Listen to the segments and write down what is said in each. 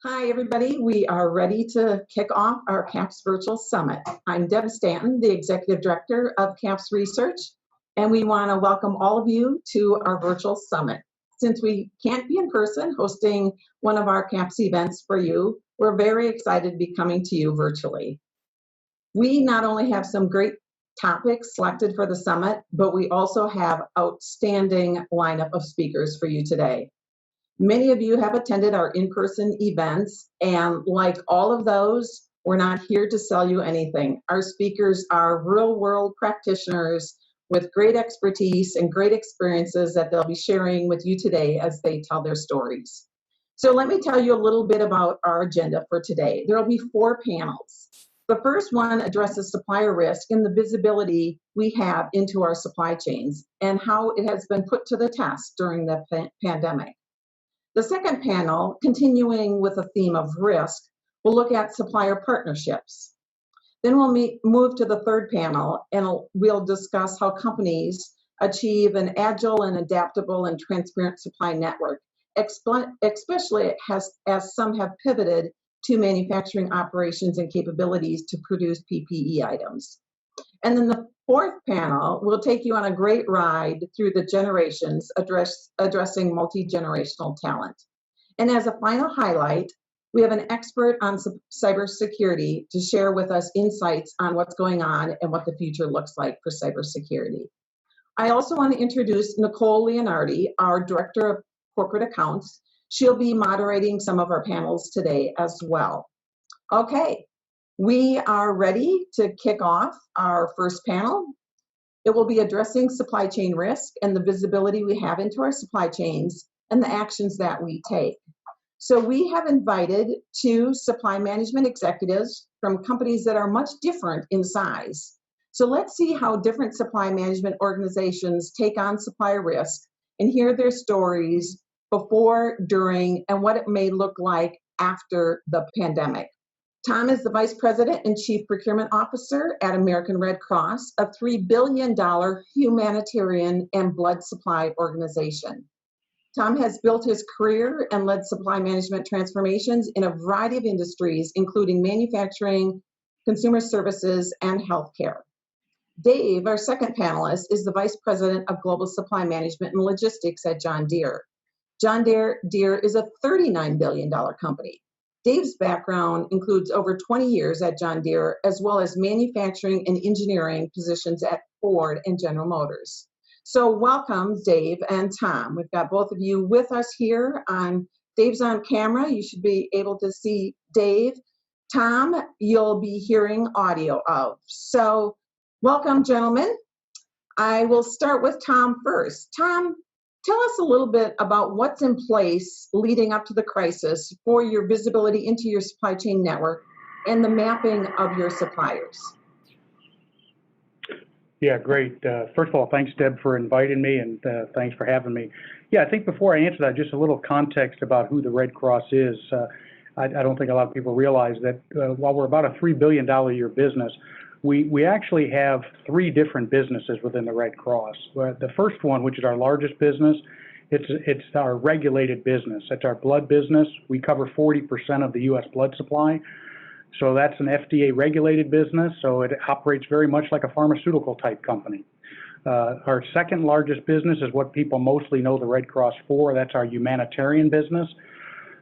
Hi, everybody. We are ready to kick off our CAPS Virtual Summit. I'm Deb Stanton, the Executive Director of CAPS Research, and we want to welcome all of you to our virtual summit. Since we can't be in person hosting one of our CAPS events for you, we're very excited to be coming to you virtually. We not only have some great topics selected for the summit, but we also have outstanding lineup of speakers for you today. Many of you have attended our in-person events, and like all of those, we're not here to sell you anything. Our speakers are real-world practitioners with great expertise and great experiences that they'll be sharing with you today as they tell their stories. So let me tell you a little bit about our agenda for today. There will be 4 panels. The first one addresses supplier risk and the visibility we have into our supply chains and how it has been put to the test during the pandemic. The second panel, continuing with the theme of risk, will look at supplier partnerships. Then we'll move to the third panel, and we'll discuss how companies achieve an agile and adaptable and transparent supply network, especially as some have pivoted to manufacturing operations and capabilities to produce PPE items. And then the fourth panel will take you on a great ride through the generations addressing multi-generational talent. And as a final highlight, we have an expert on cybersecurity to share with us insights on what's going on and what the future looks like for cybersecurity. I also want to introduce Nicole Leonardi, our Director of Corporate Accounts. She'll be moderating some of our panels today as well. Okay. We are ready to kick off our first panel. It will be addressing supply chain risk and the visibility we have into our supply chains and the actions that we take. So we have invited 2 supply management executives from companies that are much different in size. So let's see how different supply management organizations take on supplier risk and hear their stories before, during, and what it may look like after the pandemic. Tom is the Vice President and Chief Procurement Officer at American Red Cross, a $3 billion humanitarian and blood supply organization. Tom has built his career and led supply management transformations in a variety of industries, including manufacturing, consumer services, and healthcare. Dave, our second panelist, is the Vice President of Global Supply Management and Logistics at John Deere. John Deere is a $39 billion company. Dave's background includes over 20 years at John Deere, as well as manufacturing and engineering positions at Ford and General Motors. So welcome, Dave and Tom. We've got both of you with us here. Dave's on camera. You should be able to see Dave. Tom, you'll be hearing audio of. So welcome, gentlemen. I will start with Tom first. Tom, tell us a little bit about what's in place leading up to the crisis for your visibility into your supply chain network and the mapping of your suppliers. Yeah, great. First of all, thanks, Deb, for inviting me, and thanks for having me. Yeah, I think before I answer that, just a little context about who the Red Cross is. I don't think a lot of people realize that while we're about a $3 billion a year business, we actually have 3 different businesses within the Red Cross. The first one, which is our largest business, it's our regulated business. It's our blood business. We cover 40% of the U.S. blood supply. So that's an FDA regulated business, so it operates very much like a pharmaceutical type company. Our second largest business is what people mostly know the Red Cross for. That's our humanitarian business,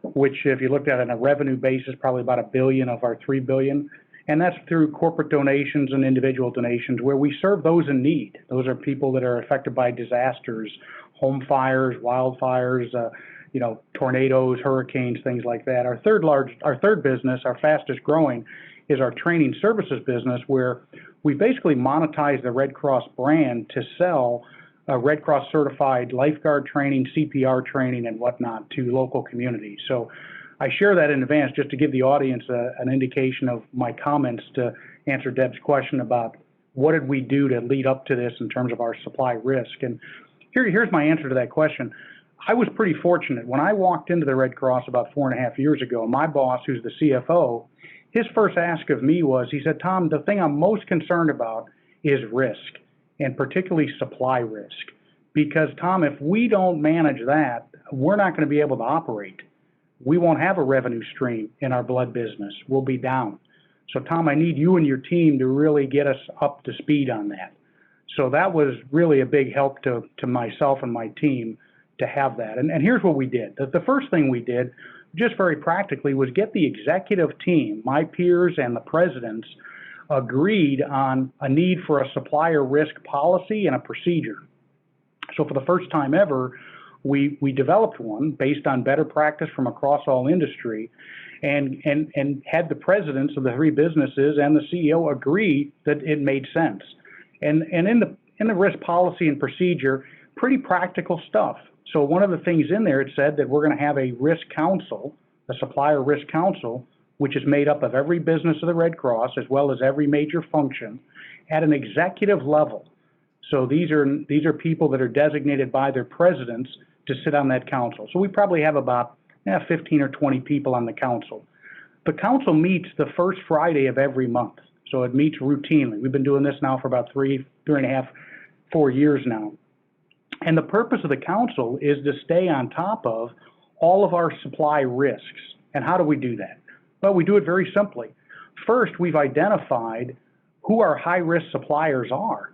which if you looked at it on a revenue basis, probably about $1 billion of our $3 billion. And that's through corporate donations and individual donations where we serve those in need. Those are people that are affected by disasters, home fires, wildfires, tornadoes, hurricanes, things like that. Our third business, our fastest growing, is our training services business, where we basically monetize the Red Cross brand to sell Red Cross certified lifeguard training, CPR training, and whatnot to local communities. So I share that in advance just to give the audience an indication of my comments to answer Deb's question about what did we do to lead up to this in terms of our supply risk. And here's my answer to that question. I was pretty fortunate. When I walked into the Red Cross about 4.5 years ago, my boss, who's the CFO, his first ask of me was, he said, Tom, the thing I'm most concerned about is risk, and particularly supply risk. Because, Tom, if we don't manage that, we're not going to be able to operate. we won't have a revenue stream in our blood business. We'll be down. So Tom, I need you and your team to really get us up to speed on that. So that was really a big help to myself and my team to have that. And here's what we did. The first thing we did, just very practically, was get the executive team, my peers and the presidents, agreed on a need for a supplier risk policy and a procedure. So for the first time ever, we developed one based on better practice from across all industry, and had the presidents of the three businesses and the CEO agree that it made sense. And in the risk policy and procedure, pretty practical stuff. So one of the things in there, it said that we're going to have a risk council, a supplier risk council, which is made up of every business of the Red Cross as well as every major function at an executive level. So these are people that are designated by their presidents to sit on that council. So we probably have about 15 or 20 people on the council. The council meets the first Friday of every month. So it meets routinely. We've been doing this now for about three and a half, 4 years now. And the purpose of the council is to stay on top of all of our supply risks. And how do we do that? Well, we do it very simply. First, we've identified who our high-risk suppliers are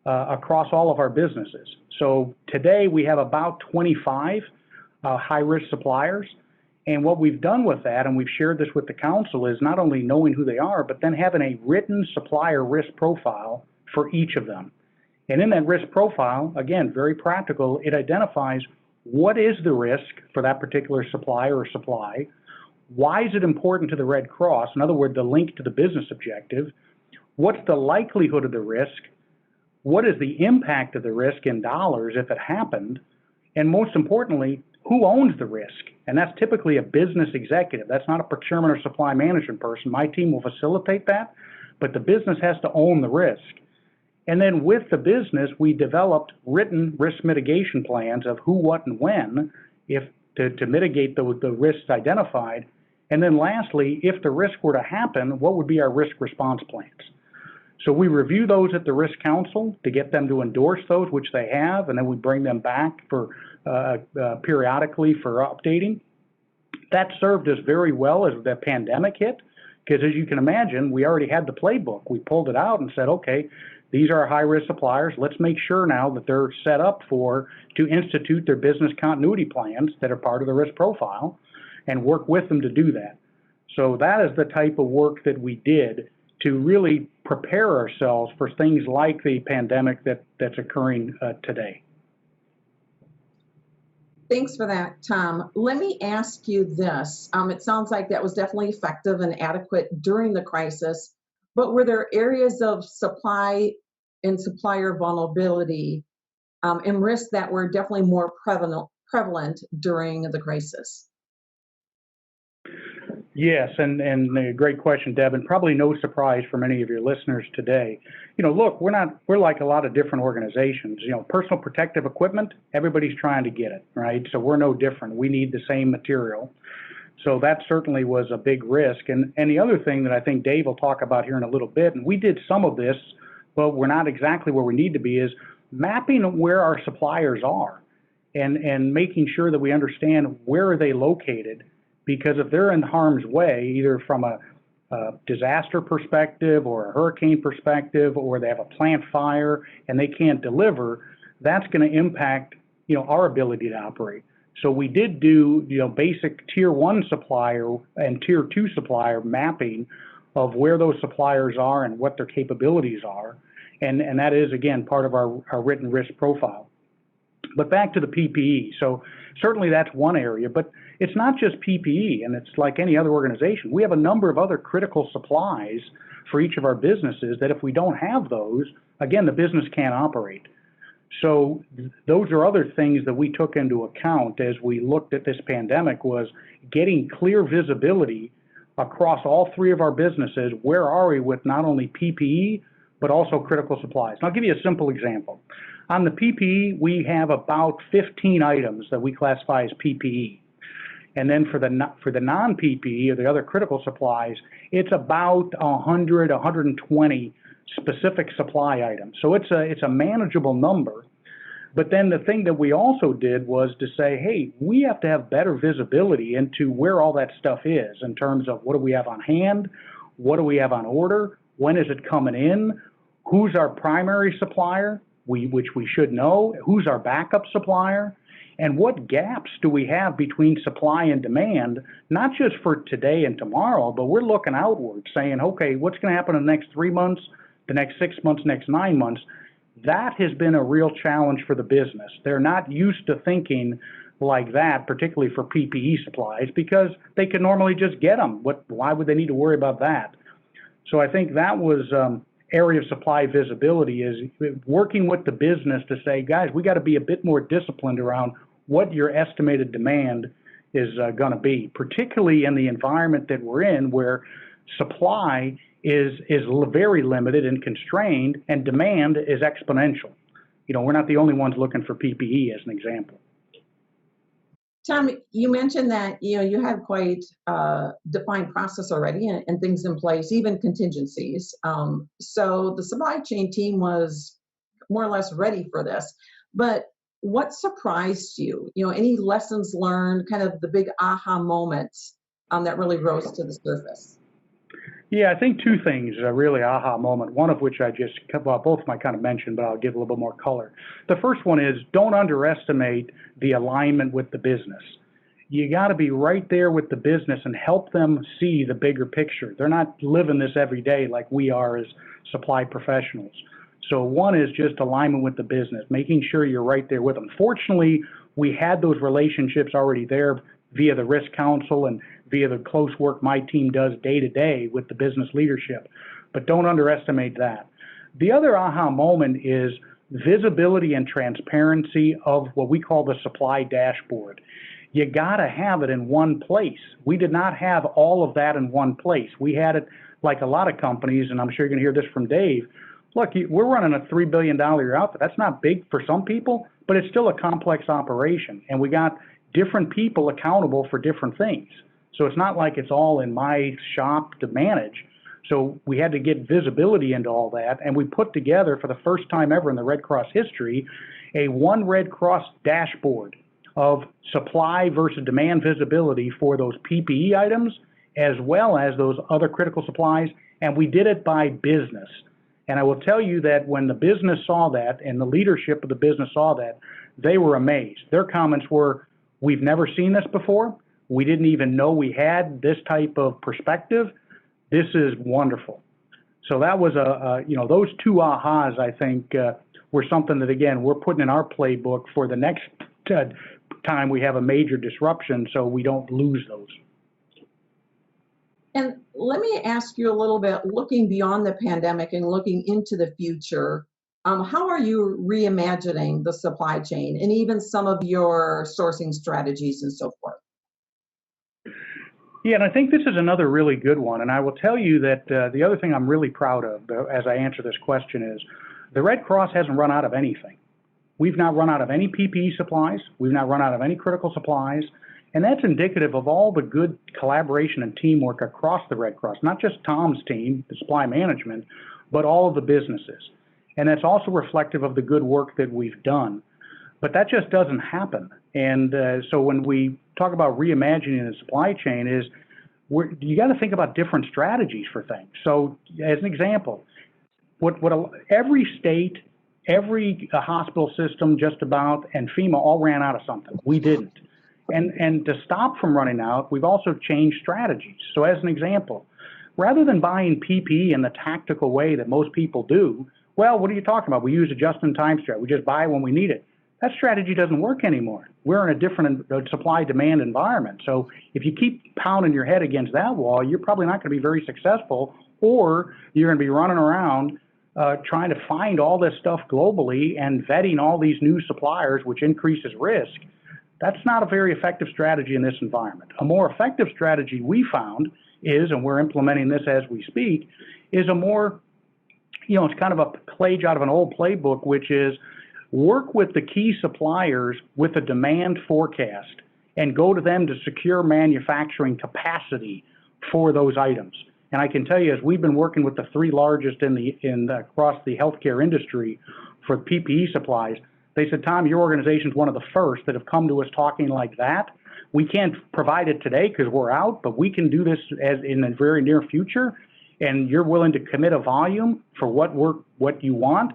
across all of our businesses. So today we have about 25 high-risk suppliers. And what we've done with that, and we've shared this with the council, is not only knowing who they are, but then having a written supplier risk profile for each of them. And in that risk profile, again, very practical, it identifies what is the risk for that particular supplier or supply, why is it important to the Red Cross, in other words, the link to the business objective, what's the likelihood of the risk, what is the impact of the risk in dollars if it happened, and most importantly, who owns the risk? And that's typically a business executive. That's not a procurement or supply management person. My team will facilitate that, but the business has to own the risk. And then with the business, we developed written risk mitigation plans of who, what, and when to mitigate the risks identified. And then lastly, if the risk were to happen, what would be our risk response plans? So we review those at the Risk Council to get them to endorse those, which they have, and then we bring them back for periodically for updating. That served us very well as the pandemic hit, because as you can imagine, we already had the playbook. We pulled it out and said, okay, these are our high-risk suppliers. Let's make sure now that they're set up to institute their business continuity plans that are part of the risk profile and work with them to do that. So that is the type of work that we did to really prepare ourselves for things like the pandemic that's occurring today. Thanks for that, Tom. Let me ask you this. It sounds like that was definitely effective and adequate during the crisis, but were there areas of supply and supplier vulnerability and risk that were definitely more prevalent during the crisis? Yes, and a great question, Deb, and probably no surprise for many of your listeners today. You know, look, we're like a lot of different organizations. You know, personal protective equipment, everybody's trying to get it, right? So we're no different. We need the same material. So that certainly was a big risk. And the other thing that I think Dave will talk about here in a little bit, and we did some of this, but we're not exactly where we need to be, is mapping where our suppliers are and making sure that we understand where are they located. Because if they're in harm's way, either from a disaster perspective or a hurricane perspective, or they have a plant fire and they can't deliver, that's going to impact, you know, our ability to operate. So we did do, you know, basic tier 1 supplier and tier 2 supplier mapping of where those suppliers are and what their capabilities are. And that is, again, part of our written risk profile. But back to the PPE. So certainly that's one area, but it's not just PPE, and it's like any other organization. We have a number of other critical supplies for each of our businesses that if we don't have those, again, the business can't operate. So those are other things that we took into account as we looked at this pandemic, was getting clear visibility across all three of our businesses. Where are we with not only PPE, but also critical supplies? And I'll give you a simple example. On the PPE, we have about 15 items that we classify as PPE. And then for the non-PPE or the other critical supplies, it's about 100, 120 specific supply items. So it's a manageable number. But then the thing that we also did was to say, hey, we have to have better visibility into where all that stuff is in terms of what do we have on hand, what do we have on order, when is it coming in, who's our primary supplier, which we should know, who's our backup supplier, and what gaps do we have between supply and demand, not just for today and tomorrow, but we're looking outward saying, okay, what's going to happen in the next 3 months, the next 6 months, next 9 months. That has been a real challenge for the business. They're not used to thinking like that, particularly for PPE supplies, because they can normally just get them. Why would they need to worry about that? So I think that was area of supply visibility, is working with the business to say, guys, we got to be a bit more disciplined around what your estimated demand is going to be, particularly in the environment that we're in, where supply is very limited and constrained, and demand is exponential. You know, we're not the only ones looking for PPE, as an example. Tom, you mentioned that you have quite defined process already and things in place, even contingencies. So the supply chain team was more or less ready for this. But what surprised you? Any lessons learned, kind of the big aha moments that really rose to the surface? Yeah, I think two things, a really aha moment, one of which both of them I kind of mentioned, but I'll give a little bit more color. The first one is, don't underestimate the alignment with the business. You got to be right there with the business and help them see the bigger picture. They're not living this every day like we are as supply professionals. So one is just alignment with the business, making sure you're right there with them. Fortunately, we had those relationships already there via the risk council and via the close work my team does day to day with the business leadership. But don't underestimate that. The other aha moment is visibility and transparency of what we call the supply dashboard. You got to have it in one place. We did not have all of that in one place. We had it like a lot of companies, and I'm sure you're going to hear this from Dave. Look, we're running a $3 billion a year outfit. That's not big for some people, but it's still a complex operation. And we got different people accountable for different things. So it's not like it's all in my shop to manage. So we had to get visibility into all that, and we put together, for the first time ever in the Red Cross history, a one Red Cross dashboard of supply versus demand visibility for those PPE items, as well as those other critical supplies, and we did it by business. And I will tell you that when the business saw that, and the leadership of the business saw that, they were amazed. Their comments were, we've never seen this before. We didn't even know we had this type of perspective. This is wonderful. So that was those two ahas, I think, were something that, again, we're putting in our playbook for the next time we have a major disruption, so we don't lose those. And let me ask you a little bit, looking beyond the pandemic and looking into the future, how are you reimagining the supply chain and even some of your sourcing strategies and so forth? Yeah, and I think this is another really good one. And I will tell you that the other thing I'm really proud of as I answer this question is the Red Cross hasn't run out of anything. We've not run out of any PPE supplies. We've not run out of any critical supplies. And that's indicative of all the good collaboration and teamwork across the Red Cross, not just Tom's team, the supply management, but all of the businesses. And that's also reflective of the good work that we've done. But that just doesn't happen. And so when we talk about reimagining the supply chain, you got to think about different strategies for things. So as an example, every state, every hospital system just about, and FEMA all ran out of something. We didn't. And to stop from running out, we've also changed strategies. So as an example, rather than buying PPE in the tactical way that most people do, well, what are you talking about? We use a just-in-time strategy. We just buy when we need it. That strategy doesn't work anymore. We're in a different supply-demand environment. So if you keep pounding your head against that wall, you're probably not going to be very successful, or you're going to be running around trying to find all this stuff globally and vetting all these new suppliers, which increases risk. That's not a very effective strategy in this environment. A more effective strategy we found is, and we're implementing this as we speak, is a more, it's kind of a page out of an old playbook, which is work with the key suppliers with a demand forecast and go to them to secure manufacturing capacity for those items. And I can tell you, as we've been working with the three largest across the healthcare industry for PPE supplies, They said, Tom, your organization's one of the first that have come to us talking like that. We can't provide it today because we're out, but we can do this as in the very near future. And you're willing to commit a volume for what you want.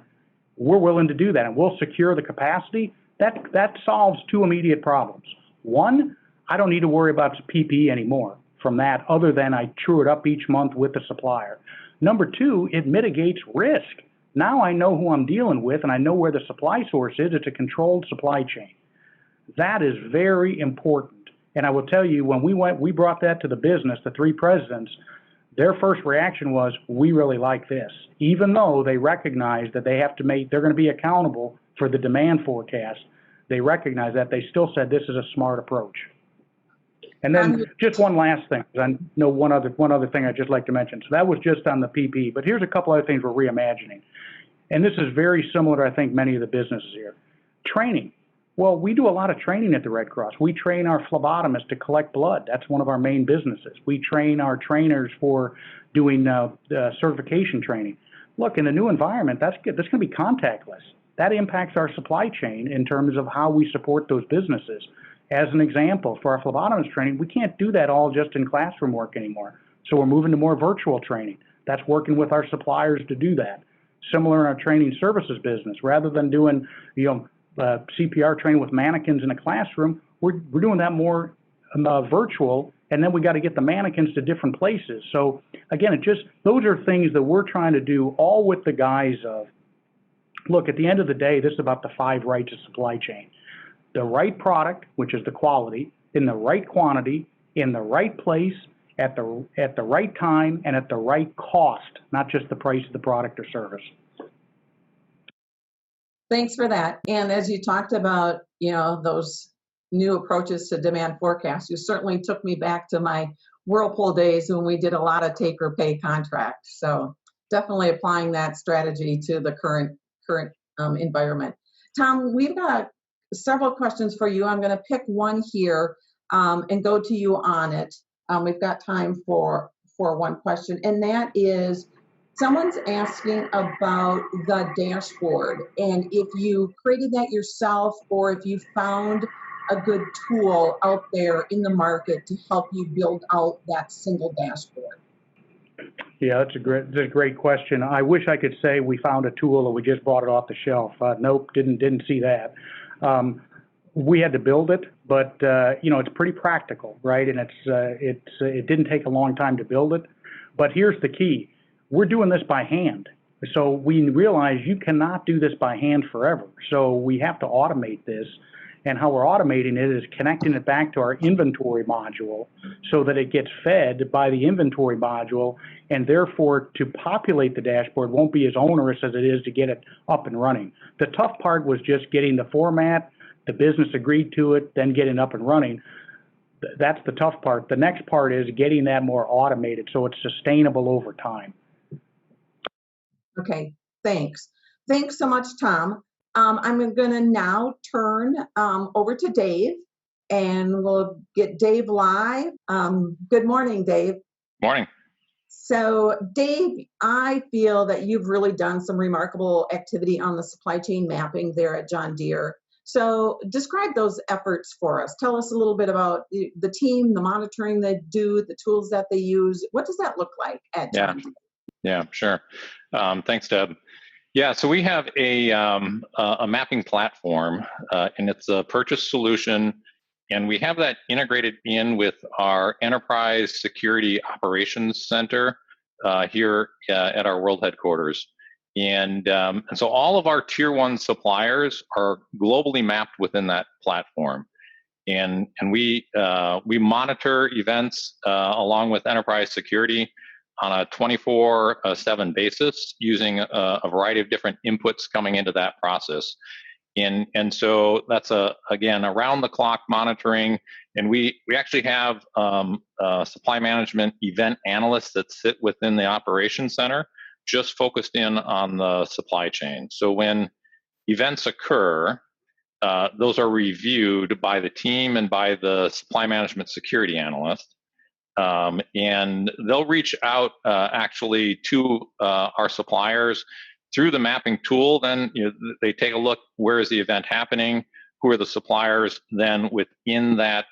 We're willing to do that, and we'll secure the capacity. That solves two immediate problems. One, I don't need to worry about PPE anymore from that, other than I true it up each month with the supplier. Number two, it mitigates risk. Now I know who I'm dealing with, and I know where the supply source is. It's a controlled supply chain. That is very important. And I will tell you, when we brought that to the business, the three presidents, their first reaction was, we really like this. Even though they recognize that they're going to be accountable for the demand forecast, they recognize that. They still said this is a smart approach. And then just one last thing, I know one other thing I'd just like to mention. So that was just on the PPE, but here's a couple other things we're reimagining. And this is very similar to, I think, many of the businesses here. Training. Well, we do a lot of training at the Red Cross. We train our phlebotomists to collect blood. That's one of our main businesses. We train our trainers for doing certification training. Look, in the new environment, that's going to be contactless. That impacts our supply chain in terms of how we support those businesses. As an example, for our phlebotomist training, we can't do that all just in classroom work anymore. So we're moving to more virtual training. That's working with our suppliers to do that. Similar in our training services business. Rather than doing, CPR training with mannequins in a classroom, we're doing that more virtual, and then we got to get the mannequins to different places. So again, those are things that we're trying to do all with the guise of, look, at the end of the day, this is about the 5 rights of supply chain. The right product, which is the quality, in the right quantity, in the right place, at the right time, and at the right cost, not just the price of the product or service. Thanks for that. And as you talked about, those new approaches to demand forecast, you certainly took me back to my Whirlpool days when we did a lot of take or pay contracts. So definitely applying that strategy to the current environment. Tom, we've got several questions for you. I'm going to pick one here and go to you on it. We've got time for one question, and that is, someone's asking about the dashboard, and if you created that yourself or if you found a good tool out there in the market to help you build out that single dashboard. Yeah, that's a great question. I wish I could say we found a tool or we just bought it off the shelf. Nope, didn't see that. We had to build it, but it's pretty practical, right? And it didn't take a long time to build it. But here's the key: we're doing this by hand. So we realize you cannot do this by hand forever. So we have to automate this. And how we're automating it is connecting it back to our inventory module so that it gets fed by the inventory module, and therefore to populate the dashboard won't be as onerous as it is to get it up and running. The tough part was just getting the format, the business agreed to it, then getting up and running. That's the tough part. The next part is getting that more automated so it's sustainable over time. Okay, thanks. Thanks so much, Tom. I'm going to now turn over to Dave, and we'll get Dave live. Good morning, Dave. Morning. So, Dave, I feel that you've really done some remarkable activity on the supply chain mapping there at John Deere. So, describe those efforts for us. Tell us a little bit about the team, the monitoring they do, the tools that they use. What does that look like at John Deere? Yeah, sure. Thanks, Deb. Yeah, so we have a mapping platform, and it's a purchase solution, and we have that integrated in with our Enterprise Security Operations Center here at our world headquarters. And so all of our Tier 1 suppliers are globally mapped within that platform. And we monitor events along with Enterprise Security on a 24/7 basis using a variety of different inputs coming into that process. And so that's again, around the clock monitoring. And we actually have supply management event analysts that sit within the operations center, just focused in on the supply chain. So when events occur, those are reviewed by the team and by the supply management security analyst. And they'll reach out actually to our suppliers through the mapping tool, then they take a look, where is the event happening, who are the suppliers then within that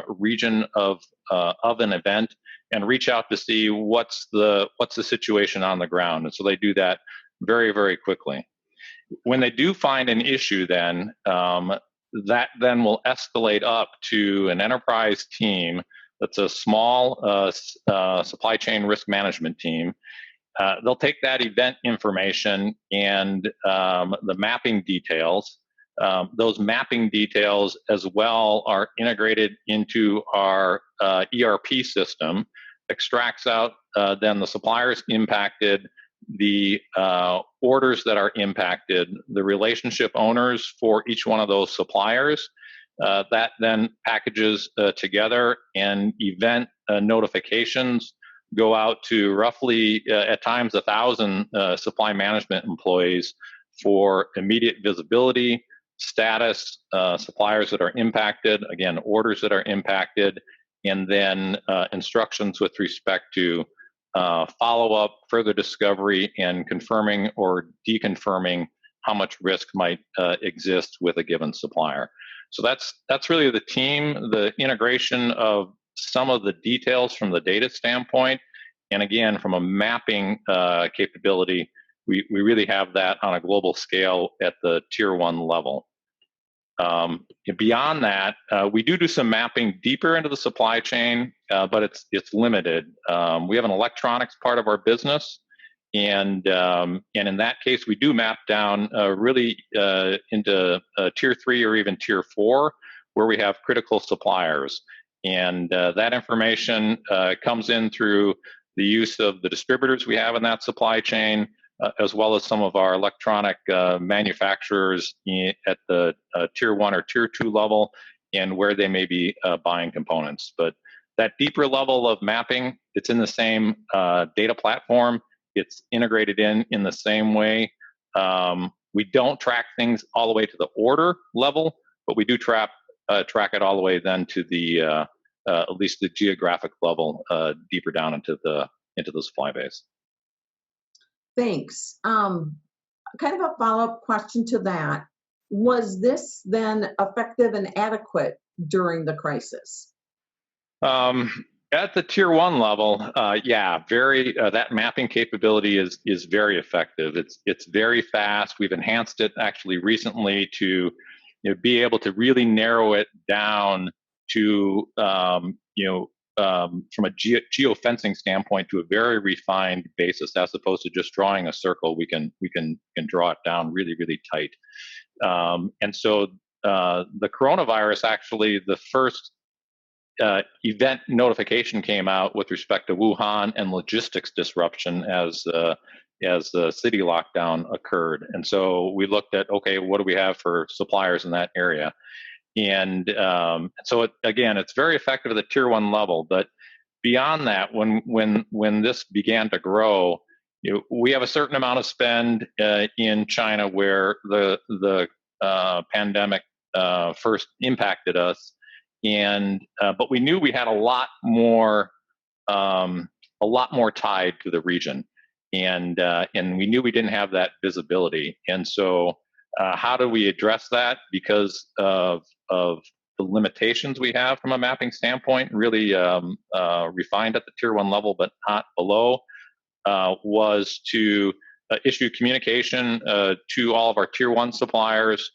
region of an event, and reach out to see what's the situation on the ground. And so they do that very, very quickly. When they do find an issue, then that then will escalate up to an enterprise team that's a small supply chain risk management team. They'll take that event information and the mapping details. Those mapping details as well are integrated into our ERP system, extracts out then the suppliers impacted, the orders that are impacted, the relationship owners for each one of those suppliers. That then packages together, and event notifications go out to roughly at times 1,000 supply management employees for immediate visibility, status, suppliers that are impacted, again, orders that are impacted, and then instructions with respect to follow-up, further discovery, and confirming or deconfirming how much risk might exist with a given supplier. So that's really the team, the integration of some of the details from the data standpoint, and again, from a mapping capability, we really have that on a global scale at the tier 1 level. Beyond that, we do some mapping deeper into the supply chain, but it's limited. We have an electronics part of our business, and in that case, we do map down really into tier 3 or even tier 4, where we have critical suppliers, and that information comes in through the use of the distributors we have in that supply chain, as well as some of our electronic manufacturers at the tier 1 or tier 2 level, and where they may be buying components. But that deeper level of mapping, it's in the same data platform. It's integrated in the same way. We don't track things all the way to the order level, but we do track it all the way then to the at least the geographic level, deeper down into the supply base. Thanks. Kind of a follow-up question to that. Was this then effective and adequate during the crisis? At the tier 1 level, yeah, very. That mapping capability is very effective. It's very fast. We've enhanced it actually recently to be able to really narrow it down to from a geofencing standpoint to a very refined basis, as opposed to just drawing a circle. We can draw it down really, really tight. And so the coronavirus, actually, the first event notification came out with respect to Wuhan and logistics disruption as the city lockdown occurred. And so we looked at, okay, what do we have for suppliers in that area? And so again, it's very effective at the tier 1 level. But beyond that, when this began to grow, we have a certain amount of spend in China where the pandemic first impacted us, and but we knew we had a lot more tied to the region, and we knew we didn't have that visibility. And so how do we address that? Because of the limitations we have from a mapping standpoint, really refined at the tier 1 level, but not below, was to issue communication to all of our tier 1 suppliers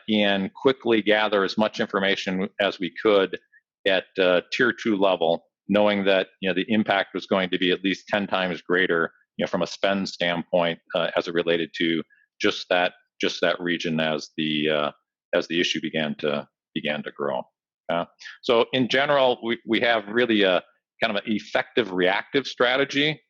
and quickly gather as much information as we could at tier 2 level, knowing that the impact was going to be at least 10 times greater from a spend standpoint as it related to just that region as the issue began to grow. So in general, we have really a kind of an effective reactive strategy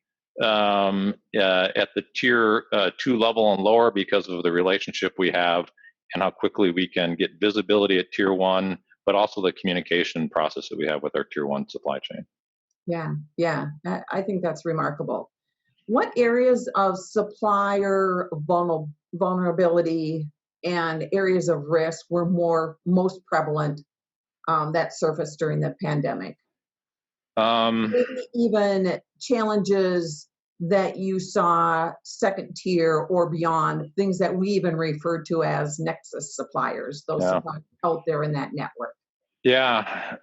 at the tier 2 level and lower, because of the relationship we have and how quickly we can get visibility at tier 1, but also the communication process that we have with our tier 1 supply chain. Yeah, I think that's remarkable. What areas of supplier vulnerability and areas of risk were most prevalent that surfaced during the pandemic? Maybe even challenges that you saw second tier or beyond, things that we even referred to as nexus suppliers, those Yeah. suppliers out there in that network? Yeah.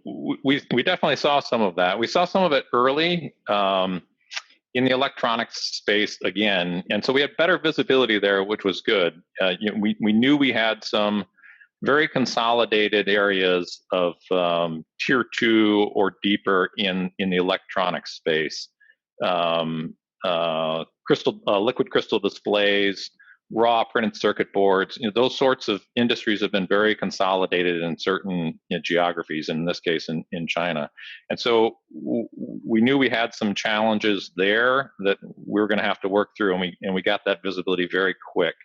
We definitely saw some of that. We saw some of it early in the electronics space again, and so we had better visibility there, which was good. We knew we had some very consolidated areas of tier 2 or deeper in the electronics space. Liquid crystal displays, raw printed circuit boards, those sorts of industries have been very consolidated in certain geographies, in this case in China. And so we knew we had some challenges there that we were going to have to work through, and we got that visibility very quick.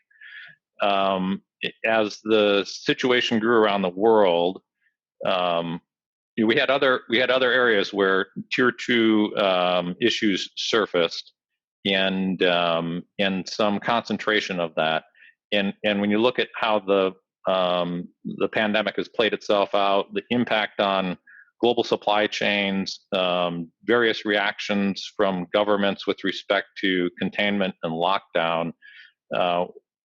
As the situation grew around the world, we had other areas where tier 2 issues surfaced, and some concentration of that. And when you look at how the pandemic has played itself out, the impact on global supply chains, various reactions from governments with respect to containment and lockdown,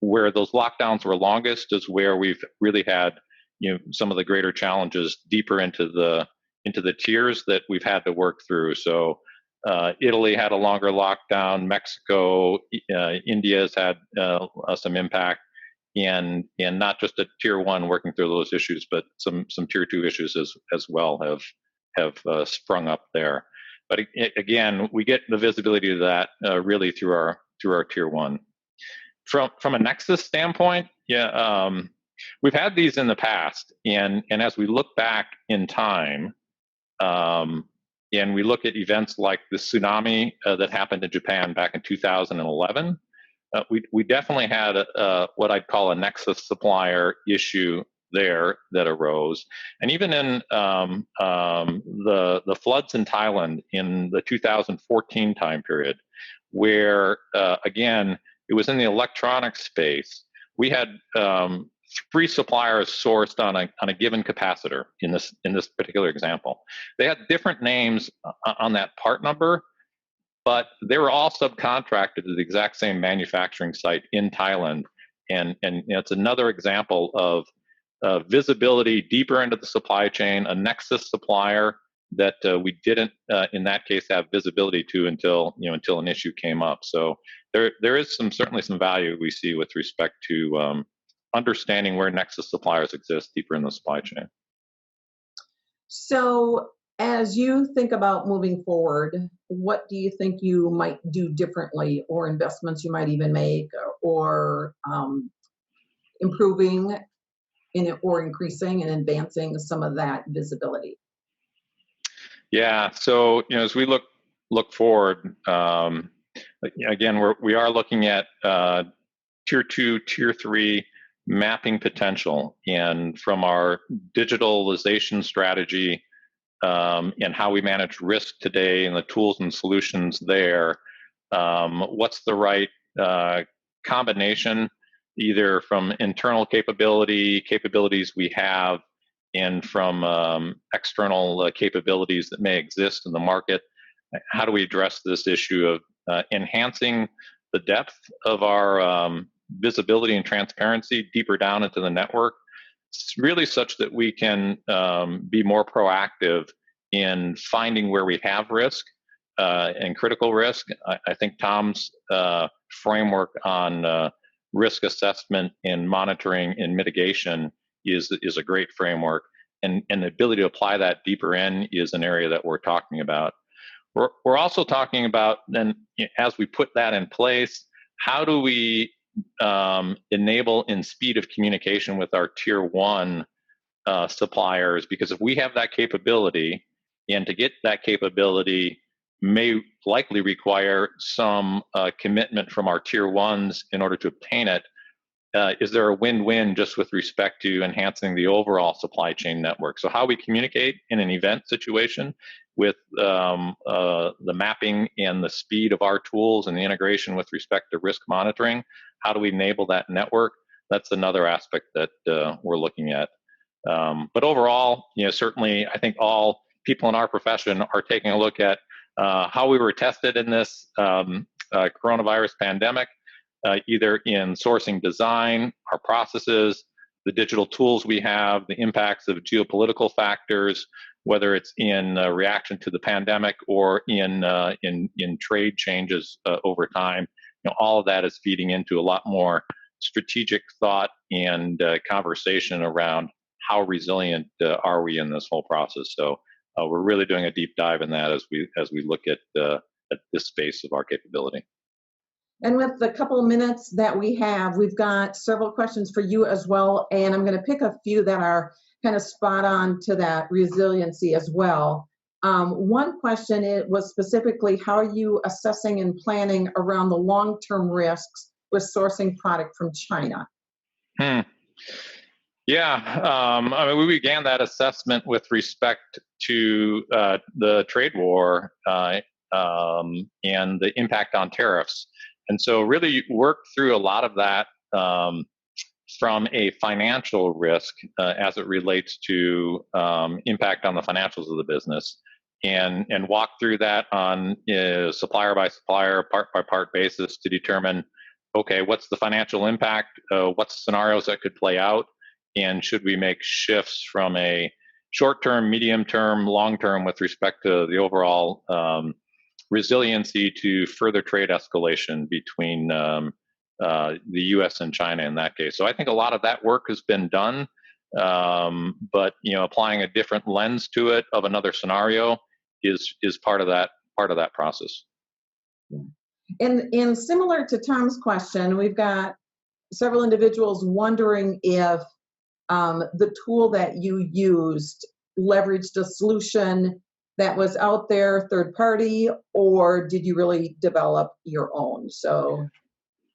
where those lockdowns were longest is where we've really had some of the greater challenges deeper into the tiers that we've had to work through. So Italy had a longer lockdown. Mexico, India's had some impact, and not just at tier 1 working through those issues, but some tier 2 issues as well have sprung up there. But again, we get the visibility of that really through our tier 1. From a nexus standpoint, we've had these in the past, and as we look back in time, and we look at events like the tsunami that happened in Japan back in 2011, we definitely had what I'd call a nexus supplier issue there that arose. And even in the floods in Thailand in the 2014 time period, where again, it was in the electronic space, we had 3 suppliers sourced on a given capacitor in this particular example. They had different names on that part number, but they were all subcontracted to the exact same manufacturing site in Thailand. And it's another example of visibility deeper into the supply chain, a nexus supplier that we didn't, in that case, have visibility to until an issue came up. So there is certainly some value we see with respect to understanding where nexus suppliers exist deeper in the supply chain. So as you think about moving forward, what do you think you might do differently, or investments you might even make, or improving or increasing and advancing some of that visibility? Yeah, so as we look forward, again, we are looking at tier 2, tier 3 mapping potential, and from our digitalization strategy and how we manage risk today and the tools and solutions there, what's the right combination, either from internal capabilities we have, and from external capabilities that may exist in the market. How do we address this issue of enhancing the depth of our visibility and transparency deeper down into the network, really such that we can be more proactive in finding where we have risk and critical risk. I think Tom's framework on risk assessment and monitoring and mitigation is a great framework, and the ability to apply that deeper in is an area that we're talking about. We're also talking about, then, as we put that in place, how do we enable in speed of communication with our tier 1 suppliers? Because if we have that capability, and to get that capability may likely require some commitment from our tier 1s in order to obtain it, is there a win-win just with respect to enhancing the overall supply chain network? So how we communicate in an event situation with the mapping and the speed of our tools and the integration with respect to risk monitoring, how do we enable that network? That's another aspect that we're looking at. But overall, certainly I think all people in our profession are taking a look at how we were tested in this coronavirus pandemic, either in sourcing design, our processes, the digital tools we have, the impacts of geopolitical factors, whether it's in reaction to the pandemic or in trade changes over time. All of that is feeding into a lot more strategic thought and conversation around how resilient are we in this whole process. So we're really doing a deep dive in that as we look at this space of our capability. And with the couple of minutes that we have, we've got several questions for you as well, and I'm going to pick a few that are kind of spot on to that resiliency as well. One question was specifically, how are you assessing and planning around the long-term risks with sourcing product from China? Yeah, I mean, we began that assessment with respect to the trade war and the impact on tariffs. And so really worked through a lot of that from a financial risk as it relates to impact on the financials of the business, and walk through that on supplier by supplier, part by part basis to determine, okay, what's the financial impact, what's scenarios that could play out, and should we make shifts from a short-term, medium-term, long-term with respect to the overall resiliency to further trade escalation between the U.S. and China in that case. So I think a lot of that work has been done, but applying a different lens to it of another scenario is part of that process. And similar to Tom's question, we've got several individuals wondering if the tool that you used leveraged a solution that was out there, third party, or did you really develop your own? So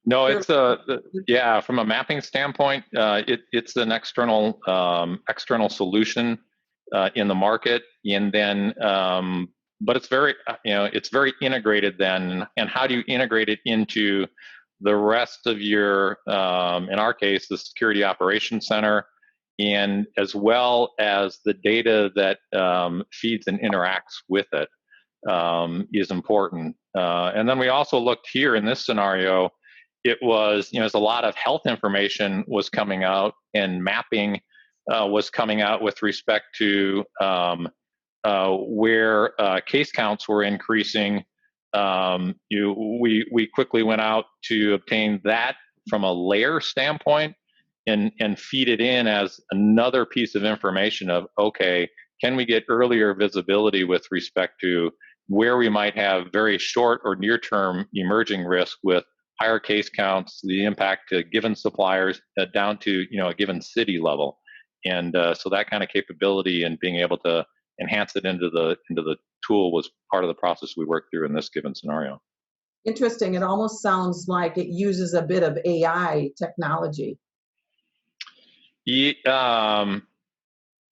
no, it's from a mapping standpoint, it's an external solution in the market, and then but it's very integrated then. And how do you integrate it into the rest of your in our case, the security operations center, and as well as the data that feeds and interacts with it is important. And then we also looked here in this scenario, it was, as a lot of health information was coming out and mapping was coming out with respect to where case counts were increasing. We quickly went out to obtain that from a layer standpoint, and feed it in as another piece of information of, okay, can we get earlier visibility with respect to where we might have very short or near-term emerging risk with higher case counts, the impact to given suppliers down to a given city level, and so that kind of capability and being able to enhance it into the tool was part of the process we worked through in this given scenario. Interesting. It almost sounds like it uses a bit of AI technology. Yeah,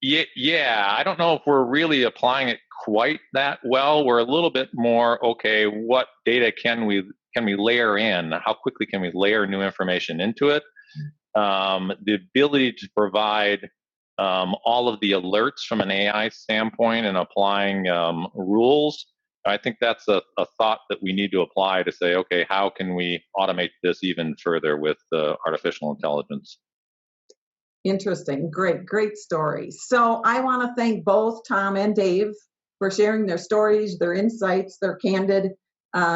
I don't know if we're really applying it quite that well. We're a little bit more, okay, what data can we layer in? How quickly can we layer new information into it? The ability to provide all of the alerts from an AI standpoint and applying rules, I think that's a thought that we need to apply to say, okay, how can we automate this even further with artificial intelligence? Interesting. Great story. So I want to thank both Tom and Dave for sharing their stories, their insights, their candid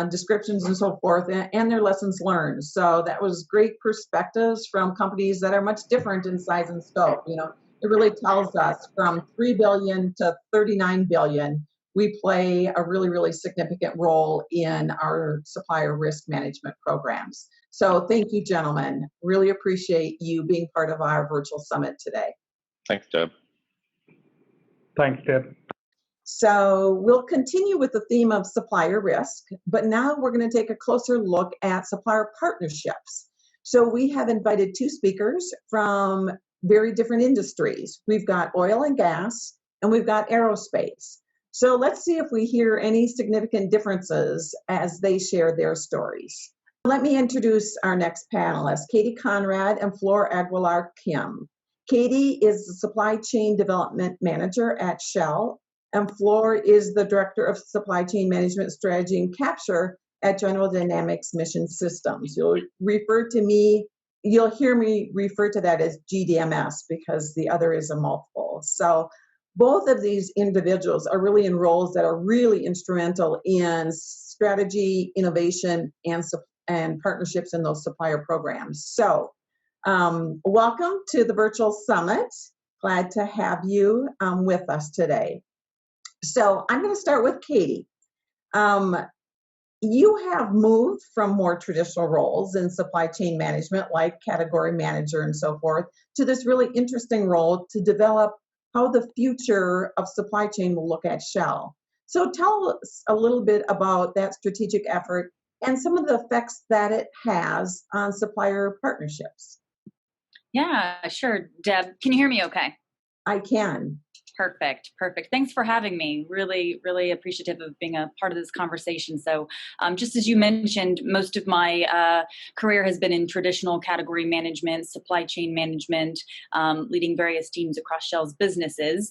descriptions and so forth, and their lessons learned. So that was great perspectives from companies that are much different in size and scope. It really tells us from 3 billion to 39 billion, we play a really, really significant role in our supplier risk management programs. So thank you, gentlemen. Really appreciate you being part of our virtual summit today. Thanks, Deb. Thanks, Deb. So we'll continue with the theme of supplier risk, but now we're going to take a closer look at supplier partnerships. So we have invited two speakers from very different industries. We've got oil and gas, and we've got aerospace. So let's see if we hear any significant differences as they share their stories. Let me introduce our next panelists, Katie Conrad and Flor Aguilar Kim. Katie is the Supply Chain Development Manager at Shell, and Floor is the Director of Supply Chain Management Strategy and Capture at General Dynamics Mission Systems. You'll hear me refer to that as GDMS because the other is a multiple. So both of these individuals are really in roles that are really instrumental in strategy, innovation, and partnerships in those supplier programs. So welcome to the virtual summit. Glad to have you with us today. So I'm going to start with Katie. You have moved from more traditional roles in supply chain management, like category manager and so forth, to this really interesting role to develop how the future of supply chain will look at Shell. So tell us a little bit about that strategic effort and some of the effects that it has on supplier partnerships. Yeah, sure. Deb, can you hear me okay? I can. Perfect. Thanks for having me. Really, really appreciative of being a part of this conversation. So just as you mentioned, most of my career has been in traditional category management, supply chain management, leading various teams across Shell's businesses.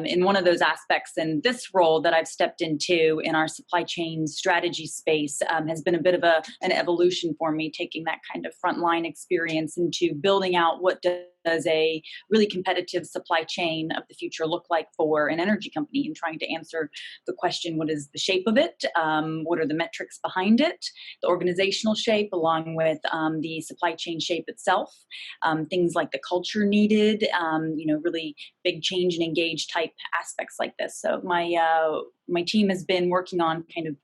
In one of those aspects, and this role that I've stepped into in our supply chain strategy space has been a bit of an evolution for me, taking that kind of frontline experience into building out what does a really competitive supply chain of the future look like for an energy company, and trying to answer the question, what is the shape of it? What are the metrics behind it? The organizational shape, along with the supply chain shape itself. Things like the culture needed, really big change and engage type aspects like this. So my team has been working on kind of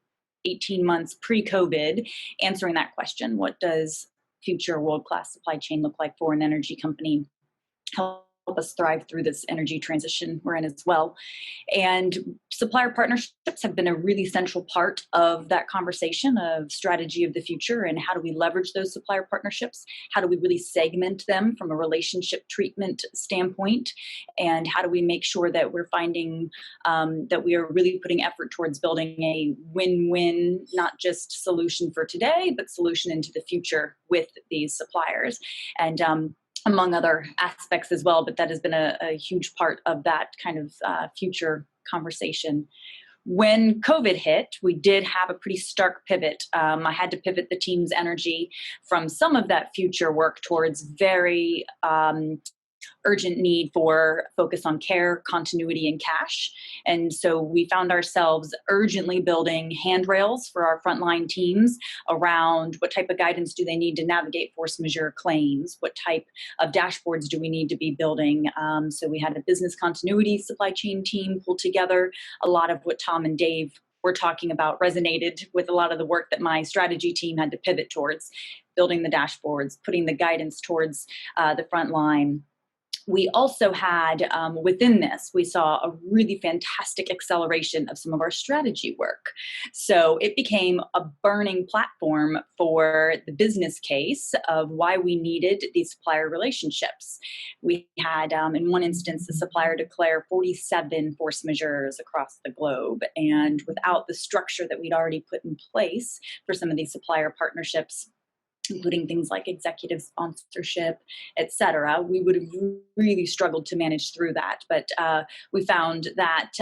18 months pre-COVID, answering that question. What does future world-class supply chain look like for an energy company? Help us thrive through this energy transition we're in as well. And supplier partnerships have been a really central part of that conversation of strategy of the future, and how do we leverage those supplier partnerships? How do we really segment them from a relationship treatment standpoint? And how do we make sure that we're finding that we are really putting effort towards building a win-win, not just solution for today, but solution into the future with these suppliers? And among other aspects as well, but that has been a huge part of that kind of future conversation. When COVID hit, we did have a pretty stark pivot. I had to pivot the team's energy from some of that future work towards very urgent need for focus on care, continuity, and cash. And so we found ourselves urgently building handrails for our frontline teams around what type of guidance do they need to navigate force majeure claims, what type of dashboards do we need to be building. So we had a business continuity supply chain team pulled together. A lot of what Tom and Dave were talking about resonated with a lot of the work that my strategy team had to pivot towards, building the dashboards, putting the guidance towards the front line. We also had, within this, we saw a really fantastic acceleration of some of our strategy work. So it became a burning platform for the business case of why we needed these supplier relationships. We had, in one instance, the supplier declare 47 force majeures across the globe. And without the structure that we'd already put in place for some of these supplier partnerships, including things like executive sponsorship, et cetera, we would have really struggled to manage through that. But we found that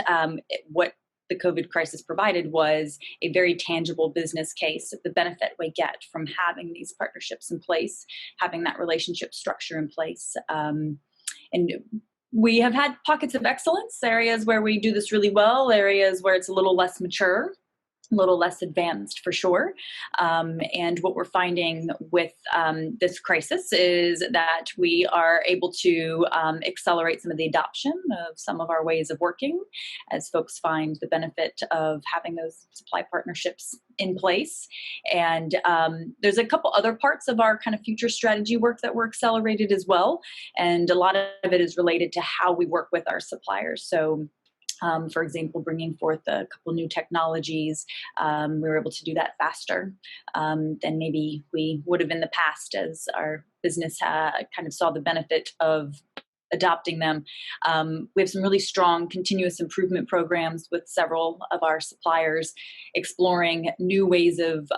what the COVID crisis provided was a very tangible business case of the benefit we get from having these partnerships in place, having that relationship structure in place. And we have had pockets of excellence, areas where we do this really well, areas where it's a little less mature, a little less advanced for sure. And what we're finding with this crisis is that we are able to accelerate some of the adoption of some of our ways of working as folks find the benefit of having those supply partnerships in place. And there's a couple other parts of our kind of future strategy work that were accelerated as well. And a lot of it is related to how we work with our suppliers. So for example, bringing forth a couple new technologies, we were able to do that faster than maybe we would have in the past, as our business kind of saw the benefit of adopting them. We have some really strong continuous improvement programs with several of our suppliers, exploring new ways of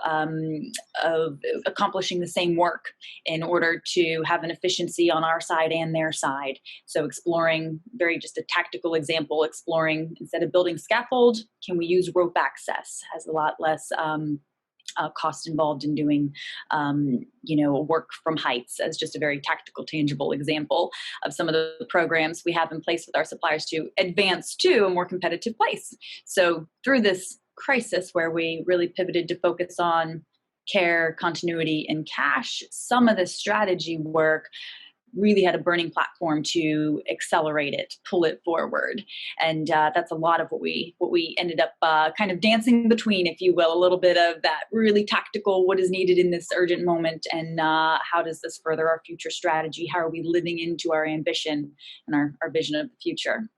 accomplishing the same work in order to have an efficiency on our side and their side. So exploring, very just a tactical example, exploring instead of building scaffold, can we use rope access? Has a lot less cost involved in doing, work from heights, as just a very tactical, tangible example of some of the programs we have in place with our suppliers to advance to a more competitive place. So through this crisis where we really pivoted to focus on care, continuity, and cash, some of the strategy work really had a burning platform to accelerate it, pull it forward. And that's a lot of what we ended up kind of dancing between, if you will, a little bit of that really tactical, what is needed in this urgent moment, and how does this further our future strategy? How are we living into our ambition and our vision of the future?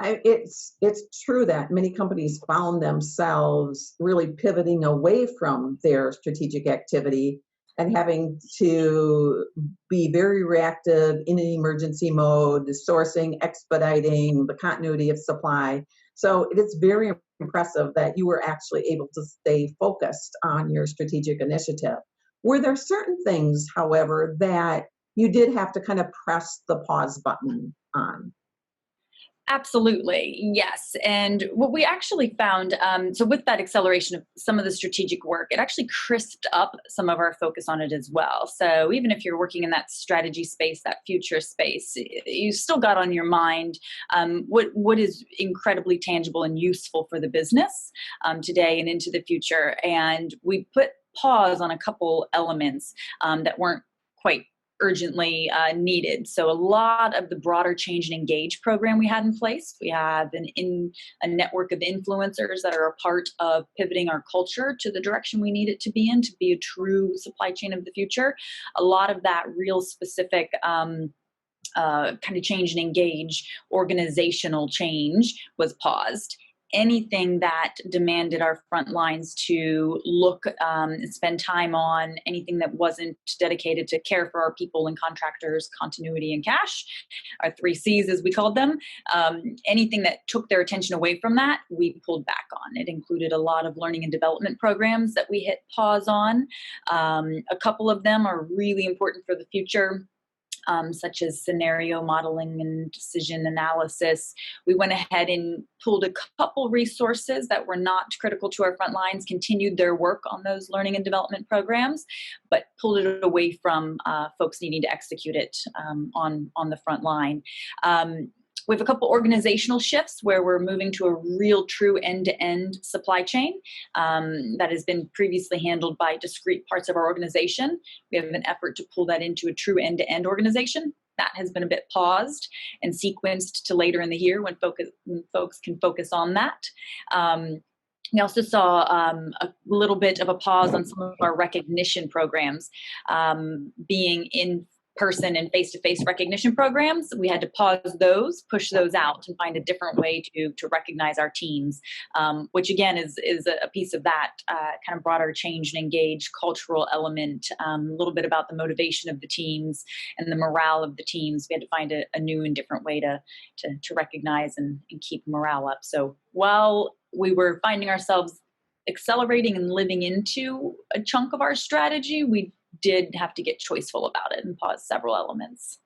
It's true that many companies found themselves really pivoting away from their strategic activity and having to be very reactive in an emergency mode, sourcing, expediting, the continuity of supply. So it is very impressive that you were actually able to stay focused on your strategic initiative. Were there certain things, however, that you did have to kind of press the pause button on? Absolutely, yes. And what we actually found, so with that acceleration of some of the strategic work, it actually crisped up some of our focus on it as well. So even if you're working in that strategy space, that future space, you still got on your mind what is incredibly tangible and useful for the business today and into the future. And we put pause on a couple elements that weren't quite urgently needed. So a lot of the broader Change and Engage program we had in place, we have a network of influencers that are a part of pivoting our culture to the direction we need it to be in, to be a true supply chain of the future. A lot of that real specific kind of Change and Engage organizational change was paused. Anything that demanded our front lines to look and spend time on, anything that wasn't dedicated to care for our people and contractors, continuity, and cash, our 3 C's as we called them, anything that took their attention away from that, we pulled back on. It included a lot of learning and development programs that we hit pause on. A couple of them are really important for the future. Such as scenario modeling and decision analysis. We went ahead and pulled a couple resources that were not critical to our front lines, continued their work on those learning and development programs, but pulled it away from folks needing to execute it on the front line. We have a couple organizational shifts where we're moving to a real true end-to-end supply chain that has been previously handled by discrete parts of our organization. We have an effort to pull that into a true end-to-end organization. That has been a bit paused and sequenced to later in the year when folks can focus on that. We also saw a little bit of a pause on some of our recognition programs being in person and face-to-face recognition programs. We had to pause those, push those out, and find a different way to recognize our teams, which again is a piece of that kind of broader Change and Engage cultural element, a little bit about the motivation of the teams and the morale of the teams. We had to find a new and different way to recognize and keep morale up. So while we were finding ourselves accelerating and living into a chunk of our strategy, we did have to get choiceful about it and pause several elements.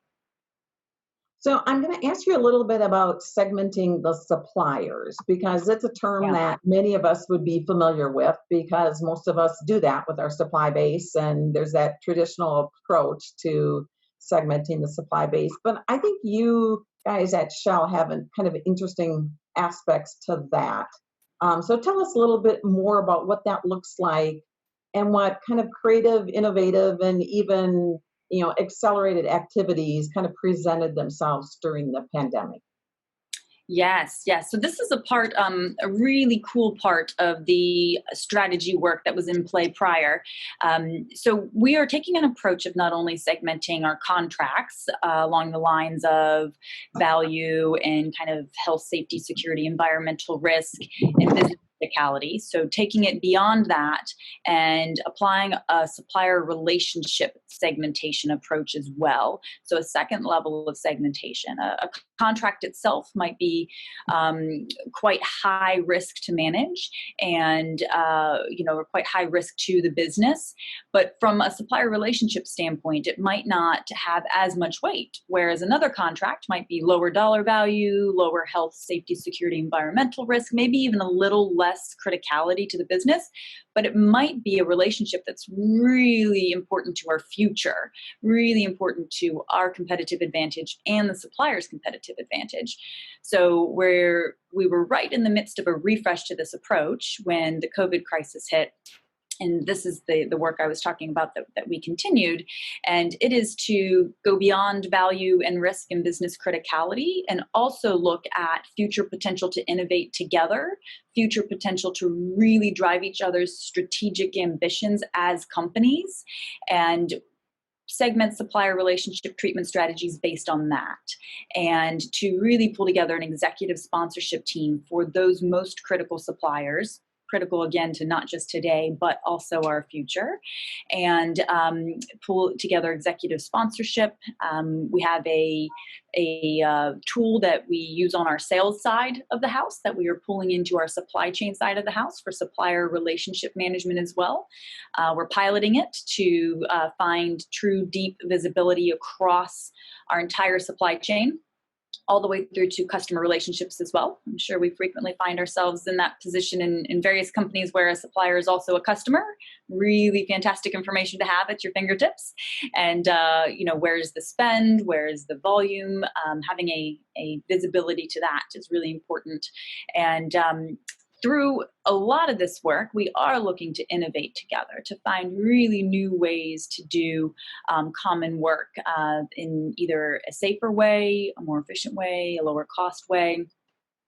So I'm going to ask you a little bit about segmenting the suppliers, because it's a term that many of us would be familiar with, because most of us do that with our supply base, and there's that traditional approach to segmenting the supply base. But I think you guys at Shell have kind of interesting aspects to that. So tell us a little bit more about what that looks like and what kind of creative, innovative, and even accelerated activities kind of presented themselves during the pandemic. Yes. So this is a really cool part of the strategy work that was in play prior. So we are taking an approach of not only segmenting our contracts along the lines of value and kind of health, safety, security, environmental risk, and business criticality. So taking it beyond that and applying a supplier relationship segmentation approach as well. So a second level of segmentation. A contract itself might be quite high risk to manage and or quite high risk to the business. But from a supplier relationship standpoint, it might not have as much weight, whereas another contract might be lower dollar value, lower health, safety, security, environmental risk, maybe even a little less criticality to the business, but it might be a relationship that's really important to our future, really important to our competitive advantage and the supplier's competitive advantage. So where we were right in the midst of a refresh to this approach when the COVID crisis hit, and this is the work I was talking about that we continued, and it is to go beyond value and risk and business criticality and also look at future potential to innovate together, future potential to really drive each other's strategic ambitions as companies, and segment supplier relationship treatment strategies based on that, and to really pull together an executive sponsorship team for those most critical suppliers, critical again to not just today, but also our future, and pull together executive sponsorship. We have a tool that we use on our sales side of the house that we are pulling into our supply chain side of the house for supplier relationship management as well. We're piloting it to find true deep visibility across our entire supply chain, all the way through to customer relationships as well. I'm sure we frequently find ourselves in that position in various companies where a supplier is also a customer. Really fantastic information to have at your fingertips. And, where's the spend? Where's the volume? Having a visibility to that is really important. And through a lot of this work, we are looking to innovate together, to find really new ways to do common work in either a safer way, a more efficient way, a lower cost way.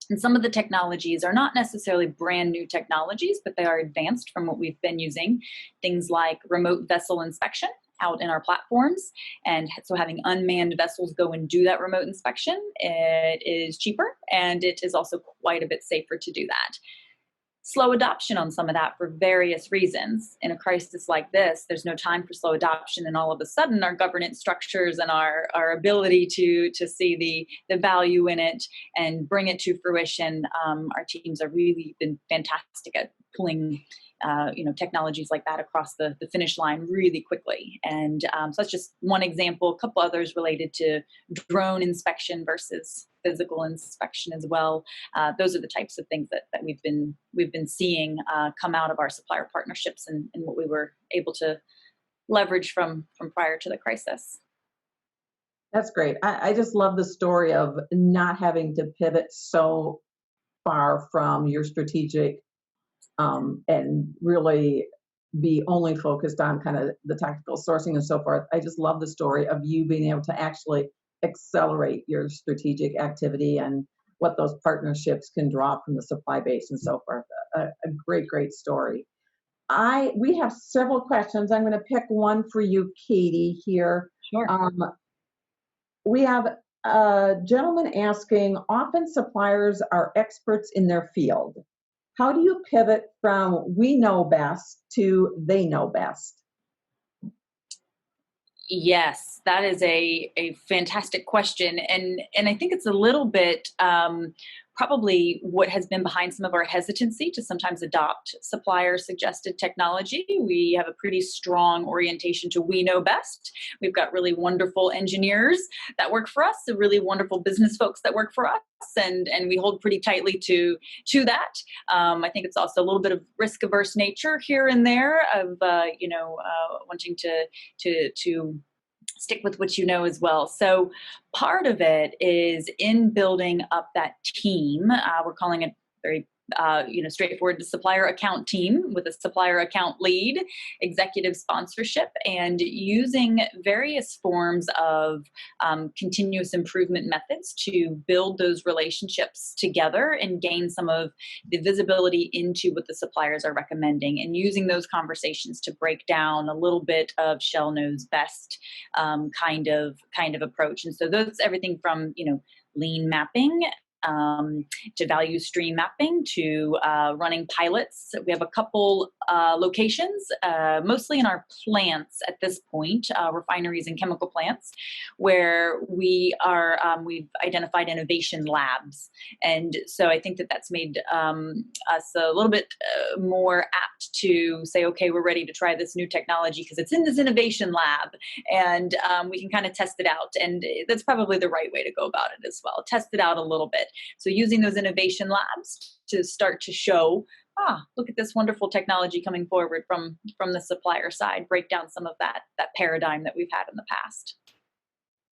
And some of the technologies are not necessarily brand new technologies, but they are advanced from what we've been using. Things like remote vessel inspection out in our platforms. And so having unmanned vessels go and do that remote inspection, it is cheaper and it is also quite a bit safer to do that. Slow adoption on some of that for various reasons. In a crisis like this, there's no time for slow adoption, and all of a sudden our governance structures and our ability to see the value in it and bring it to fruition, our teams have really been fantastic at pulling technologies like that across the finish line really quickly. And so that's just one example. A couple others related to drone inspection versus physical inspection as well. Those are the types of things that we've been seeing come out of our supplier partnerships and what we were able to leverage from prior to the crisis. That's great. I just love the story of not having to pivot so far from your strategic and really be only focused on kind of the tactical sourcing and so forth. I just love the story of you being able to actually accelerate your strategic activity and what those partnerships can draw from the supply base and so forth. A great story. We have several questions. I'm going to pick one for you, Katie, here. Sure. We have a gentleman asking, often suppliers are experts in their field. How do you pivot from we know best to they know best? Yes, that is a fantastic question. And I think it's a little bit probably what has been behind some of our hesitancy to sometimes adopt supplier suggested technology. We have a pretty strong orientation to we know best. We've got really wonderful engineers that work for us, the really wonderful business folks that work for us, and we hold pretty tightly to that. I think it's also a little bit of risk averse nature here and there of wanting to stick with what you know as well. So part of it is in building up that team. We're calling it very straightforward, the supplier account team with a supplier account lead, executive sponsorship, and using various forms of continuous improvement methods to build those relationships together and gain some of the visibility into what the suppliers are recommending, and using those conversations to break down a little bit of Shell knows best kind of approach. And so that's everything from lean mapping to value stream mapping, to running pilots. We have a couple locations, mostly in our plants at this point, refineries and chemical plants, where we've identified innovation labs. And so I think that that's made us a little bit more apt to say, okay, we're ready to try this new technology because it's in this innovation lab, and we can kind of test it out. And that's probably the right way to go about it as well. Test it out a little bit. So using those innovation labs to start to show, look at this wonderful technology coming forward from the supplier side, break down some of that paradigm that we've had in the past.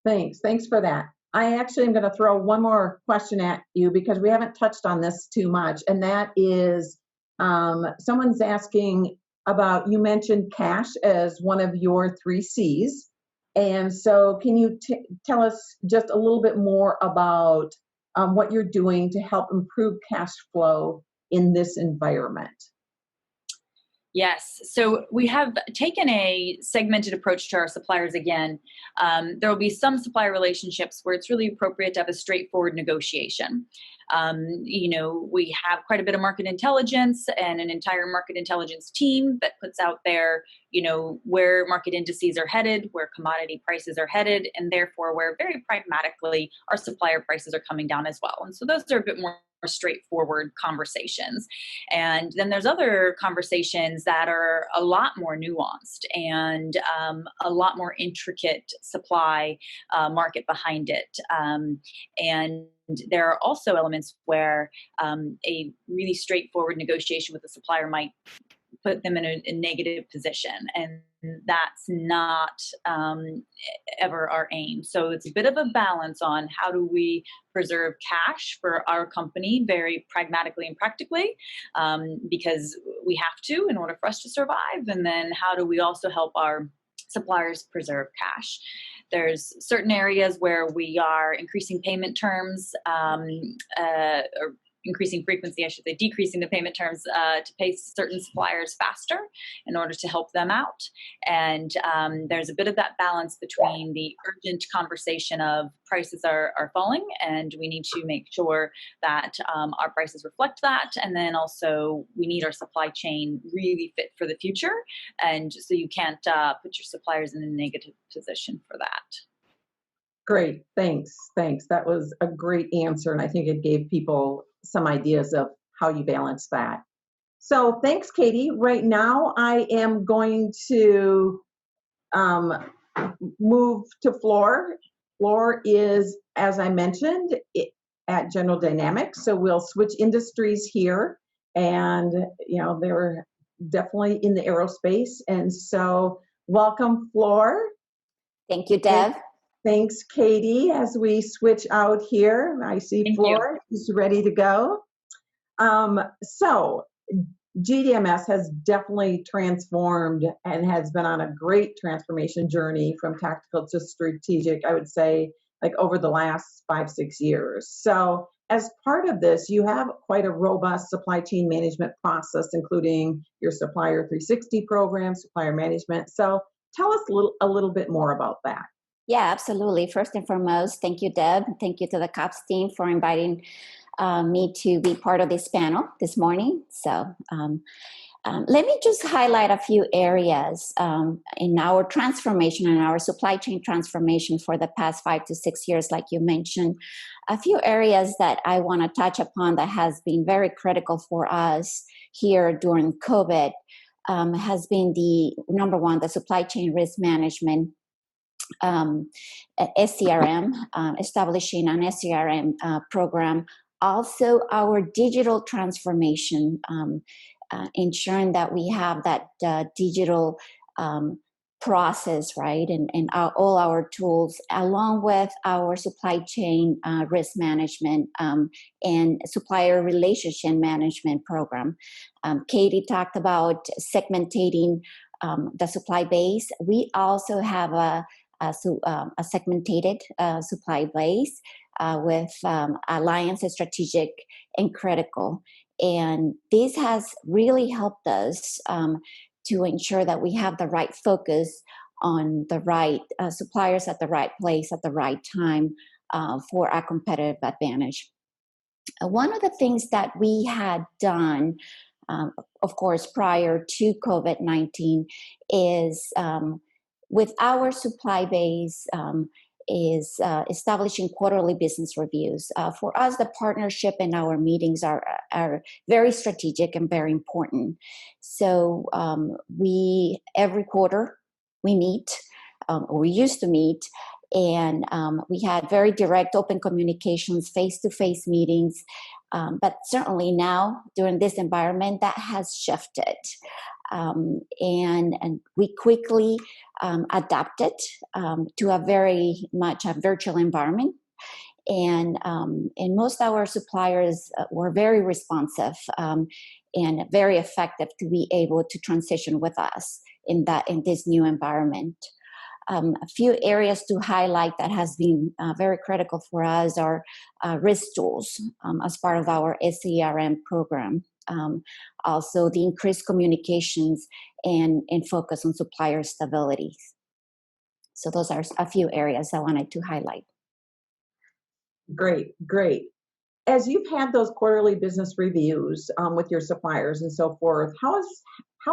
Thanks for that. I actually am going to throw one more question at you because we haven't touched on this too much, and that is someone's asking about, you mentioned cash as one of your 3 C's. And so can you tell us just a little bit more about what you're doing to help improve cash flow in this environment? Yes. So we have taken a segmented approach to our suppliers again. There will be some supplier relationships where it's really appropriate to have a straightforward negotiation. We have quite a bit of market intelligence and an entire market intelligence team that puts out there, where market indices are headed, where commodity prices are headed, and therefore where very pragmatically our supplier prices are coming down as well. And so those are a bit more straightforward conversations. And then there's other conversations that are a lot more nuanced and a lot more intricate supply market behind it. And there are also elements where a really straightforward negotiation with the supplier might put them in a negative position, and that's not ever our aim. So it's a bit of a balance on how do we preserve cash for our company very pragmatically and practically, because we have to in order for us to survive, and then how do we also help our suppliers preserve cash. There's certain areas where we are increasing payment terms, or increasing frequency, I should say, decreasing the payment terms to pay certain suppliers faster in order to help them out. And there's a bit of that balance between the urgent conversation of prices are falling, and we need to make sure that our prices reflect that. And then also we need our supply chain really fit for the future. And so you can't put your suppliers in a negative position for that. Great, thanks. That was a great answer, and I think it gave people some ideas of how you balance that. So thanks, Katie. Right now, I am going to move to Floor. Floor is, as I mentioned, at General Dynamics, so we'll switch industries here, and they're definitely in the aerospace, and so welcome, Floor. Thank you, Deb. Thanks, Katie. As we switch out here, I see Thank Floor is ready to go. So GDMS has definitely transformed and has been on a great transformation journey from tactical to strategic, I would say, like over the last 5-6 years. So as part of this, you have quite a robust supply chain management process, including your Supplier 360 program, supplier management. So tell us a little bit more about that. Yeah, absolutely. First and foremost, thank you, Deb. Thank you to the COPS team for inviting me to be part of this panel this morning. So let me just highlight a few areas in our transformation and our supply chain transformation for the past 5 to 6 years, like you mentioned. A few areas that I want to touch upon that has been very critical for us here during COVID has been the number one, the supply chain risk management. SCRM, establishing an SCRM program. Also, our digital transformation, ensuring that we have that digital process, right, and all our tools, along with our supply chain risk management and supplier relationship management program. Katie talked about segmentating the supply base. We also have a segmented supply base with alliance, strategic, and critical. And this has really helped us to ensure that we have the right focus on the right suppliers at the right place at the right time for our competitive advantage. One of the things that we had done, of course, prior to COVID-19 is with our supply base is establishing quarterly business reviews. For us, the partnership and our meetings are very strategic and very important. So every quarter we meet, or we used to meet, and we had very direct, open communications, face-to-face meetings. But certainly now, during this environment, that has shifted. And we quickly adapted to a very much a virtual environment. And most of our suppliers were very responsive and very effective to be able to transition with us in this new environment. A few areas to highlight that has been very critical for us are risk tools as part of our SCRM program. Also, the increased communications and focus on supplier stability. So those are a few areas I wanted to highlight. Great, great. As you've had those quarterly business reviews with your suppliers and so forth, how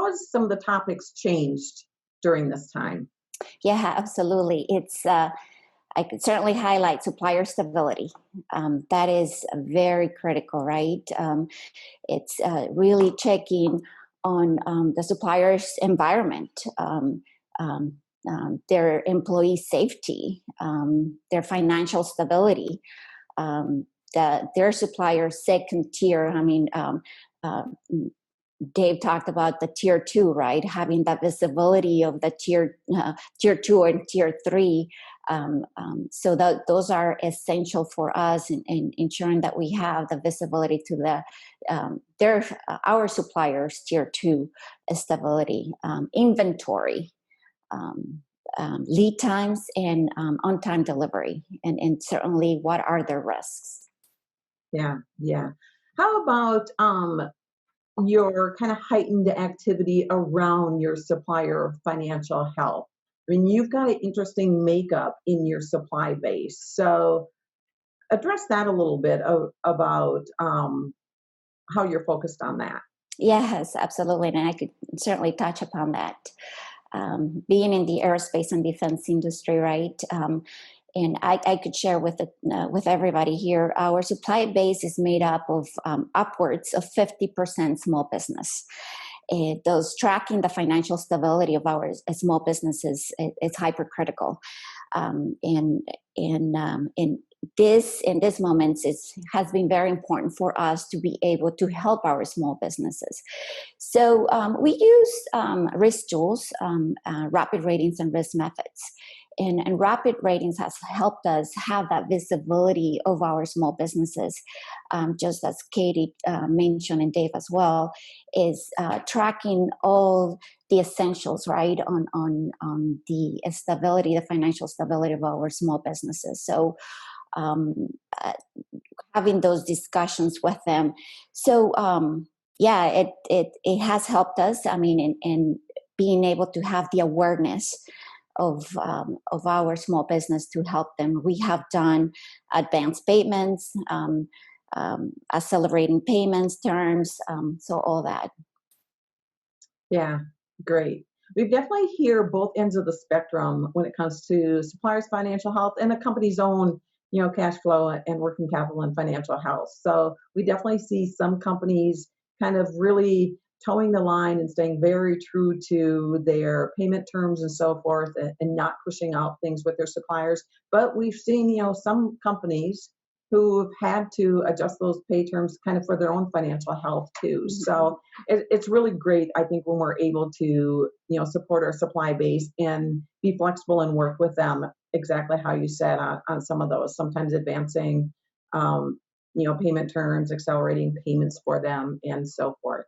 has some of the topics changed during this time? Yeah, absolutely. It's I could certainly highlight supplier stability. That is very critical, right? It's really checking on the supplier's environment, their employee safety, their financial stability, their supplier second tier. I mean, Dave talked about the tier 2, right? Having that visibility of the tier 2 and tier 3. So those are essential for us in ensuring that we have the visibility to our suppliers' tier 2 stability, inventory, lead times, and on-time delivery, and certainly what are their risks. Yeah, yeah. How about your kind of heightened activity around your supplier financial health? I mean, you've got an interesting makeup in your supply base. So address that a little bit about how you're focused on that. Yes, absolutely. And I could certainly touch upon that. Being in the aerospace and defense industry, right? And I could share with everybody here, our supply base is made up of upwards of 50% small business. Those tracking the financial stability of our small businesses is hypercritical. In this moment, has been very important for us to be able to help our small businesses. So we use risk tools, rapid ratings, and risk methods. And rapid ratings has helped us have that visibility of our small businesses, just as Katie mentioned, and Dave as well, is tracking all the essentials, right, on the stability, the financial stability of our small businesses. So having those discussions with them. So yeah, it has helped us. I mean, in being able to have the awareness of our small business to help them. We have done advanced payments, accelerating payments terms, so all that. Yeah, great. We definitely hear both ends of the spectrum when it comes to suppliers' financial health and the company's own, cash flow and working capital and financial health. So we definitely see some companies kind of really towing the line and staying very true to their payment terms and so forth, and not pushing out things with their suppliers. But we've seen, some companies who've had to adjust those pay terms kind of for their own financial health too. So it's really great, I think, when we're able to, support our supply base and be flexible and work with them exactly how you said on some of those, sometimes advancing, payment terms, accelerating payments for them, and so forth.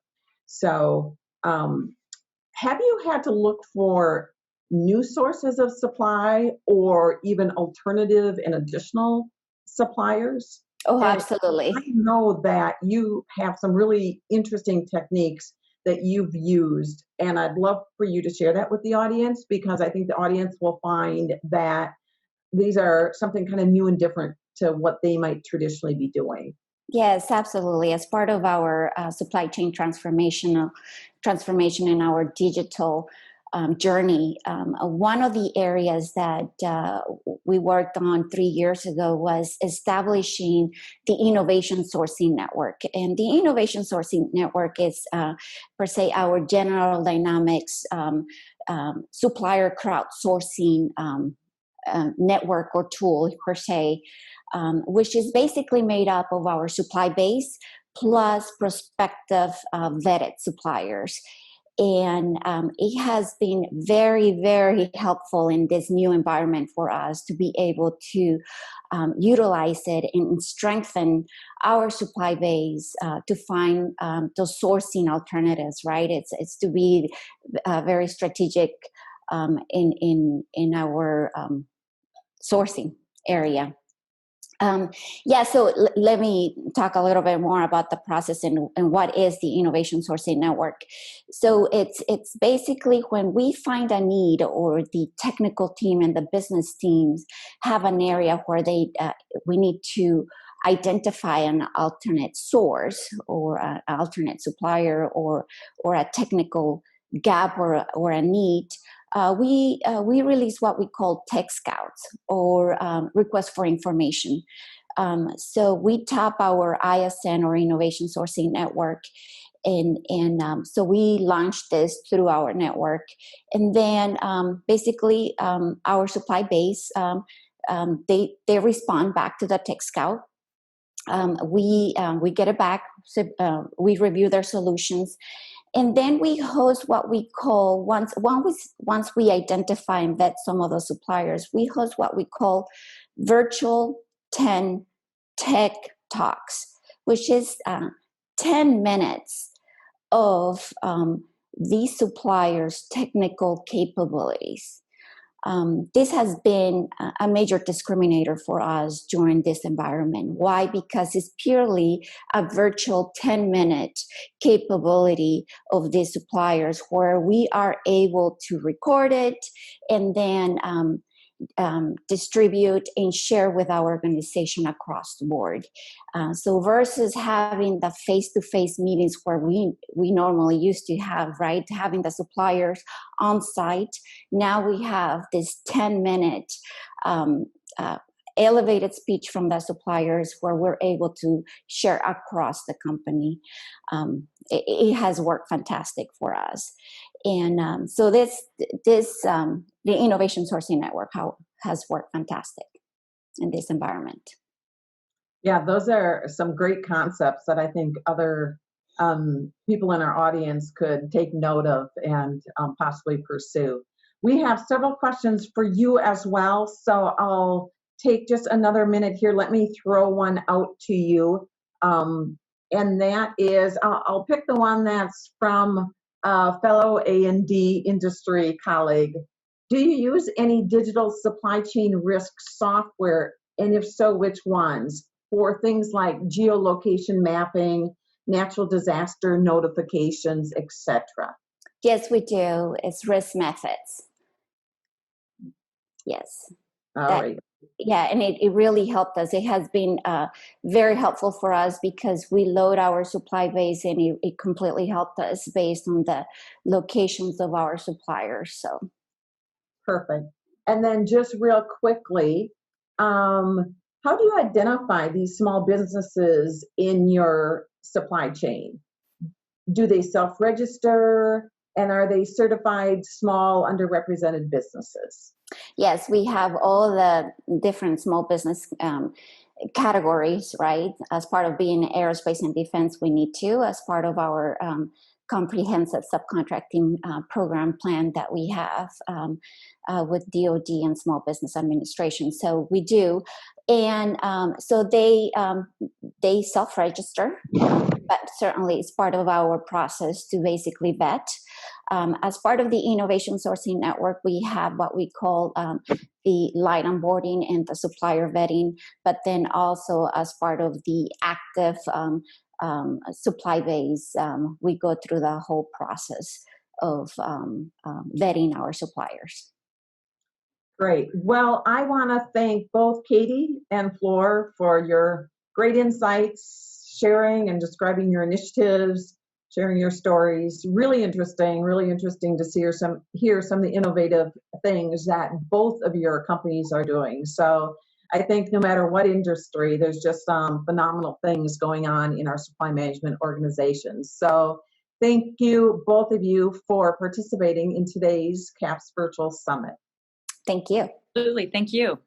So have you had to look for new sources of supply or even alternative and additional suppliers? Oh, And absolutely. I know that you have some really interesting techniques that you've used, and I'd love for you to share that with the audience, because I think the audience will find that these are something kind of new and different to what they might traditionally be doing. Yes, absolutely. As part of our supply chain transformation in our digital journey, one of the areas that we worked on 3 years ago was establishing the innovation sourcing network. And the innovation sourcing network is, per se, our General Dynamics supplier crowdsourcing network or tool, per se, which is basically made up of our supply base plus prospective vetted suppliers. And it has been very, very helpful in this new environment for us to be able to utilize it and strengthen our supply base to find those sourcing alternatives, right? It's to be very strategic in our sourcing area. So let me talk a little bit more about the process and what is the innovation sourcing network. So it's basically when we find a need, or the technical team and the business teams have an area where we need to identify an alternate source or an alternate supplier or a technical gap or a need. We release what we call tech scouts, or request for information. So we tap our ISN, or innovation sourcing network, and so we launched this through our network, and then basically our supply base, they respond back to the tech scout. We get it back. So, we review their solutions. And then we host what we call, once we identify and vet some of the suppliers, we host what we call virtual 10 tech talks, which is 10 minutes of these suppliers' technical capabilities. This has been a major discriminator for us during this environment. Why? Because it's purely a virtual 10-minute capability of these suppliers, where we are able to record it and then distribute and share with our organization across the board. So versus having the face-to-face meetings where we normally used to have, right, having the suppliers on site, now we have this 10-minute elevated speech from the suppliers where we're able to share across the company. It has worked fantastic for us. And so the innovation sourcing network has worked fantastic in this environment. Yeah, those are some great concepts that I think other people in our audience could take note of and possibly pursue. We have several questions for you as well, so I'll take just another minute here. Let me throw one out to you. And that is, I'll pick the one that's from a fellow A&D industry colleague. Do you use any digital supply chain risk software? And if so, which ones? For things like geolocation mapping, natural disaster notifications, etc. Yes, we do. It's risk methods. Yes. All right. Yeah, and it really helped us. It has been very helpful for us because we load our supply base, and it completely helped us based on the locations of our suppliers. So perfect. And then just real quickly, how do you identify these small businesses in your supply chain? Do they self-register, and are they certified small underrepresented businesses? Yes, we have all the different small business categories, right? As part of being aerospace and defense, we need to, as part of our comprehensive subcontracting program plan that we have with DoD and Small Business Administration. So we do, and so they self-register, but certainly it's part of our process to basically vet. As part of the innovation sourcing network, we have what we call the light onboarding and the supplier vetting, but then also as part of the active supply base, we go through the whole process of vetting our suppliers. Great. Well, I want to thank both Katie and Flor for your great insights, sharing and describing your initiatives, sharing your stories. Really interesting to hear some of the innovative things that both of your companies are doing. So I think no matter what industry, there's just phenomenal things going on in our supply management organizations. So thank you, both of you, for participating in today's CAPS Virtual Summit. Thank you. Absolutely. Thank you.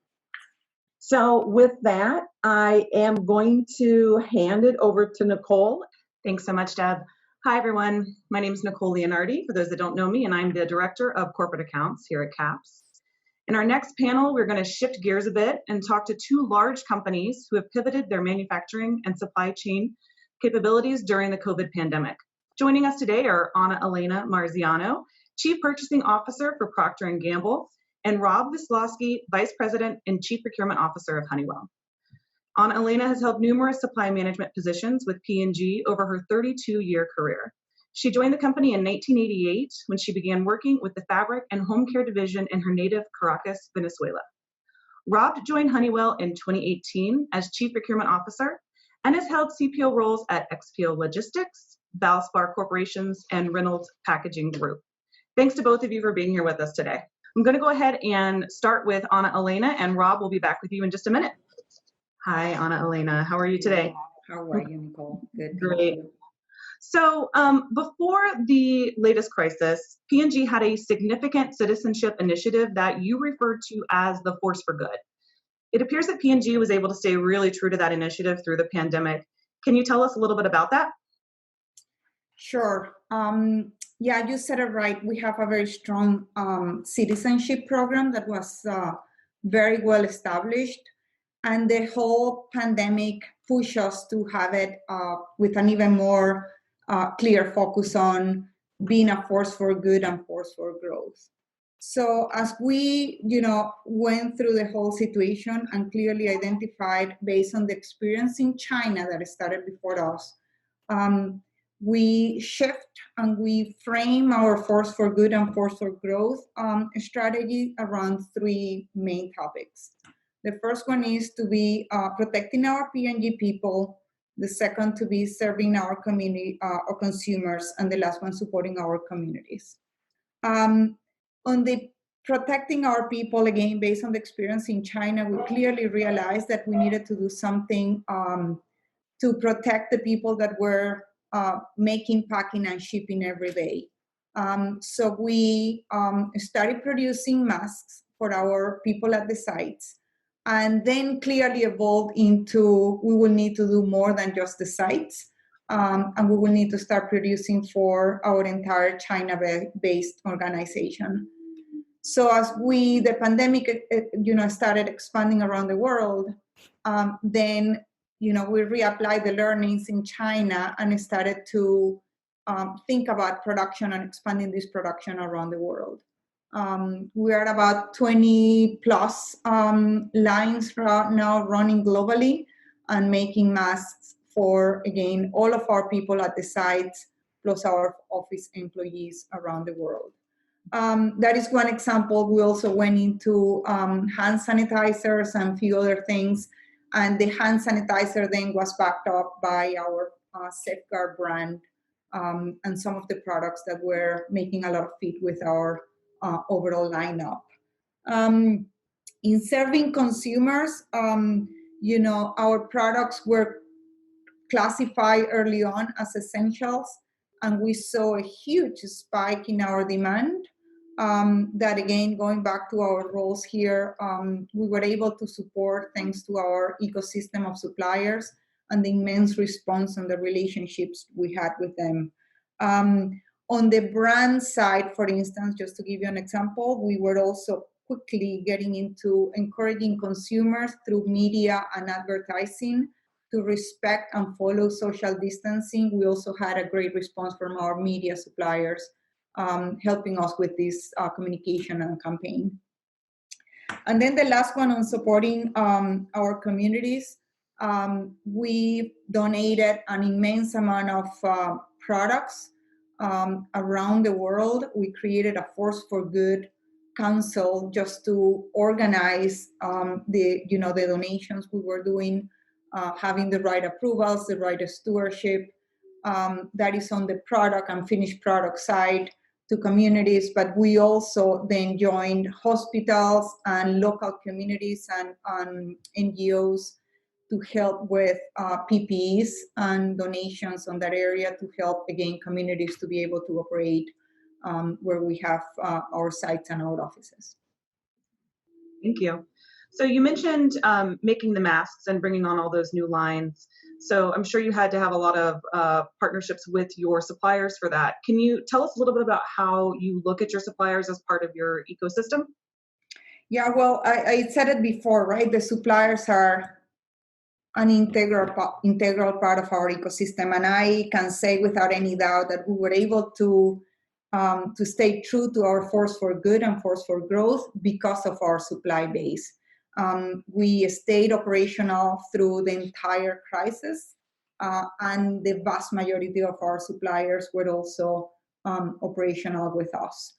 So with that, I am going to hand it over to Nicole. Thanks so much, Deb. Hi, everyone. My name is Nicole Leonardi, for those that don't know me, and I'm the Director of Corporate Accounts here at CAPS. In our next panel, we're going to shift gears a bit and talk to two large companies who have pivoted their manufacturing and supply chain capabilities during the COVID pandemic. Joining us today are Anna Elena Marziano, Chief Purchasing Officer for Procter & Gamble, and Rob Wislowski, Vice President and Chief Procurement Officer of Honeywell. Anna Elena has held numerous supply management positions with P&G over her 32-year career. She joined the company in 1988 when she began working with the fabric and home care division in her native Caracas, Venezuela. Rob joined Honeywell in 2018 as Chief Procurement Officer and has held CPO roles at XPO Logistics, Valspar Corporations, and Reynolds Packaging Group. Thanks to both of you for being here with us today. I'm going to go ahead and start with Anna Elena, and Rob will be back with you in just a minute. Hi, Anna Elena. How are you today? How are you, Nicole? Good. Great. So before the latest crisis, P&G had a significant citizenship initiative that you referred to as the Force for Good. It appears that P&G was able to stay really true to that initiative through the pandemic. Can you tell us a little bit about that? Sure. Yeah, you said it right. We have a very strong citizenship program that was very well established. And the whole pandemic pushed us to have it with an even more clear focus on being a force for good and force for growth. So as we, went through the whole situation and clearly identified based on the experience in China that started before us, we shift and we frame our force for good and force for growth strategy around three main topics. The first one is to be protecting our P&G people. The second to be serving our community or consumers, and the last one supporting our communities. On the protecting our people, again, based on the experience in China, we clearly realized that we needed to do something to protect the people that were making, packing, and shipping every day. So we started producing masks for our people at the sites, and then clearly evolved into we will need to do more than just the sites, and we will need to start producing for our entire China-based organization. So as the pandemic, started expanding around the world, then we reapplied the learnings in China and started to think about production and expanding this production around the world. We are about 20 plus lines now running globally and making masks for, again, all of our people at the sites, plus our office employees around the world. That is one example. We also went into hand sanitizers and a few other things. And the hand sanitizer then was backed up by our Safeguard brand and some of the products that were making a lot of fit with our overall lineup. In serving consumers, our products were classified early on as essentials, and we saw a huge spike in our demand. That again, going back to our roles here, we were able to support thanks to our ecosystem of suppliers and the immense response and the relationships we had with them. On the brand side, for instance, just to give you an example, we were also quickly getting into encouraging consumers through media and advertising to respect and follow social distancing. We also had a great response from our media suppliers, helping us with this communication and campaign. And then the last one on supporting our communities, we donated an immense amount of products around the world. We created a Force for Good council just to organize the donations we were doing having the right approvals, the right stewardship, that is on the product and finished product side to communities, but we also then joined hospitals and local communities and NGOs to help with PPEs and donations on that area to help, again, communities to be able to operate where we have our sites and our offices. Thank you. So you mentioned making the masks and bringing on all those new lines. So I'm sure you had to have a lot of partnerships with your suppliers for that. Can you tell us a little bit about how you look at your suppliers as part of your ecosystem? Yeah, well, I said it before, right? The suppliers are an integral part of our ecosystem, and I can say without any doubt that we were able to stay true to our force for good and force for growth because of our supply base. We stayed operational through the entire crisis, and the vast majority of our suppliers were also operational with us.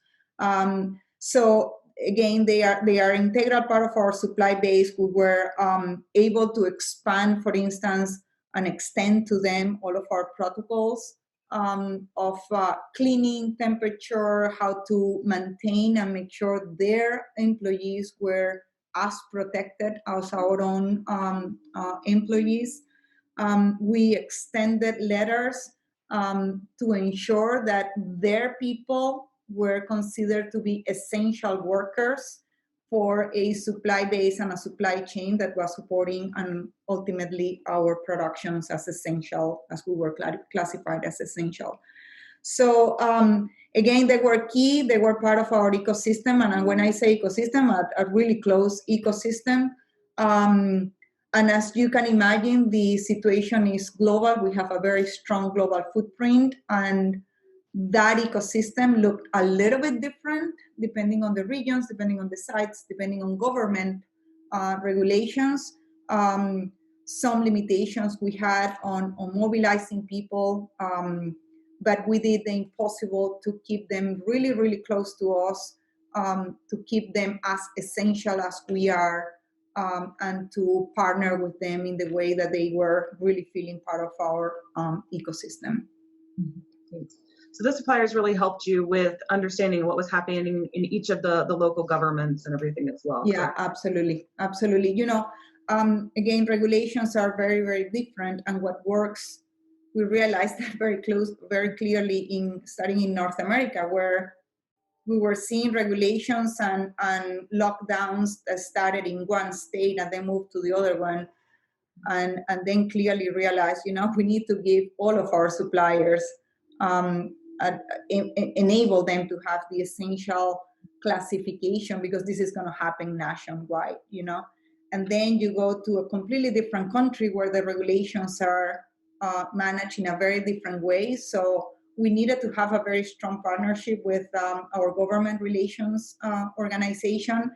So again, they are integral part of our supply base. We were able to expand, for instance, and extend to them all of our protocols of cleaning, temperature, how to maintain and make sure their employees were as protected as our own employees. We extended letters to ensure that their people were considered to be essential workers for a supply base and a supply chain that was supporting and ultimately our productions as essential, as we were classified as essential. So again, they were key, they were part of our ecosystem, and when I say ecosystem, a really close ecosystem. And as you can imagine, the situation is global. We have a very strong global footprint, and that ecosystem looked a little bit different depending on the regions, depending on the sites, depending on government regulations. Some limitations we had on mobilizing people, but we did the impossible to keep them really, really close to us, to keep them as essential as we are, and to partner with them in the way that they were really feeling part of our ecosystem. Thanks. So the suppliers really helped you with understanding what was happening in each of the local governments and everything as well. Yeah, correct? absolutely. Absolutely. You know, again, regulations are very, very different, and what works, we realized that very clearly in starting in North America, where we were seeing regulations and lockdowns that started in one state and then moved to the other one, and then clearly realized, you know, we need to give all of our suppliers, enable them to have the essential classification, because this is going to happen nationwide, you know. And then you go to a completely different country where the regulations are managed in a very different way. So we needed to have a very strong partnership with our government relations organization,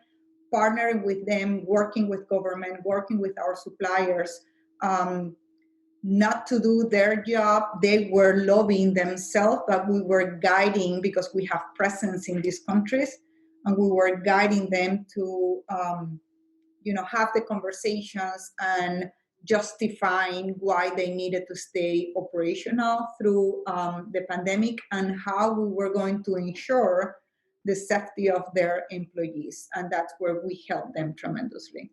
partnering with them, working with government, working with our suppliers, not to do their job. They were lobbying themselves, but we were guiding, because we have presence in these countries, and we were guiding them to, you know, have the conversations and justifying why they needed to stay operational through the pandemic, and how we were going to ensure the safety of their employees. And that's where we helped them tremendously.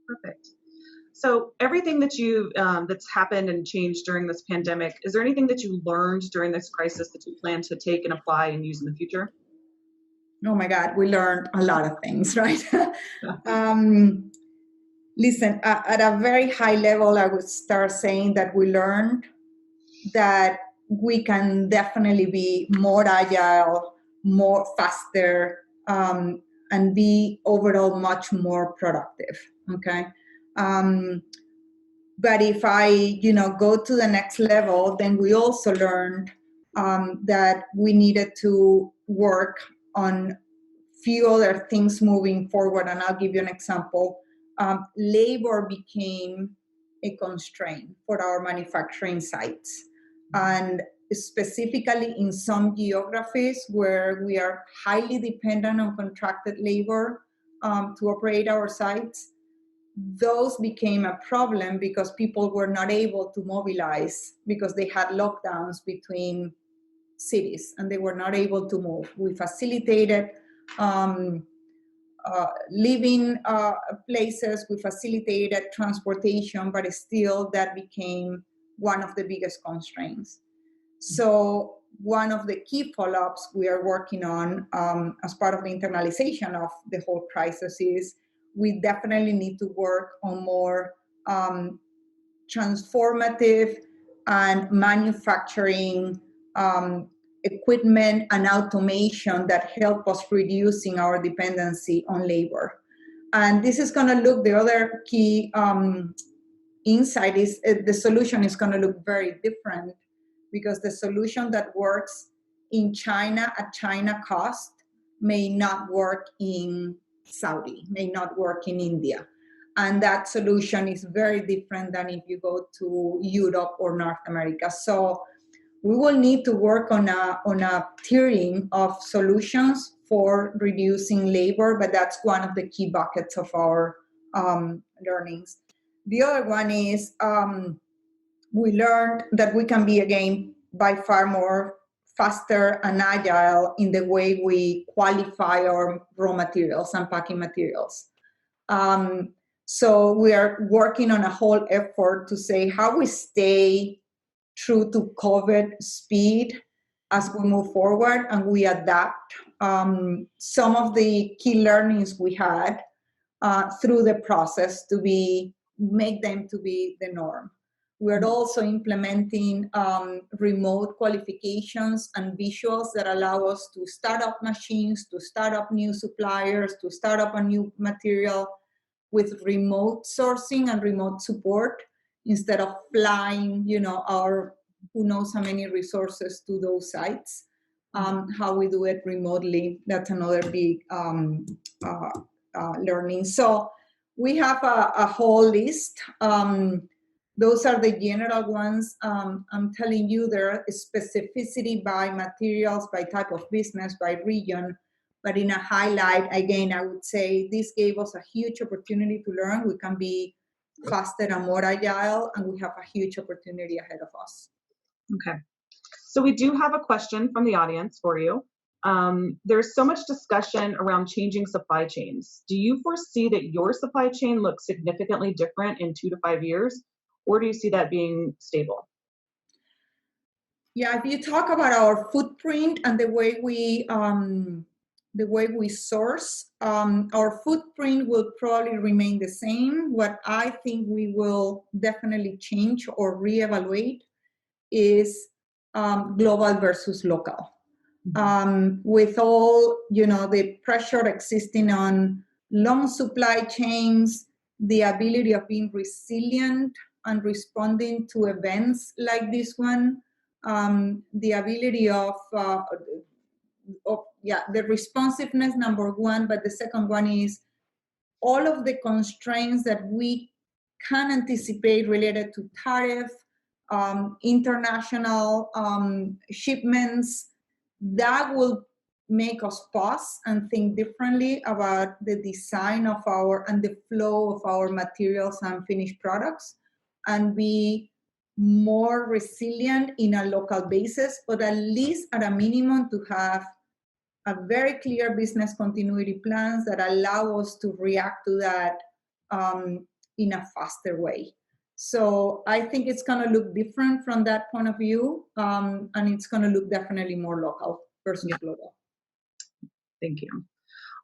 Perfect. So everything that you that's happened and changed during this pandemic, is there anything that you learned during this crisis that you plan to take and apply and use in the future? Oh my God, we learned a lot of things, right? Listen, at a very high level, I would start saying that we learned that we can definitely be more agile, more faster, and be overall much more productive, okay? But if I, you know, go to the next level, then we also learned that we needed to work on few other things moving forward, and I'll give you an example. Labor became a constraint for our manufacturing sites, and specifically in some geographies where we are highly dependent on contracted labor to operate our sites. those became a problem because people were not able to mobilize because they had lockdowns between cities and they were not able to move. We facilitated living places, we facilitated transportation, but still that became one of the biggest constraints. So one of the key follow-ups we are working on as part of the internalization of the whole crisis is we definitely need to work on more transformative and manufacturing equipment and automation that help us reducing our dependency on labor. And this is going to look, the other key insight is the solution is going to look very different, because the solution that works in China at China cost may not work in Saudi, may not work in India. And that solution is very different than if you go to Europe or North America. So we will need to work on a tiering of solutions for reducing labor, but that's one of the key buckets of our learnings. The other one is we learned that we can be, again, by far more faster and agile in the way we qualify our raw materials and packing materials. So we are working on a whole effort to say how we stay true to COVID speed as we move forward and we adapt. Some of the key learnings we had through the process to make them to be the norm. We're also implementing remote qualifications and visuals that allow us to start up machines, to start up new suppliers, to start up a new material with remote sourcing and remote support instead of flying, our who knows how many resources to those sites. How we do it remotely, that's another big learning. So we have a whole list. Those are the general ones. I'm telling you, there are specificity by materials, by type of business, by region. But in a highlight, again, I would say this gave us a huge opportunity to learn. We can be faster and more agile, and we have a huge opportunity ahead of us. Okay. So we do have a question from the audience for you. There's so much discussion around changing supply chains. Do you foresee that your supply chain looks significantly different in 2 to 5 years, or do you see that being stable? Yeah, if you talk about our footprint and the way we source, our footprint will probably remain the same. What I think we will definitely change or reevaluate is global versus local. With all, the pressure existing on long supply chains, the ability of being resilient and responding to events like this one, the ability of the responsiveness, number one, but the second one is all of the constraints that we can anticipate related to tariff, international shipments, that will make us pause and think differently about the design of and the flow of our materials and finished products, and be more resilient in a local basis, but at least at a minimum to have a very clear business continuity plans that allow us to react to that in a faster way. So I think it's going to look different from that point of view, and it's going to look definitely more local versus global. Thank you.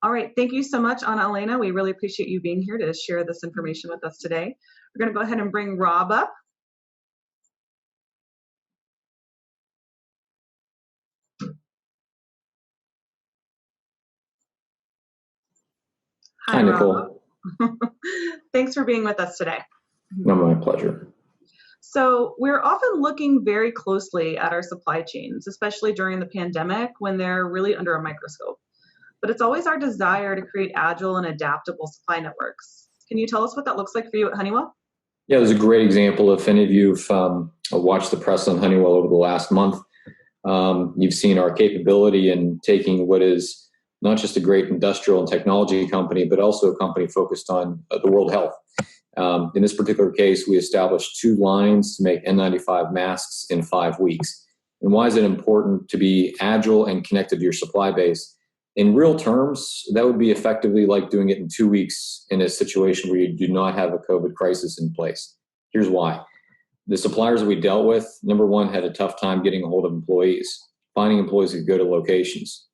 All right, thank you so much, Ana Elena. We really appreciate you being here to share this information with us today. We're going to go ahead and bring Rob up. Hi, Nicole. Thanks for being with us today. No, my pleasure. So we're often looking very closely at our supply chains, especially during the pandemic when they're really under a microscope. But it's always our desire to create agile and adaptable supply networks. Can you tell us what that looks like for you at Honeywell? Yeah, there's a great example. If any of you have watched the press on Honeywell over the last month, you've seen our capability in taking what is not just a great industrial and technology company, but also a company focused on the world health. In this particular case, we established 2 lines to make N95 masks in 5 weeks. And why is it important to be agile and connected to your supply base? In real terms, that would be effectively like doing it in 2 weeks in a situation where you do not have a COVID crisis in place. Here's why. The suppliers that we dealt with, number one, had a tough time getting a hold of employees, finding employees who could go to locations.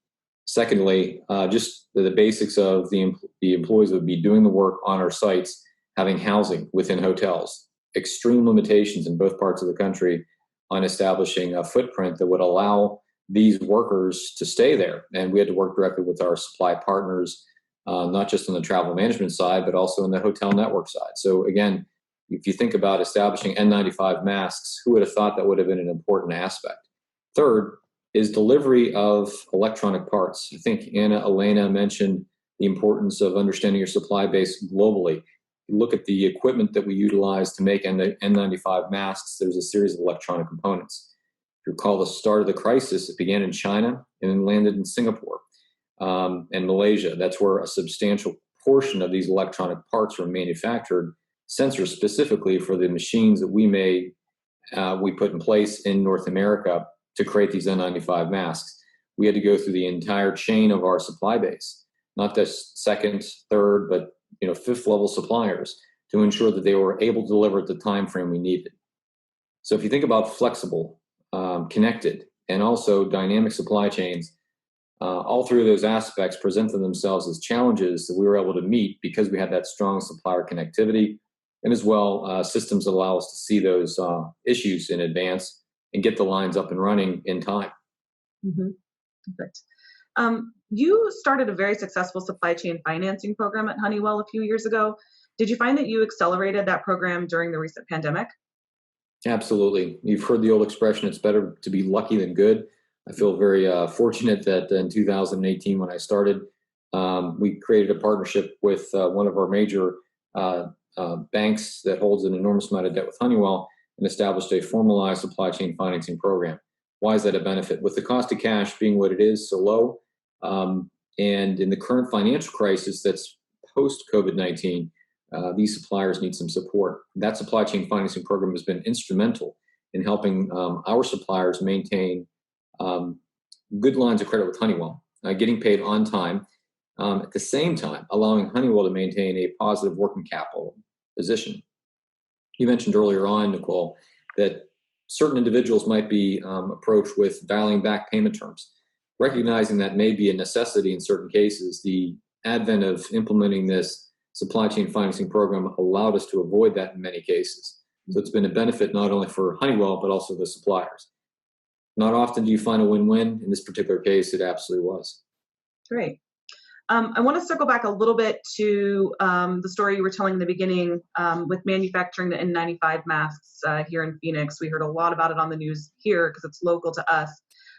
Secondly, just the basics of the employees that would be doing the work on our sites, having housing within hotels, extreme limitations in both parts of the country on establishing a footprint that would allow these workers to stay there. And we had to work directly with our supply partners, not just on the travel management side, but also on the hotel network side. So again, if you think about establishing N95 masks, who would have thought that would have been an important aspect? Third is delivery of electronic parts. I think Elena mentioned the importance of understanding your supply base globally. You look at the equipment that we utilize to make N95 masks, there's a series of electronic components. If you recall the start of the crisis, it began in China and then landed in Singapore and Malaysia. That's where a substantial portion of these electronic parts were manufactured, sensors specifically for the machines that we put in place in North America to create these N95 masks. We had to go through the entire chain of our supply base, not just second, third, but fifth level suppliers to ensure that they were able to deliver at the time frame we needed. So if you think about flexible, connected, and also dynamic supply chains, all 3 of those aspects presented themselves as challenges that we were able to meet because we had that strong supplier connectivity, and as well systems that allow us to see those issues in advance and get the lines up and running in time. Mm-hmm. Perfect. You started a very successful supply chain financing program at Honeywell a few years ago. Did you find that you accelerated that program during the recent pandemic? Absolutely. You've heard the old expression, it's better to be lucky than good. I feel very fortunate that in 2018, when I started, we created a partnership with one of our major banks that holds an enormous amount of debt with Honeywell and established a formalized supply chain financing program. Why is that a benefit? With the cost of cash being what it is, so low, and in the current financial crisis that's post-COVID-19, these suppliers need some support. That supply chain financing program has been instrumental in helping our suppliers maintain good lines of credit with Honeywell, getting paid on time, at the same time allowing Honeywell to maintain a positive working capital position. You mentioned earlier on, Nicole, that certain individuals might be approached with dialing back payment terms. Recognizing that may be a necessity in certain cases, the advent of implementing this supply chain financing program allowed us to avoid that in many cases. So it's been a benefit not only for Honeywell, but also the suppliers. Not often do you find a win-win. In this particular case, it absolutely was. Great. I want to circle back a little bit to the story you were telling in the beginning with manufacturing the N95 masks here in Phoenix. We heard a lot about it on the news here because it's local to us.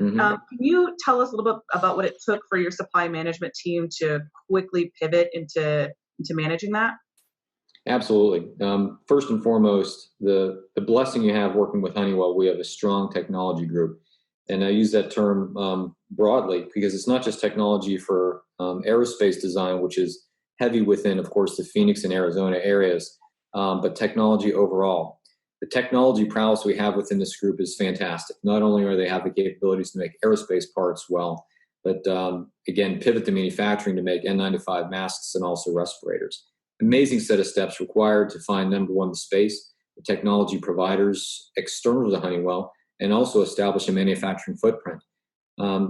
Mm-hmm. Can you tell us a little bit about what it took for your supply management team to quickly pivot into managing that? Absolutely. First and foremost, the blessing you have working with Honeywell, we have a strong technology group. And I use that term broadly because it's not just technology for aerospace design, which is heavy within, of course, the Phoenix and Arizona areas, but technology overall. The technology prowess we have within this group is fantastic. Not only are they have the capabilities to make aerospace parts well, but again, pivot to manufacturing to make N95 masks and also respirators. Amazing set of steps required to find, number one, the space, the technology providers external to Honeywell, and also establish a manufacturing footprint.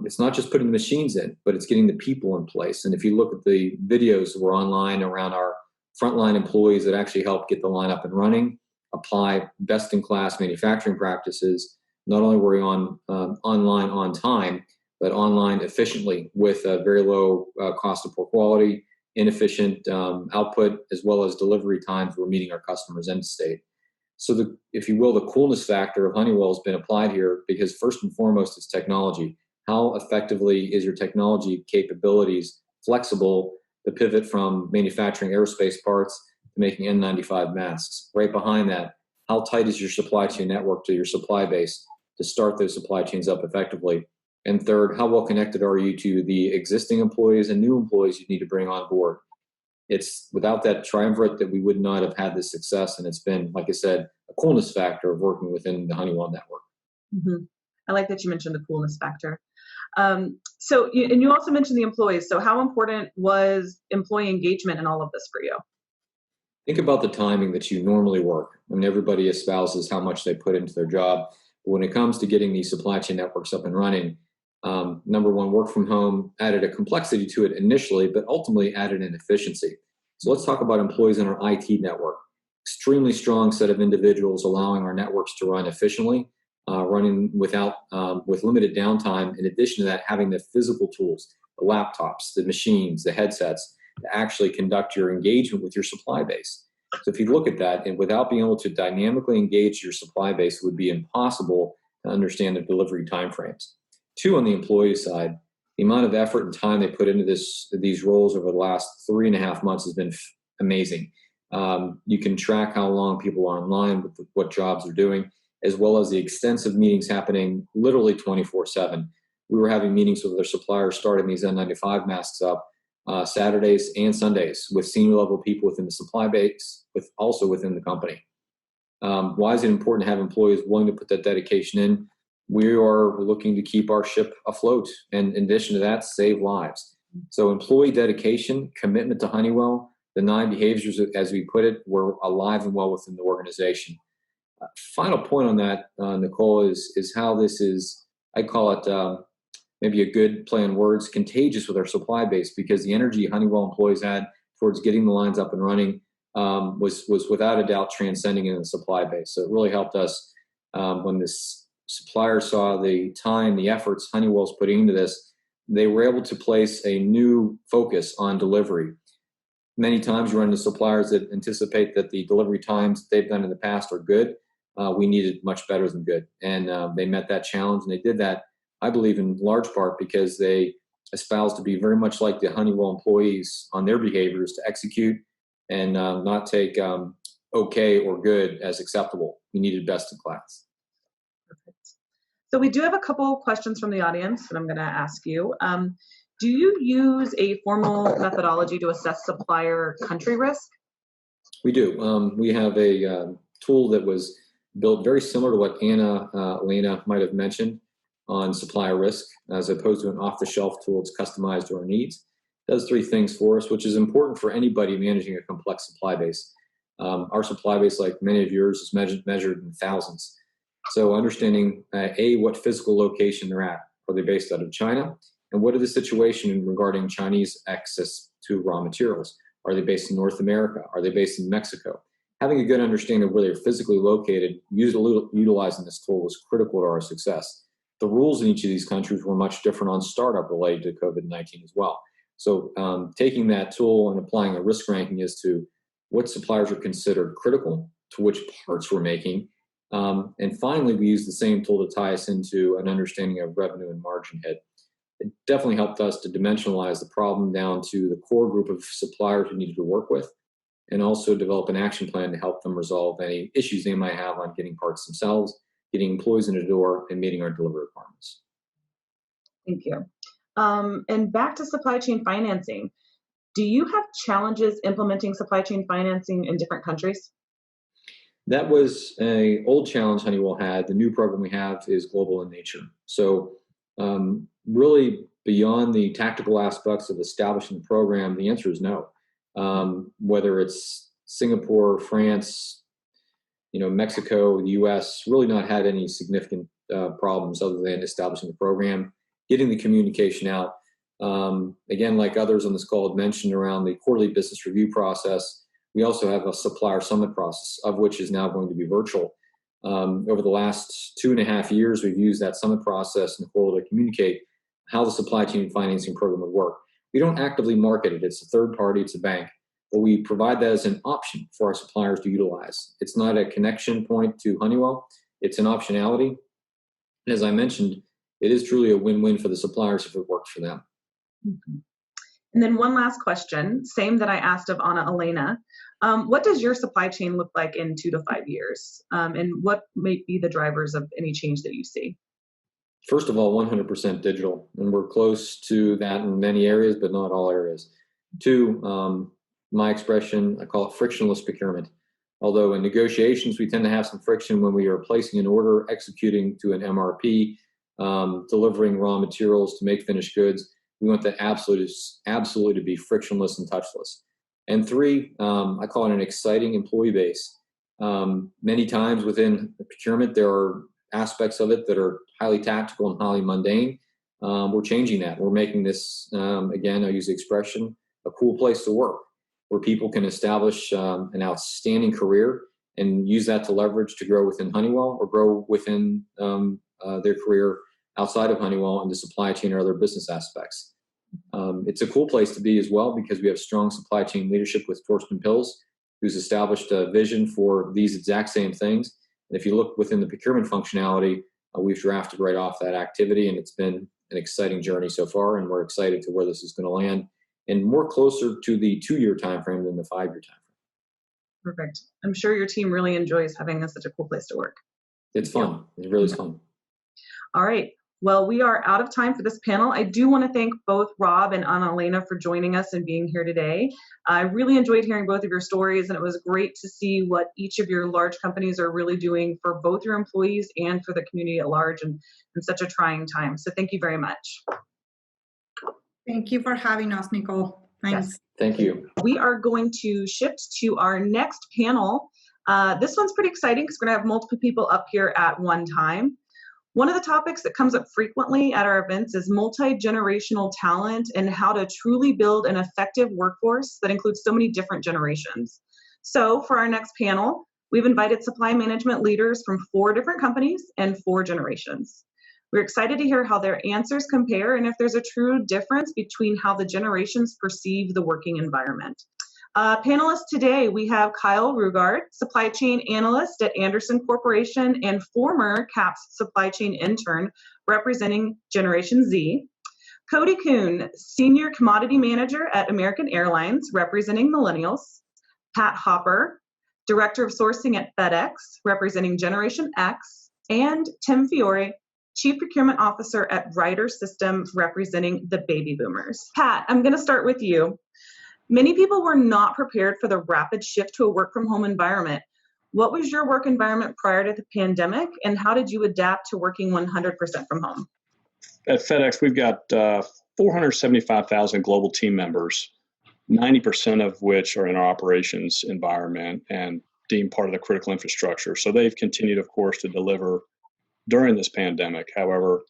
It's not just putting the machines in, but it's getting the people in place. And if you look at the videos that were online around our frontline employees that actually help get the line up and running, apply best-in-class manufacturing practices, not only were we online on time, but online efficiently with a very low cost of poor quality, inefficient output, as well as delivery times we're meeting our customers' end state. So if you will, the coolness factor of Honeywell has been applied here because first and foremost, it's technology. How effectively is your technology capabilities flexible to pivot from manufacturing aerospace parts to making N95 masks? Right behind that, how tight is your supply chain network to your supply base to start those supply chains up effectively? And third, how well connected are you to the existing employees and new employees you need to bring on board? It's without that triumvirate that we would not have had this success. And it's been, like I said, a coolness factor of working within the Honeywell network. Mm-hmm. I like that you mentioned the coolness factor. And you also mentioned the employees. So how important was employee engagement in all of this for you? Think about the timing that you normally work. I mean, everybody espouses how much they put into their job. But when it comes to getting these supply chain networks up and running, number one, work from home added a complexity to it initially, but ultimately added an efficiency. So let's talk about employees in our IT network. Extremely strong set of individuals allowing our networks to run efficiently, running with limited downtime. In addition to that, having the physical tools, the laptops, the machines, the headsets, to actually conduct your engagement with your supply base. So if you look at that, and without being able to dynamically engage your supply base, it would be impossible to understand the delivery timeframes. Two, on the employee side, the amount of effort and time they put into these roles over the last 3.5 months has been amazing. You can track how long people are online with what jobs they're doing, as well as the extensive meetings happening literally 24/7. We were having meetings with their suppliers starting these N95 masks up Saturdays and Sundays with senior level people within the supply base, also within the company. Why is it important to have employees willing to put that dedication in? We are looking to keep our ship afloat, and in addition to that, save lives. So employee dedication, commitment to Honeywell, the 9 behaviors, as we put it, were alive and well within the organization. Final point on that, Nicole, is how this is, I call it maybe a good play on words, contagious with our supply base, because the energy Honeywell employees had towards getting the lines up and running was without a doubt transcending in the supply base. So it really helped us when this supplier saw the time, the efforts Honeywell's putting into this. They were able to place a new focus on delivery. Many times you run into suppliers that anticipate that the delivery times they've done in the past are good. We needed much better than good. And they met that challenge, and they did that, I believe, in large part because they espoused to be very much like the Honeywell employees on their behaviors, to execute and not take okay or good as acceptable. We needed best in class. Perfect. So we do have a couple questions from the audience that I'm going to ask you. Do you use a formal methodology to assess supplier country risk? We do. We have a tool that was built very similar to what Elena might have mentioned on supplier risk, as opposed to an off-the-shelf tool that's customized to our needs. It does 3 things for us, which is important for anybody managing a complex supply base. Our supply base, like many of yours, is measured in thousands. So understanding, what physical location they're at. Are they based out of China? And what are the situation regarding Chinese access to raw materials? Are they based in North America? Are they based in Mexico? Having a good understanding of where they're physically located, utilizing this tool was critical to our success. The rules in each of these countries were much different on startup related to COVID-19 as well. So taking that tool and applying a risk ranking as to what suppliers are considered critical, to which parts we're making. And finally, we use the same tool to tie us into an understanding of revenue and margin hit. It definitely helped us to dimensionalize the problem down to the core group of suppliers we needed to work with, and also develop an action plan to help them resolve any issues they might have on getting parts themselves, getting employees in the door, and meeting our delivery requirements. Thank you. And back to supply chain financing. Do you have challenges implementing supply chain financing in different countries? That was an old challenge Honeywell had. The new program we have is global in nature. So really beyond the tactical aspects of establishing the program, the answer is no. Whether it's Singapore, France, Mexico, the US, really not had any significant problems other than establishing the program, getting the communication out. Again, like others on this call had mentioned around the quarterly business review process, we also have a supplier summit process, of which is now going to be virtual. Over the last 2.5 years, we've used that summit process, Nicole, to communicate how the supply chain financing program would work. We don't actively market it. It's a third party, it's a bank, but we provide that as an option for our suppliers to utilize. It's not a connection point to Honeywell. It's an optionality. And as I mentioned, it is truly a win-win for the suppliers if it works for them. Mm-hmm. And then one last question, same that I asked of Anna Elena. What does your supply chain look like in 2 to 5 years? And what may be the drivers of any change that you see? First of all, 100% digital, and we're close to that in many areas, but not all areas. Two, my expression, I call it frictionless procurement. Although in negotiations, we tend to have some friction when we are placing an order, executing to an MRP, delivering raw materials to make finished goods. We want that absolutely to be frictionless and touchless. And three, I call it an exciting employee base. Many times within the procurement, there are aspects of it that are highly tactical and highly mundane. We're changing that. We're making this, again, I'll use the expression, a cool place to work, where people can establish an outstanding career and use that to leverage to grow within Honeywell or grow within their career outside of Honeywell in the supply chain or other business aspects. It's a cool place to be as well because we have strong supply chain leadership with Torsten Pils, who's established a vision for these exact same things. And if you look within the procurement functionality, we've drafted right off that activity, and it's been an exciting journey so far, and we're excited to where this is going to land, and more closer to the 2-year time frame than the 5-year time frame. Perfect. I'm sure your team really enjoys having such a cool place to work. It's fun. It really is fun. All right. Well, we are out of time for this panel. I do want to thank both Rob and Anna-Elena for joining us and being here today. I really enjoyed hearing both of your stories, and it was great to see what each of your large companies are really doing for both your employees and for the community at large in such a trying time. So thank you very much. Thank you for having us, Nicole. Thanks. Yes. Thank you. We are going to shift to our next panel. This one's pretty exciting because we're going to have multiple people up here at one time. One of the topics that comes up frequently at our events is multi-generational talent and how to truly build an effective workforce that includes so many different generations. So for our next panel, we've invited supply management leaders from 4 different companies and 4 generations. We're excited to hear how their answers compare and if there's a true difference between how the generations perceive the working environment. Panelists today, we have Kyle Rugard, supply chain analyst at Anderson Corporation and former CAPS supply chain intern representing Generation Z. Cody Kuhn, senior commodity manager at American Airlines representing millennials. Pat Hopper, director of sourcing at FedEx representing Generation X. And Tim Fiore, chief procurement officer at Ryder Systems representing the baby boomers. Pat, I'm going to start with you. Many people were not prepared for the rapid shift to a work from home environment. What was your work environment prior to the pandemic, and how did you adapt to working 100% from home? At FedEx, we've got 475,000 global team members, 90% of which are in our operations environment and deemed part of the critical infrastructure. So they've continued, of course, to deliver during this pandemic. However,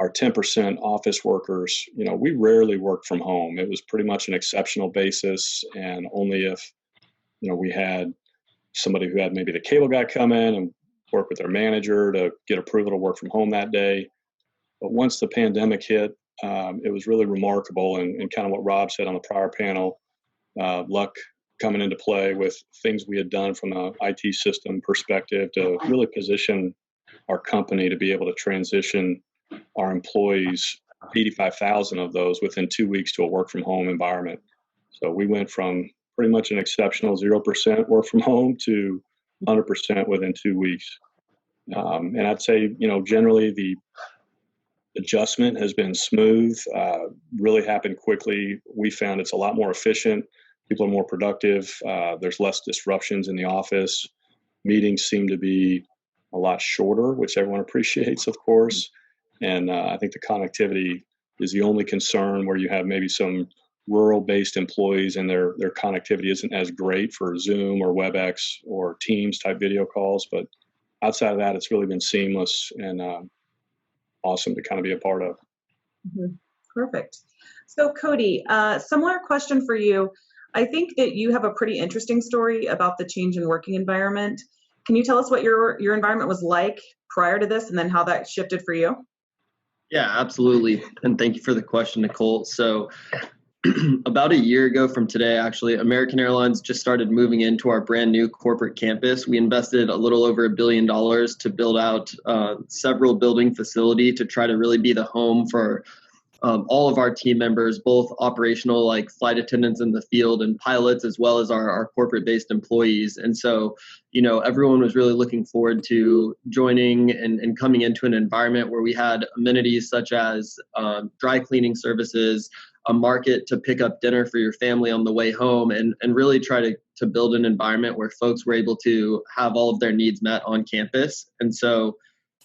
our 10% office workers, we rarely worked from home. It was pretty much an exceptional basis, and only if, we had somebody who had maybe the cable guy come in and work with their manager to get approval to work from home that day. But once the pandemic hit, it was really remarkable, and kind of what Rob said on the prior panel, luck coming into play with things we had done from an IT system perspective to really position our company to be able to transition our employees, 85,000 of those, within 2 weeks to a work from home environment. So we went from pretty much an exceptional 0% work from home to 100% within 2 weeks. And I'd say, generally the adjustment has been smooth, really happened quickly. We found it's a lot more efficient. People are more productive. There's less disruptions in the office. Meetings seem to be a lot shorter, which everyone appreciates, of course. And I think the connectivity is the only concern where you have maybe some rural-based employees and their connectivity isn't as great for Zoom or WebEx or Teams type video calls. But outside of that, it's really been seamless and awesome to kind of be a part of. Mm-hmm. Perfect. So Cody, similar question for you. I think that you have a pretty interesting story about the change in working environment. Can you tell us what your environment was like prior to this and then how that shifted for you? Yeah, absolutely. And thank you for the question, Nicole. So about a year ago from today, actually, American Airlines just started moving into our brand new corporate campus. We invested a little over $1 billion to build out several building facility to try to really be the home for all of our team members, both operational like flight attendants in the field and pilots, as well as our corporate-based employees. And so, everyone was really looking forward to joining and coming into an environment where we had amenities such as dry cleaning services, a market to pick up dinner for your family on the way home, and really try to build an environment where folks were able to have all of their needs met on campus. And so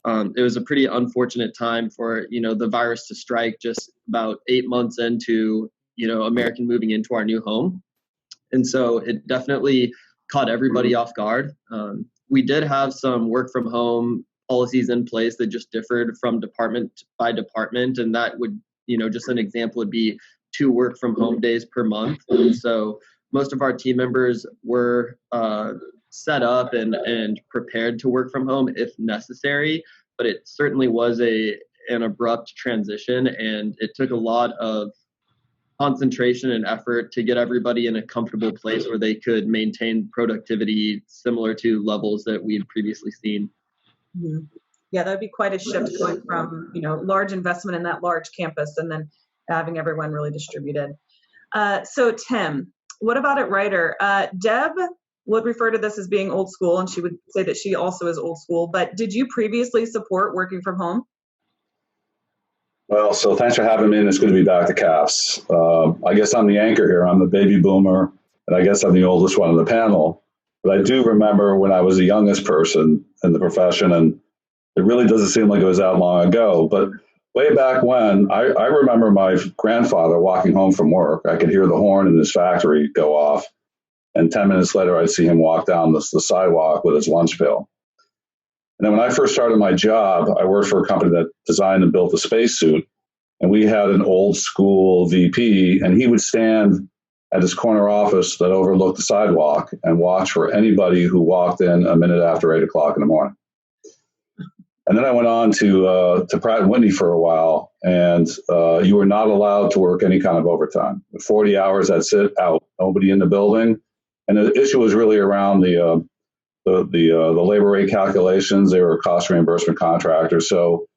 it was a pretty unfortunate time for, the virus to strike just about 8 months into, American moving into our new home. And so it definitely caught everybody off guard. We did have some work from home policies in place that just differed from department by department. And that would, just an example would be 2 work from home days per month. And so most of our team members were set up and prepared to work from home if necessary, but it certainly was an abrupt transition, and it took a lot of concentration and effort to get everybody in a comfortable place where they could maintain productivity similar to levels that we had previously seen. Mm-hmm. Yeah, that would be quite a shift going from, large investment in that large campus and then having everyone really distributed. So Tim, what about at Ryder? Deb would refer to this as being old school, and she would say that she also is old school, but did you previously support working from home? Well, so thanks for having me, and it's good to be back to CAPS. I guess I'm the anchor here. I'm the baby boomer, and I guess I'm the oldest one on the panel. But I do remember when I was the youngest person in the profession, and it really doesn't seem like it was that long ago. But way back when, I remember my grandfather walking home from work. I could hear the horn in his factory go off, and 10 minutes later, I'd see him walk down the sidewalk with his lunch pail. And then when I first started my job, I worked for a company that designed and built a spacesuit. And we had an old school VP, and he would stand at his corner office that overlooked the sidewalk and watch for anybody who walked in a minute after 8 o'clock in the morning. And then I went on to Pratt & Whitney for a while, and you were not allowed to work any kind of overtime. 40 hours, that's it, out, nobody in the building. And the issue was really around the labor rate calculations. They were cost reimbursement contractors. So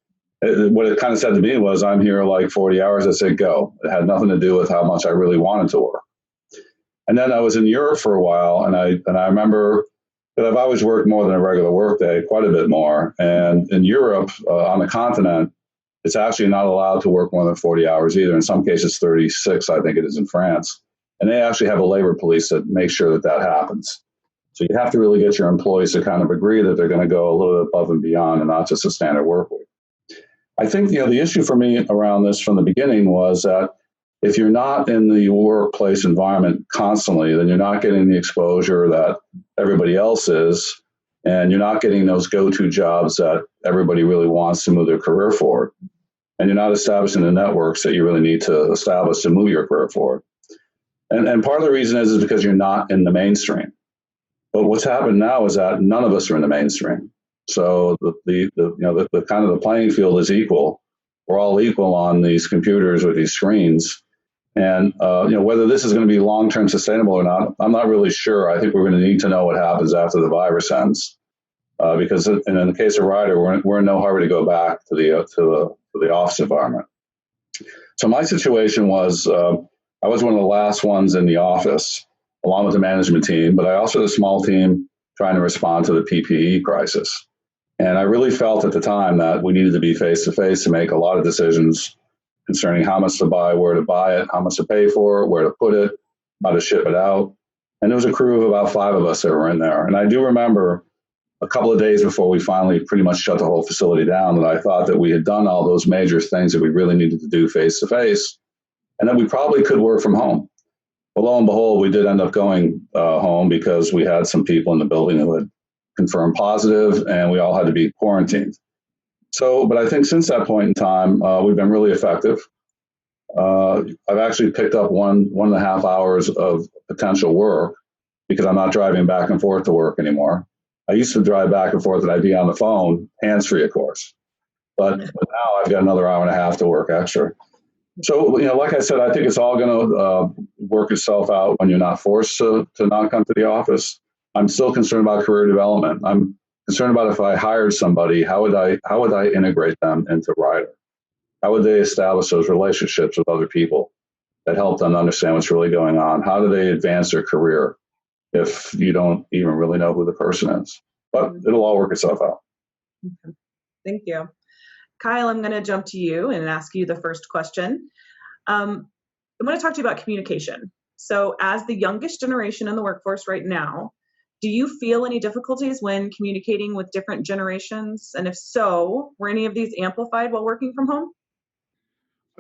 what it kind of said to me was, I'm here like 40 hours. I said, go. It had nothing to do with how much I really wanted to work. And then I was in Europe for a while, and I remember that I've always worked more than a regular workday, quite a bit more. And in Europe, on the continent, it's actually not allowed to work more than 40 hours either. In some cases, 36, I think it is in France. And they actually have a labor police that makes sure that happens. So you have to really get your employees to kind of agree that they're going to go a little bit above and beyond and not just a standard work week. I think, the issue for me around this from the beginning was that if you're not in the workplace environment constantly, then you're not getting the exposure that everybody else is, and you're not getting those go-to jobs that everybody really wants to move their career forward. And you're not establishing the networks that you really need to establish to move your career forward. And part of the reason is because you're not in the mainstream. But what's happened now is that none of us are in the mainstream. So the kind of the playing field is equal. We're all equal on these computers with these screens. And whether this is going to be long-term sustainable or not, I'm not really sure. I think we're going to need to know what happens after the virus ends, because in the case of Ryder, we're in no hurry to go back to the office environment. So my situation was I was one of the last ones in the office, along with the management team, but I also had a small team trying to respond to the PPE crisis. And I really felt at the time that we needed to be face-to-face to make a lot of decisions concerning how much to buy, where to buy it, how much to pay for it, where to put it, how to ship it out. And there was a crew of about 5 of us that were in there. And I do remember a couple of days before we finally pretty much shut the whole facility down that I thought that we had done all those major things that we really needed to do face-to-face, and that we probably could work from home. Well, lo and behold, we did end up going home because we had some people in the building who had confirmed positive, and we all had to be quarantined. So, but I think since that point in time, we've been really effective. I've actually picked up 1.5 hours of potential work because I'm not driving back and forth to work anymore. I used to drive back and forth and I'd be on the phone, hands-free, of course. But now I've got another 1.5 hours to work extra. So, like I said, I think it's all going to work itself out when you're not forced to not come to the office. I'm still concerned about career development. I'm concerned about if I hired somebody, how would I integrate them into Ryder? How would they establish those relationships with other people that help them understand what's really going on? How do they advance their career if you don't even really know who the person is? But it'll all work itself out. Okay. Thank you. Kyle, I'm going to jump to you and ask you the first question. I'm going to talk to you about communication. So as the youngest generation in the workforce right now, do you feel any difficulties when communicating with different generations? And if so, were any of these amplified while working from home?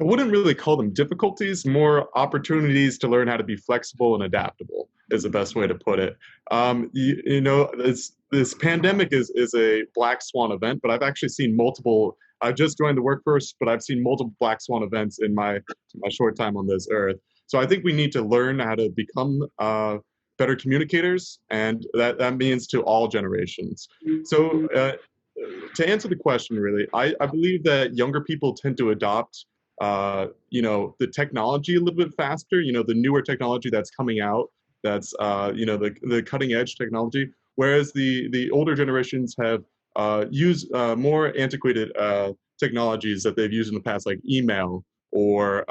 I wouldn't really call them difficulties, more opportunities to learn how to be flexible and adaptable is the best way to put it. This pandemic is a black swan event, but I've actually seen multiple. I've just joined the workforce, but I've seen multiple black swan events in my short time on this earth. So I think we need to learn how to become better communicators, and that means to all generations. So to answer the question, really, I believe that younger people tend to adopt the technology a little bit faster, the newer technology that's coming out, that's, the cutting edge technology, whereas the older generations have used more antiquated technologies that they've used in the past, like email or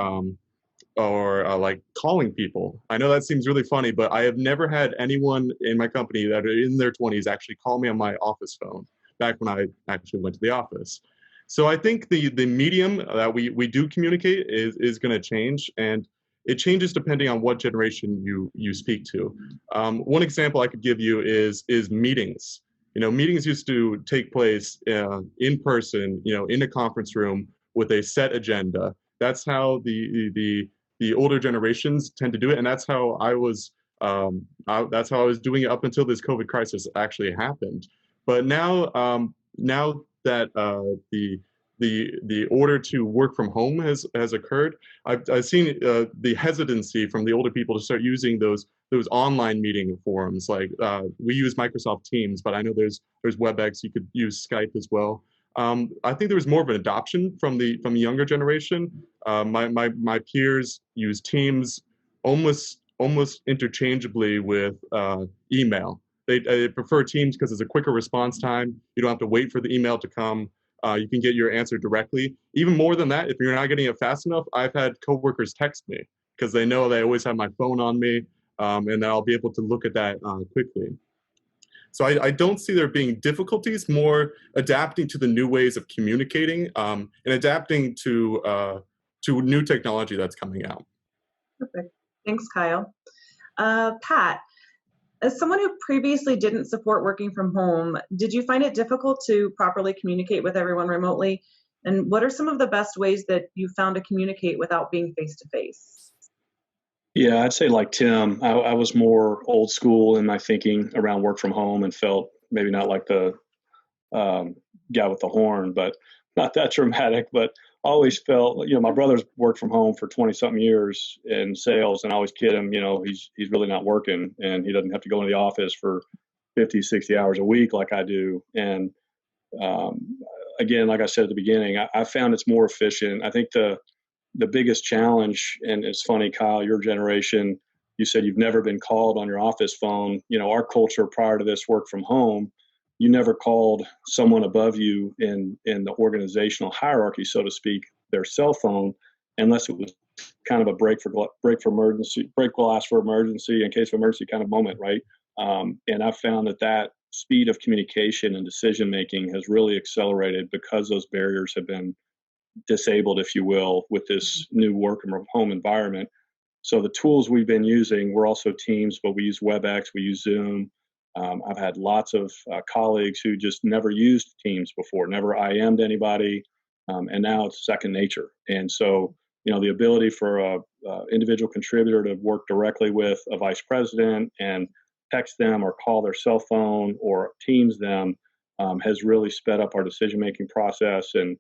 like calling people. I know that seems really funny, but I have never had anyone in my company that are in their 20s actually call me on my office phone back when I actually went to the office. So I think the medium that we do communicate is going to change, and it changes depending on what generation you speak to. One example I could give you is meetings. Meetings used to take place in person, in a conference room with a set agenda. That's how the older generations tend to do it, and that's how I was. That's how I was doing it up until this COVID crisis actually happened. But now that the order to work from home has occurred, I've seen the hesitancy from the older people to start using those online meeting forums. Like we use Microsoft Teams, but I know there's WebEx. You could use Skype as well. I think there was more of an adoption from the younger generation. My peers use Teams almost interchangeably with email. They prefer Teams because it's a quicker response time. You don't have to wait for the email to come. You can get your answer directly. Even more than that, if you're not getting it fast enough, I've had coworkers text me because they know they always have my phone on me, and that I'll be able to look at that quickly. So I don't see there being difficulties, more adapting to the new ways of communicating and adapting to new technology that's coming out. Perfect. Thanks, Kyle. Pat, as someone who previously didn't support working from home, did you find it difficult to properly communicate with everyone remotely? And what are some of the best ways that you found to communicate without being face-to-face? Yeah, I'd say like Tim, I was more old school in my thinking around work from home and felt maybe not like the guy with the horn, but not that dramatic, but always felt, my brother's worked from home for 20 something years in sales, and I always kid him, he's really not working and he doesn't have to go into the office for 50, 60 hours a week like I do. And again, like I said at the beginning, I found it's more efficient. I think the biggest challenge, and it's funny, Kyle, your generation, you said you've never been called on your office phone. Our culture prior to this work from home, you never called someone above you in the organizational hierarchy, so to speak, their cell phone, unless it was kind of a break glass for emergency, in case of emergency kind of moment, right? And I've found that speed of communication and decision making has really accelerated because those barriers have been disabled, if you will, with this new work from home environment. So the tools we've been using, we're also Teams, but we use WebEx, we use Zoom. I've had lots of colleagues who just never used Teams before, never IM'd anybody, and now it's second nature. And so, the ability for a individual contributor to work directly with a vice president and text them or call their cell phone or Teams them has really sped up our decision-making process, and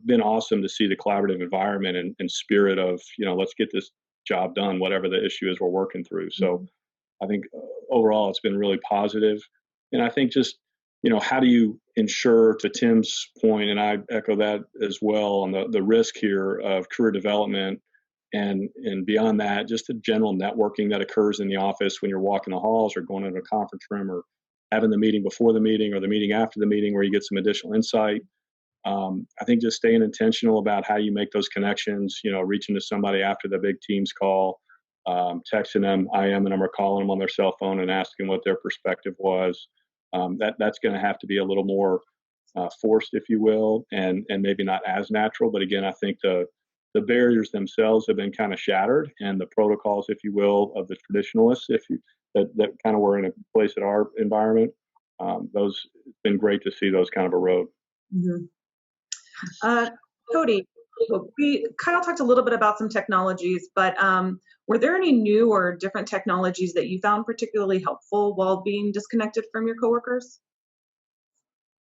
been awesome to see the collaborative environment and spirit of, let's get this job done, whatever the issue is we're working through. So I think overall it's been really positive. And I think just, how do you ensure, to Tim's point, and I echo that as well, on the risk here of career development and beyond that, just the general networking that occurs in the office when you're walking the halls or going into a conference room or having the meeting before the meeting or the meeting after the meeting where you get some additional insight. I think just staying intentional about how you make those connections, reaching to somebody after the big Teams call, texting them, IMing them or calling them on their cell phone and asking what their perspective was. That's going to have to be a little more forced, if you will, and maybe not as natural. But again, I think the barriers themselves have been kind of shattered, and the protocols, if you will, of the traditionalists, that kind of were in a place at our environment, those, it's been great to see those kind of erode. Mm-hmm. Cody, Kyle talked a little bit about some technologies, but were there any new or different technologies that you found particularly helpful while being disconnected from your coworkers?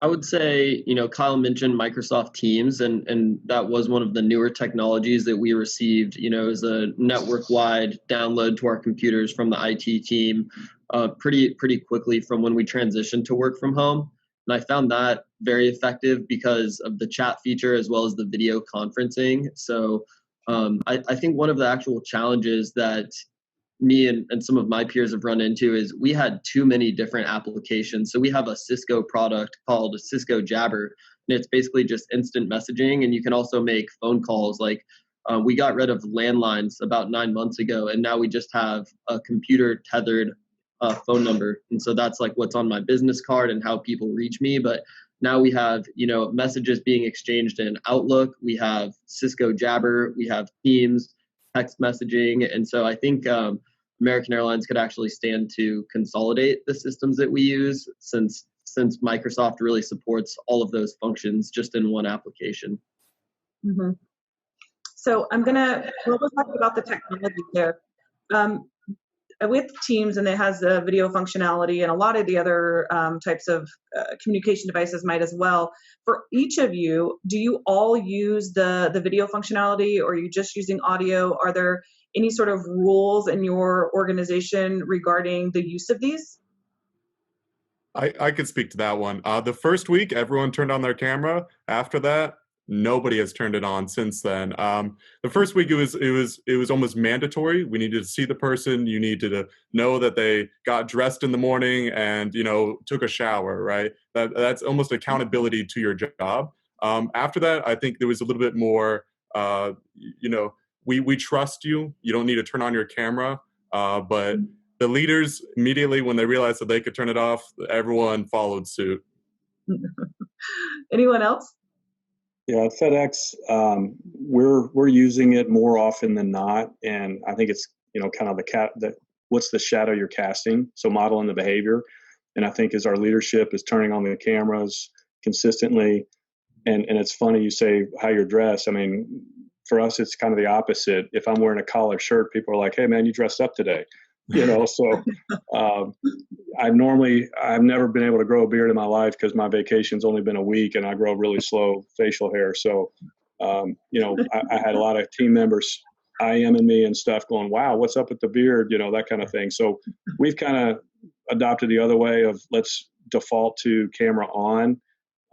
I would say, Kyle mentioned Microsoft Teams, and that was one of the newer technologies that we received, as a network-wide download to our computers from the IT team pretty quickly from when we transitioned to work from home. And I found that very effective because of the chat feature as well as the video conferencing. So I think one of the actual challenges that me and some of my peers have run into is we had too many different applications. So we have a Cisco product called Cisco Jabber, and it's basically just instant messaging. And you can also make phone calls. Like we got rid of landlines about 9 months ago, and now we just have a computer tethered phone number. And so that's like what's on my business card and how people reach me. But now we have, messages being exchanged in Outlook. We have Cisco Jabber. We have Teams, text messaging. And so I think American Airlines could actually stand to consolidate the systems that we use since Microsoft really supports all of those functions just in one application. Mm-hmm. So we'll talk about the technology there. With Teams, and it has the video functionality and a lot of the other types of communication devices might as well. For each of you, do you all use the video functionality, or are you just using audio? Are there any sort of rules in your organization regarding the use of these? I could speak to that one. The first week, everyone turned on their camera. After that, nobody has turned it on since then. The first week, it was almost mandatory. We needed to see the person. You needed to know that they got dressed in the morning and took a shower. Right. That's almost accountability to your job. After that, I think there was a little bit more. We trust you. You don't need to turn on your camera, but the leaders, immediately when they realized that they could turn it off, everyone followed suit. Anyone else? Yeah, at FedEx, we're using it more often than not, and I think it's kind of what's the shadow you're casting, so modeling the behavior. And I think as our leadership is turning on the cameras consistently, and it's funny you say how you're dressed. I mean, for us, it's kind of the opposite. If I'm wearing a collared shirt, people are like, "Hey, man, you dressed up today." So I've never been able to grow a beard in my life because my vacation's only been a week and I grow really slow facial hair. So, I had a lot of team members IMing me and stuff going, "Wow, what's up with the beard?" That kind of thing. So we've kind of adopted the other way of let's default to camera on.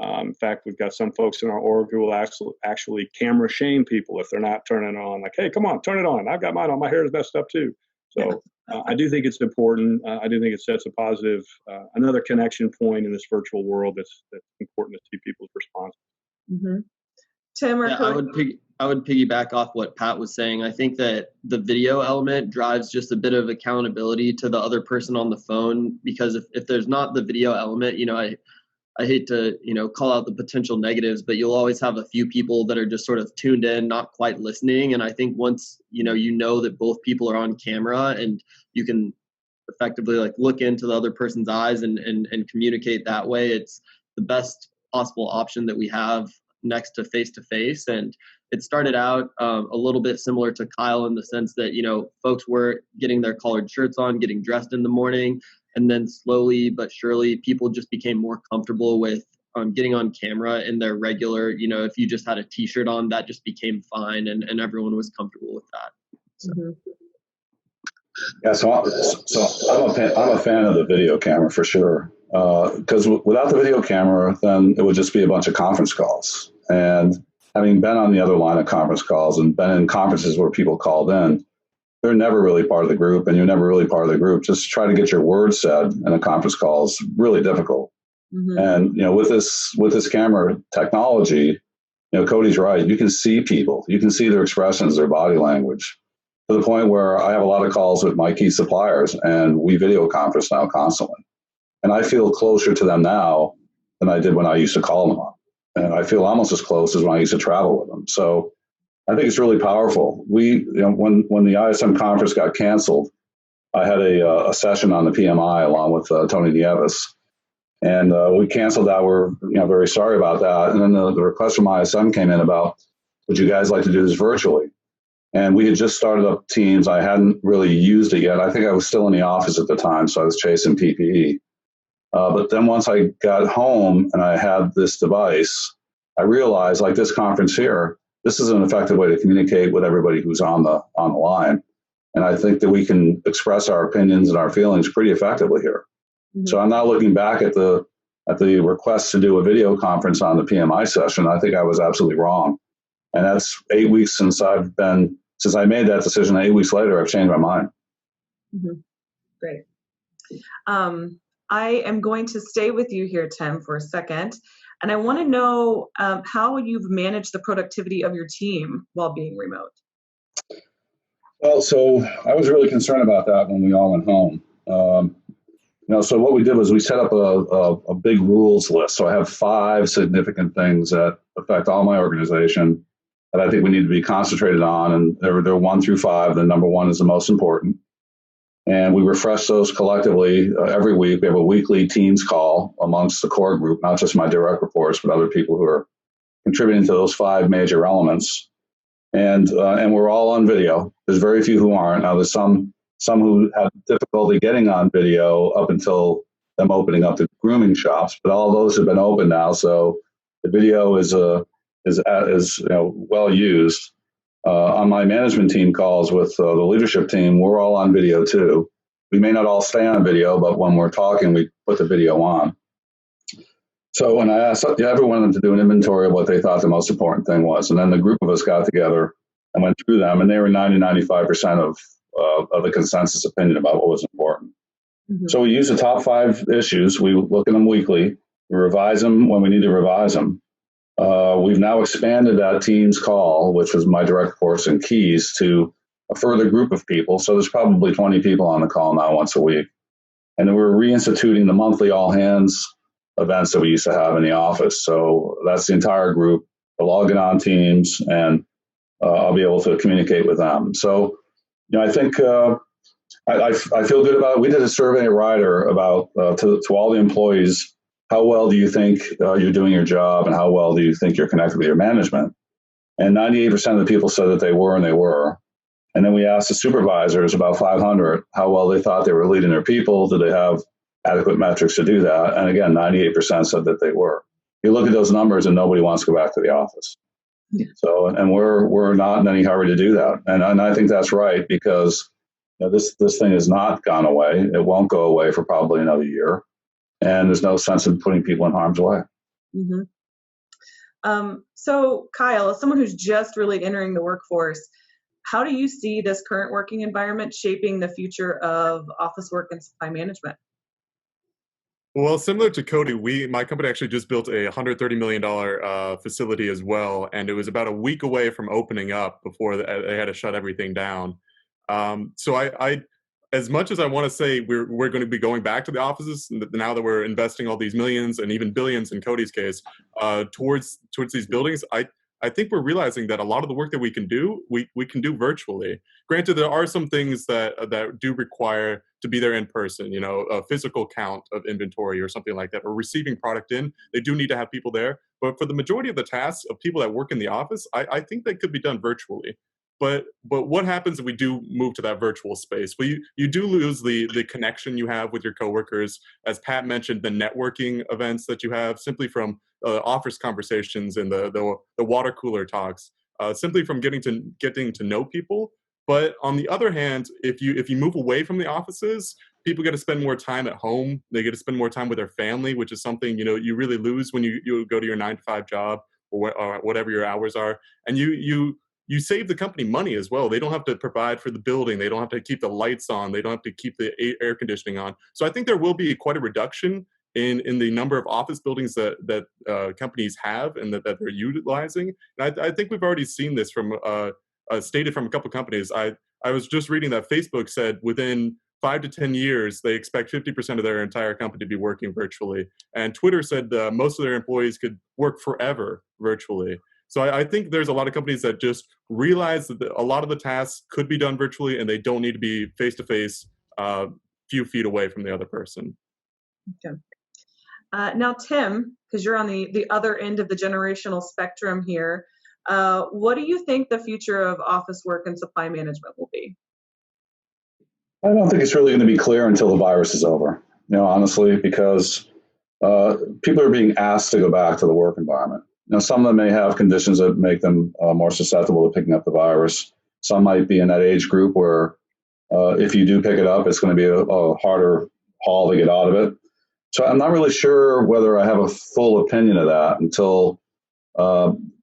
In fact, we've got some folks in our org who will actually camera shame people if they're not turning it on. Like, "Hey, come on, turn it on. I've got mine on. My hair is messed up too." So I do think it's important. I do think it sets a positive, another connection point in this virtual world that's important to see people's response. Mm-hmm. Tim or Cody? I would piggyback off what Pat was saying. I think that the video element drives just a bit of accountability to the other person on the phone, because if there's not the video element, I hate to, call out the potential negatives, but you'll always have a few people that are just sort of tuned in, not quite listening. And I think once, you know that both people are on camera and you can effectively look into the other person's eyes and communicate that way, it's the best possible option that we have next to face-to-face. And it started out a little bit similar to Kyle in the sense that, folks were getting their collared shirts on, getting dressed in the morning. And then slowly but surely, people just became more comfortable with getting on camera in their regular, if you just had a t-shirt on, that just became fine, and everyone was comfortable with that. So. Mm-hmm. Yeah, so I'm a fan of the video camera for sure. Because without the video camera, then it would just be a bunch of conference calls. And having been on the other line of conference calls and been in conferences where people called in, they're never really part of the group, and you're never really part of the group. Just try to get your words said in a conference call is really difficult. And with this camera technology, Cody's right. You can see people. You can see their expressions, their body language, to the point where I have a lot of calls with my key suppliers, and we video conference now constantly. And I feel closer to them now than I did when I used to call them up. And I feel almost as close as when I used to travel with them. So I think it's really powerful. When the ISM conference got canceled, I had a session on the PMI along with Tony Nieves. And we canceled that. We're very sorry about that. And then the request from ISM came in about, would you guys like to do this virtually? And we had just started up Teams. I hadn't really used it yet. I think I was still in the office at the time, so I was chasing PPE. But then once I got home and I had this device, I realized, like this conference here, this is an effective way to communicate with everybody who's on the line. And I think that we can express our opinions and our feelings pretty effectively here. So I'm not looking back at the request to do a video conference on the PMI session. I think I was absolutely wrong. And that's 8 weeks since I made that decision. 8 weeks later, I've changed my mind. Great. I am going to stay with you here, Tim, for a second. And I want to know how you've managed the productivity of your team while being remote. Well, so I was really concerned about that when we all went home. So what we did was we set up a big rules list. So I have 5 significant things that affect all my organization that I think we need to be concentrated on. And they're 1 through 5. The number 1 is the most important. And we refresh those collectively every week. We have a weekly Teams call amongst the core group, not just my direct reports, but other people who are contributing to those 5 major elements. And we're all on video. There's very few who aren't. Now, there's some who have difficulty getting on video up until them opening up the grooming shops, but all those have been open now. So the video is well used. On my management team calls with the leadership team, we're all on video too. We may not all stay on video, but when we're talking, we put the video on. So when I asked every one of them to do an inventory of what they thought the most important thing was, and then the group of us got together and went through them, and they were 95% of the consensus opinion about what was important. So we use the top 5 issues. We look at them weekly. We revise them when we need to revise them. We've now expanded that Teams call, which was my direct reports and keys, to a further group of people. So there's probably 20 people on the call now once a week. And then we're reinstituting the monthly all hands events that we used to have in the office. So that's the entire group. They'll log in on Teams, and I'll be able to communicate with them. So, I think I feel good about it. We did a survey at Ryder about to all the employees. How well do you think you're doing your job, and how well do you think you're connected with your management? And 98% of the people said that they were, and they were. And then we asked the supervisors, about 500, how well they thought they were leading their people. Did they have adequate metrics to do that? And again, 98% said that they were. You look at those numbers, and nobody wants to go back to the office. So, and we're not in any hurry to do that. And I think that's right, because this thing has not gone away. It won't go away for probably another year. And there's no sense in putting people in harm's way. So Kyle, as someone who's just really entering the workforce, how do you see this current working environment shaping the future of office work and supply management? Well, similar to Cody, my company actually just built a $130 million facility as well, and it was about a week away from opening up before they had to shut everything down. So I as much as I want to say we're going to be going back to the offices now that we're investing all these millions and even billions in Cody's case towards these buildings, I think we're realizing that a lot of the work that we can do virtually. Granted, there are some things that do require to be there in person, a physical count of inventory or something like that, or receiving product in. They do need to have people there. But for the majority of the tasks of people that work in the office, I think they could be done virtually. But what happens if we do move to that virtual space? Well, you do lose the connection you have with your coworkers. As Pat mentioned, the networking events that you have simply from office conversations and the water cooler talks, simply from getting to know people. But on the other hand, if you move away from the offices, people get to spend more time at home. They get to spend more time with their family, which is something you really lose when you go to your 9-to-5 job or whatever your hours are, and you save the company money as well. They don't have to provide for the building. They don't have to keep the lights on. They don't have to keep the air conditioning on. So I think there will be quite a reduction in the number of office buildings that companies have and that they're utilizing. And I think we've already seen this from stated from a couple companies. I was just reading that Facebook said within 5 to 10 years, they expect 50% of their entire company to be working virtually. And Twitter said most of their employees could work forever virtually. So I think there's a lot of companies that just realize that a lot of the tasks could be done virtually and they don't need to be face-to-face few feet away from the other person. Okay. Now, Tim, because you're on the other end of the generational spectrum here, what do you think the future of office work and supply management will be? I don't think it's really going to be clear until the virus is over, honestly, because people are being asked to go back to the work environment. Some of them may have conditions that make them more susceptible to picking up the virus. Some might be in that age group where if you do pick it up, it's going to be a harder haul to get out of it. So I'm not really sure whether I have a full opinion of that until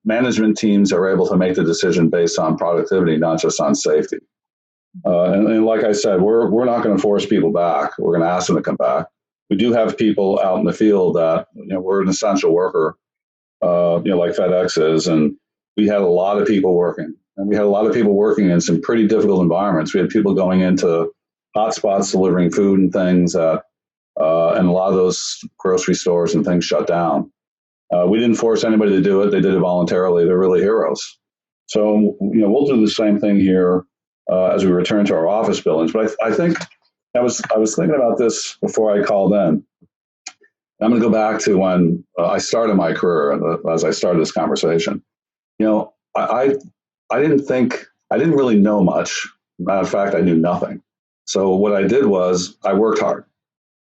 management teams are able to make the decision based on productivity, not just on safety. And like I said, we're not going to force people back. We're going to ask them to come back. We do have people out in the field that, we're an essential worker, like FedEx is, and we had a lot of people working. And we had a lot of people working in some pretty difficult environments. We had people going into hotspots delivering food and things, and a lot of those grocery stores and things shut down. We didn't force anybody to do it. They did it voluntarily. They're really heroes. So, we'll do the same thing here as we return to our office buildings. But I think I was thinking about this before I called in. I'm going to go back to when I started my career, as I started this conversation. I didn't really know much. Matter of fact, I knew nothing. So what I did was I worked hard.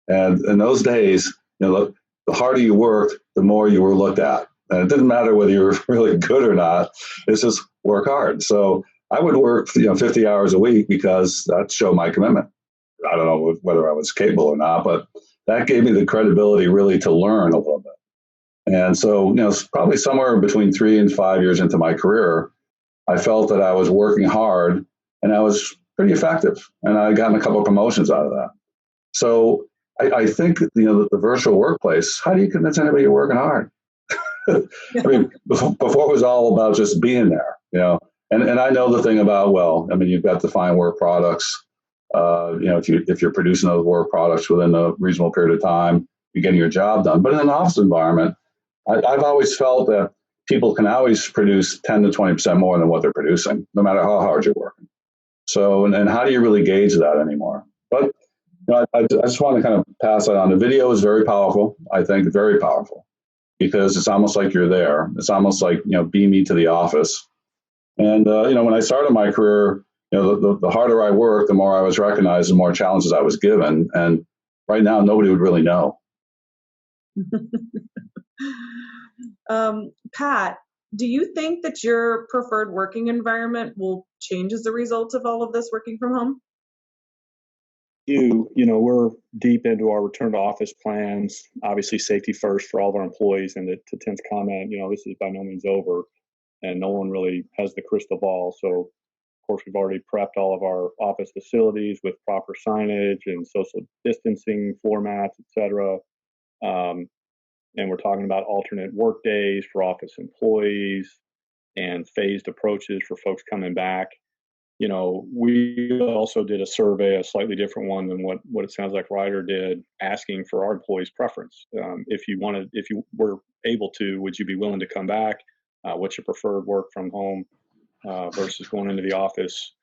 And in those days, the harder you worked, the more you were looked at. And it didn't matter whether you were really good or not. It's just work hard. So I would work 50 hours a week because that showed my commitment. I don't know whether I was capable or not, but that gave me the credibility really to learn a little bit. And so, probably somewhere between 3 and 5 years into my career, I felt that I was working hard and I was pretty effective. And I gotten a couple of promotions out of that. So I think, the virtual workplace, how do you convince anybody you're working hard? I mean, before it was all about just being there, and I know the thing about, you've got defined work products. If you're producing those work products within a reasonable period of time, you're getting your job done. But in an office environment, I've always felt that people can always produce 10 to 20% more than what they're producing, no matter how hard you're working. So, and how do you really gauge that anymore? But I just want to kind of pass that on. The video is very powerful, I think, very powerful, because it's almost like you're there. It's almost like, beam me to the office. And, when I started my career, the harder I worked, the more I was recognized, the more challenges I was given. And right now, nobody would really know. Pat, do you think that your preferred working environment will change as a result of all of this working from home? We're deep into our return to office plans, obviously safety first for all of our employees. And to Tim's comment, this is by no means over and no one really has the crystal ball. So of course, we've already prepped all of our office facilities with proper signage and social distancing formats, et cetera. And we're talking about alternate work days for office employees and phased approaches for folks coming back. We also did a survey, a slightly different one than what it sounds like Ryder did, asking for our employees' preference. If you were able to, would you be willing to come back? What's your preferred work from home versus going into the office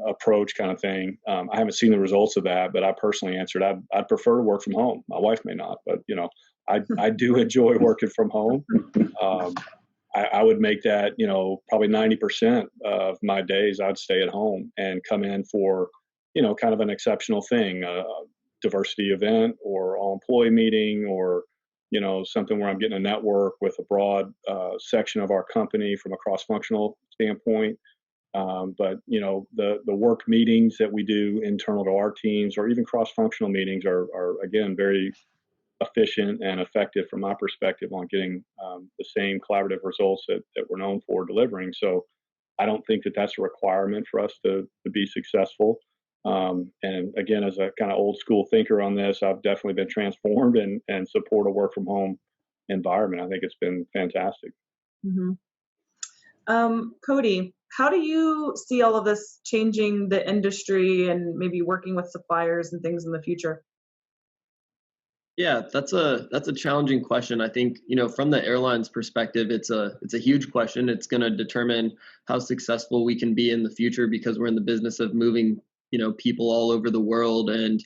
approach kind of thing? I haven't seen the results of that, but I personally answered, I'd prefer to work from home. My wife may not, but I do enjoy working from home. I would make that, probably 90% of my days I'd stay at home and come in for, kind of an exceptional thing, a diversity event or all employee meeting or, something where I'm getting a network with a broad section of our company from a cross-functional standpoint. But, the work meetings that we do internal to our teams or even cross-functional meetings are again, very efficient and effective from my perspective on getting the same collaborative results that we're known for delivering. So I don't think that that's a requirement for us to be successful. And again, as a kind of old school thinker on this, I've definitely been transformed and support a work from home environment. I think it's been fantastic. Mm-hmm. Cody, how do you see all of this changing the industry and maybe working with suppliers and things in the future? Yeah, that's a challenging question. I think, from the airlines perspective, it's a huge question. It's going to determine how successful we can be in the future, because we're in the business of moving, people all over the world, and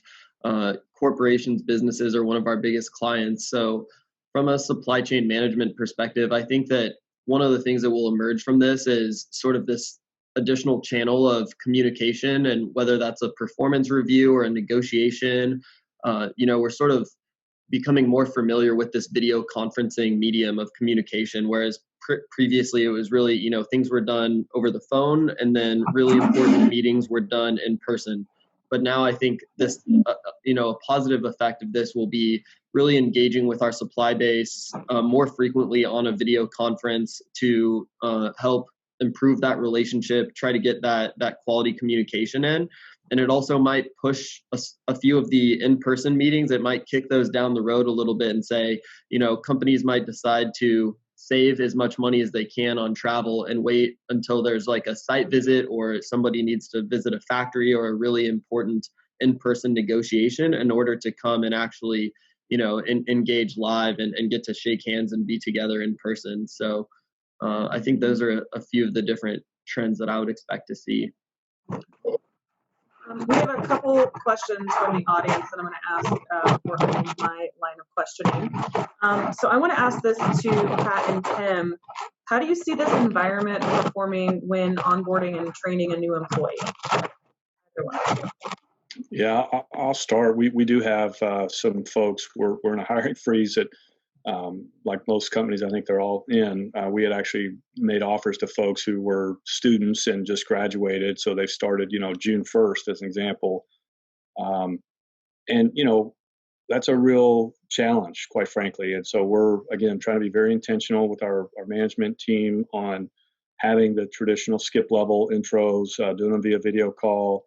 corporations, businesses are one of our biggest clients. So from a supply chain management perspective, I think that one of the things that will emerge from this is sort of this additional channel of communication, and whether that's a performance review or a negotiation, we're sort of becoming more familiar with this video conferencing medium of communication, whereas previously it was really, things were done over the phone, and then really important meetings were done in person. But now I think this, a positive effect of this will be really engaging with our supply base more frequently on a video conference to help improve that relationship, try to get that quality communication in. And it also might push a few of the in-person meetings. It might kick those down the road a little bit and say, companies might decide to save as much money as they can on travel and wait until there's like a site visit, or somebody needs to visit a factory or a really important in-person negotiation in order to come and actually, engage live and get to shake hands and be together in person. So I think those are a few of the different trends that I would expect to see. We have a couple questions from the audience that I'm going to ask for my line of questioning. So I want to ask this to Pat and Tim. How do you see this environment performing when onboarding and training a new employee? Yeah, I'll start. We do have some folks. We're in a hiring freeze that, like most companies, I think they're all in. We had actually made offers to folks who were students and just graduated, so they started, June 1st as an example. And that's a real challenge, quite frankly. And so we're, again, trying to be very intentional with our management team on having the traditional skip level intros, doing them via video call,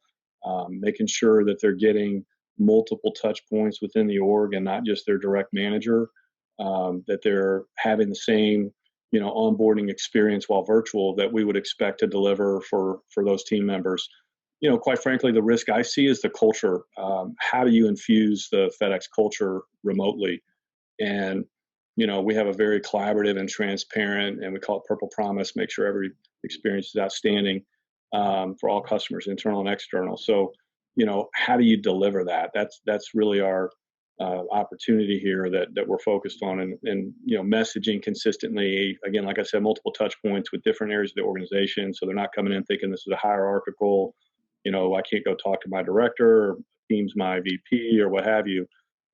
making sure that they're getting multiple touch points within the org and not just their direct manager. That they're having the same, onboarding experience while virtual that we would expect to deliver for those team members. Quite frankly, the risk I see is the culture. How do you infuse the FedEx culture remotely? And, we have a very collaborative and transparent, and we call it Purple Promise, make sure every experience is outstanding for all customers, internal and external. So, how do you deliver that? That's really our opportunity here that we're focused on, and messaging consistently. Again, like I said, multiple touch points with different areas of the organization, so they're not coming in thinking this is a hierarchical, I can't go talk to my director, or Teams my VP, or what have you.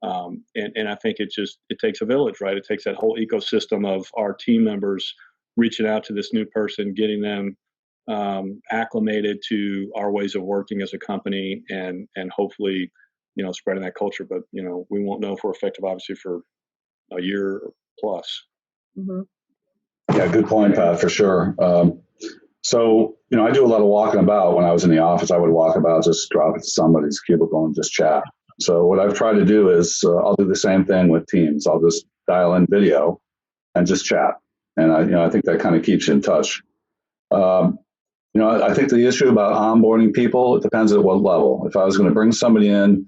And I think it takes a village, right? It takes that whole ecosystem of our team members reaching out to this new person, getting them acclimated to our ways of working as a company, and hopefully spreading that culture. But we won't know if we're effective, obviously, for a year plus. Mm-hmm. Yeah, good point, Pat, for sure. So I do a lot of walking about. When I was in the office, I would walk about, just drop into somebody's cubicle and just chat. So what I've tried to do is I'll do the same thing with Teams. I'll just dial in video and just chat, and I think that kind of keeps you in touch. I think the issue about onboarding people, it depends at what level. If I was going to bring somebody in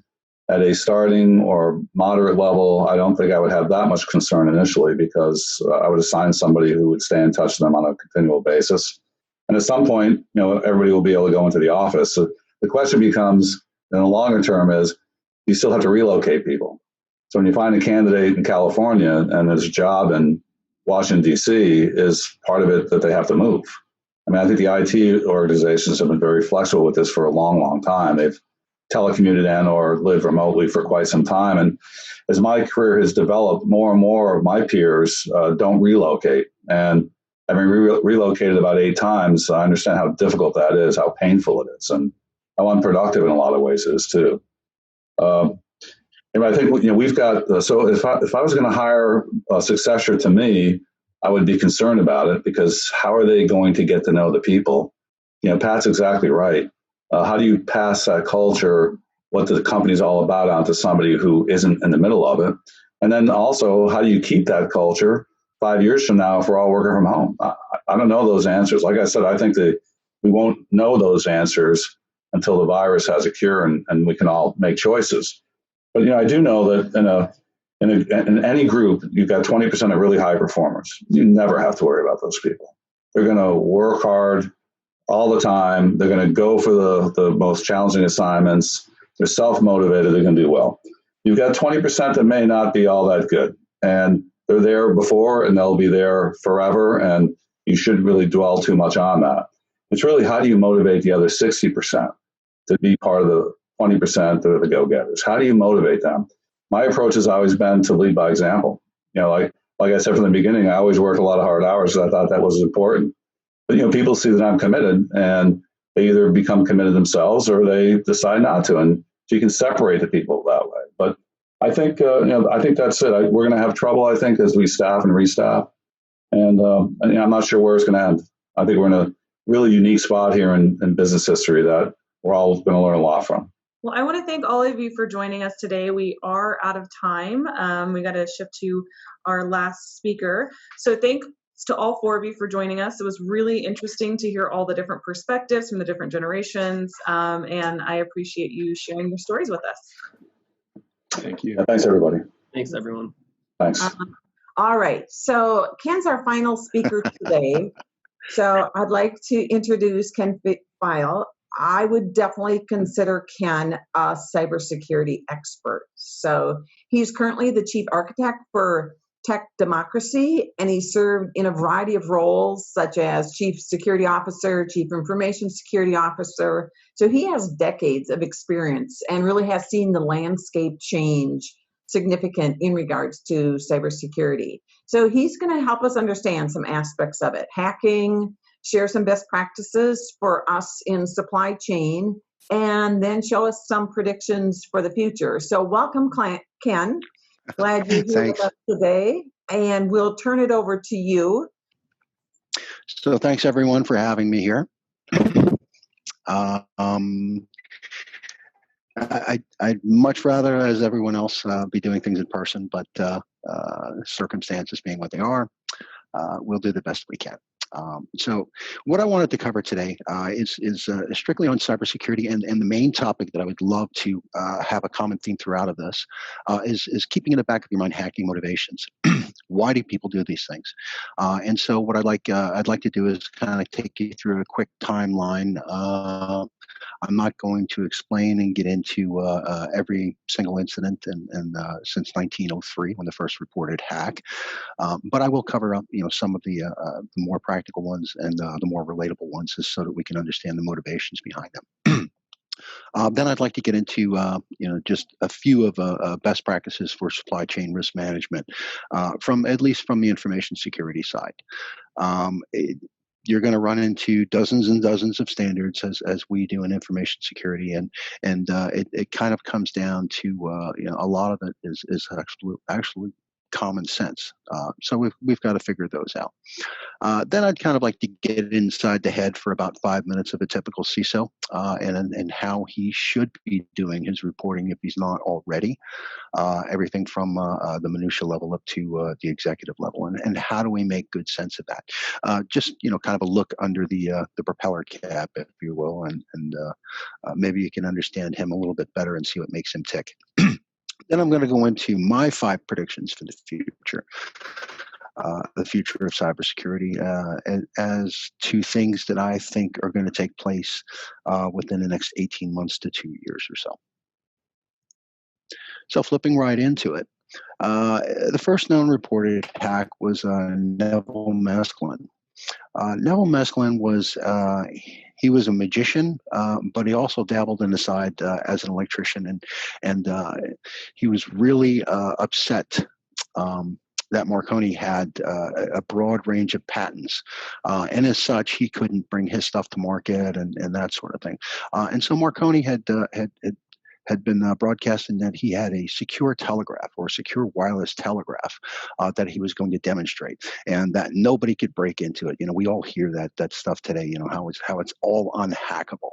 at a starting or moderate level, I don't think I would have that much concern initially, because I would assign somebody who would stay in touch with them on a continual basis. And at some point, everybody will be able to go into the office. So the question becomes, in the longer term, is you still have to relocate people. So when you find a candidate in California and there's a job in Washington, D.C., is part of it that they have to move. I mean, I think the IT organizations have been very flexible with this for a long, long time. They've telecommuted in or lived remotely for quite some time. And as my career has developed, more and more of my peers don't relocate. And I mean, relocated about 8 times. So I understand how difficult that is, how painful it is, and how unproductive in a lot of ways it is too. And I think we've got. So if I was going to hire a successor to me, I would be concerned about it, because how are they going to get to know the people? Pat's exactly right. How do you pass that culture, what the company's all about, onto somebody who isn't in the middle of it? And then also, how do you keep that culture 5 years from now if we're all working from home? I don't know those answers. Like I said, I think that we won't know those answers until the virus has a cure and we can all make choices. But I do know that in any group, you've got 20% of really high performers. You never have to worry about those people. They're going to work hard all the time. They're going to go for the most challenging assignments. They're self-motivated. They're going to do well. You've got 20% that may not be all that good. And they're there before and they'll be there forever. And you shouldn't really dwell too much on that. It's really, how do you motivate the other 60% to be part of the 20% that are the go-getters? How do you motivate them? My approach has always been to lead by example. Like I said from the beginning, I always worked a lot of hard hours because I thought that was important. But people see that I'm committed, and they either become committed themselves or they decide not to. And so you can separate the people that way. But I think I think that's it. We're going to have trouble, I think, as we staff and restaff. And I'm not sure where it's going to end. I think we're in a really unique spot here in business history that we're all going to learn a lot from. Well, I want to thank all of you for joining us today. We are out of time. We got to shift to our last speaker. So thanks to all four of you for joining us. It was really interesting to hear all the different perspectives from the different generations. And I appreciate you sharing your stories with us. Thank you. Yeah, thanks, everybody. Thanks, everyone. Thanks. All right. So Ken's our final speaker today. So I'd like to introduce Ken File. I would definitely consider Ken a cybersecurity expert. So he's currently the chief architect for Tech Democracy, and he served in a variety of roles such as chief security officer, chief information security officer. So he has decades of experience and really has seen the landscape change significant in regards to cybersecurity. So he's going to help us understand some aspects of it, hacking, share some best practices for us in supply chain, and then show us some predictions for the future. So welcome, Ken. Glad you're here with us today, and we'll turn it over to you. So thanks, everyone, for having me here. I'd much rather, as everyone else, be doing things in person, but circumstances being what they are, we'll do the best we can. So what I wanted to cover today is strictly on cybersecurity, and the main topic that I would love to have a common theme throughout of this is keeping in the back of your mind hacking motivations. Why do people do these things? And so what I'd like to do is kind of take you through a quick timeline. I'm not going to explain and get into every single incident and since 1903 when the first reported hack, but I will cover up some of the more practical ones and the more relatable ones, just so that we can understand the motivations behind them. Then I'd like to get into just a few of best practices for supply chain risk management, at least from the information security side. You're going to run into dozens and dozens of standards as we do in information security, and it kind of comes down to a lot of it is actually common sense. So we've got to figure those out. Then I'd kind of like to get inside the head for about 5 minutes of a typical CISO and how he should be doing his reporting if he's not already. Everything from the minutia level up to the executive level, and how do we make good sense of that? Just kind of a look under the propeller cap, if you will, and maybe you can understand him a little bit better and see what makes him tick. Then I'm going to go into my 5 predictions for the future of cybersecurity, as to things that I think are going to take place within the next 18 months to 2 years or so. So flipping right into it, the first known reported hack was Neville Mesklin. Neville Mesklin was he was a magician, but he also dabbled in the side as an electrician, and he was really upset that Marconi had a broad range of patents, and as such, he couldn't bring his stuff to market and that sort of thing. And so Marconi had been broadcasting that he had a secure telegraph or secure wireless telegraph that he was going to demonstrate, and that nobody could break into it. We all hear that stuff today. How it's all unhackable.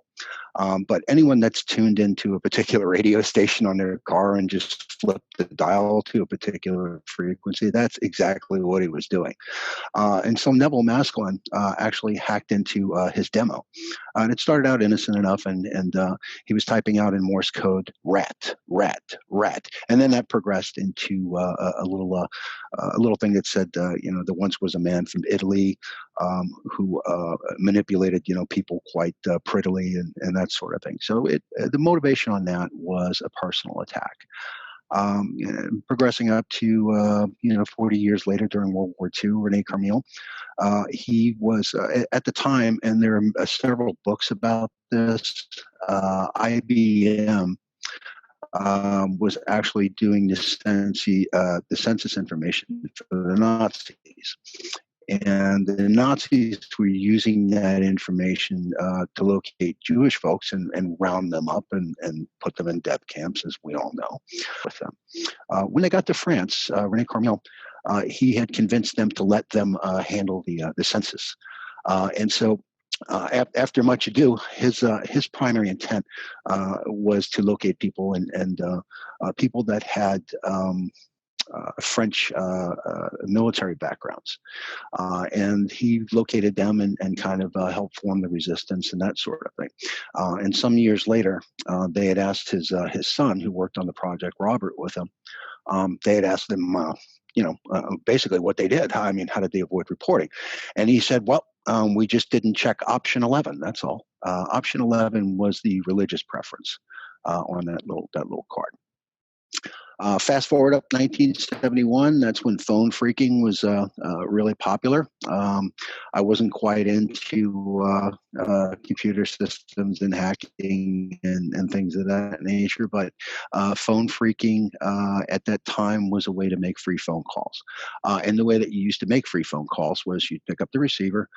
But anyone that's tuned into a particular radio station on their car and just flipped the dial to a particular frequency, that's exactly what he was doing. And so Neville Masklin actually hacked into his demo. And it started out innocent enough, and he was typing out in Morse code, rat, rat, rat. And then that progressed into a little thing that said, there once was a man from Italy who manipulated, people quite prettily and that sort of thing. So the motivation on that was a personal attack. Progressing up to 40 years later during World War II, Rene Carmil, he was at the time, and there are several books about this. IBM was actually doing the census information for the Nazis. And the Nazis were using that information to locate Jewish folks and round them up and put them in death camps, as we all know, with them. When they got to France, Rene Carmil, he had convinced them to let them handle the census. And so after much ado, his primary intent was to locate people and people that had French military backgrounds. And he located them and kind of helped form the resistance and that sort of thing. And some years later, they had asked his son, who worked on the project, Robert, with him, they had asked him, basically what they did. How did they avoid reporting? And he said, well, we just didn't check option 11. That's all. Option 11 was the religious preference on that little card. Fast forward up 1971, that's when phone phreaking was really popular. I wasn't quite into computer systems and hacking and things of that nature, but phone phreaking at that time was a way to make free phone calls. And the way that you used to make free phone calls was you'd pick up the receiver,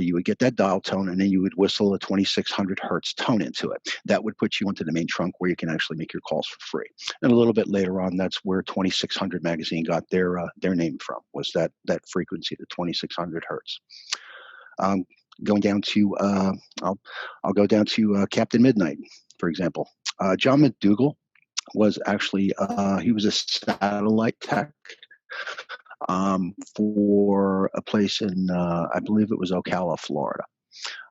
you would get that dial tone, and then you would whistle a 2600 hertz tone into it. That would put you into the main trunk where you can actually make your calls for free. And a little bit later on, that's where 2600 magazine got their name from, was that frequency, the 2600 hertz. Going down to I'll go down to Captain Midnight, for example. John McDougall was actually he was a satellite tech for a place in I believe it was Ocala, Florida.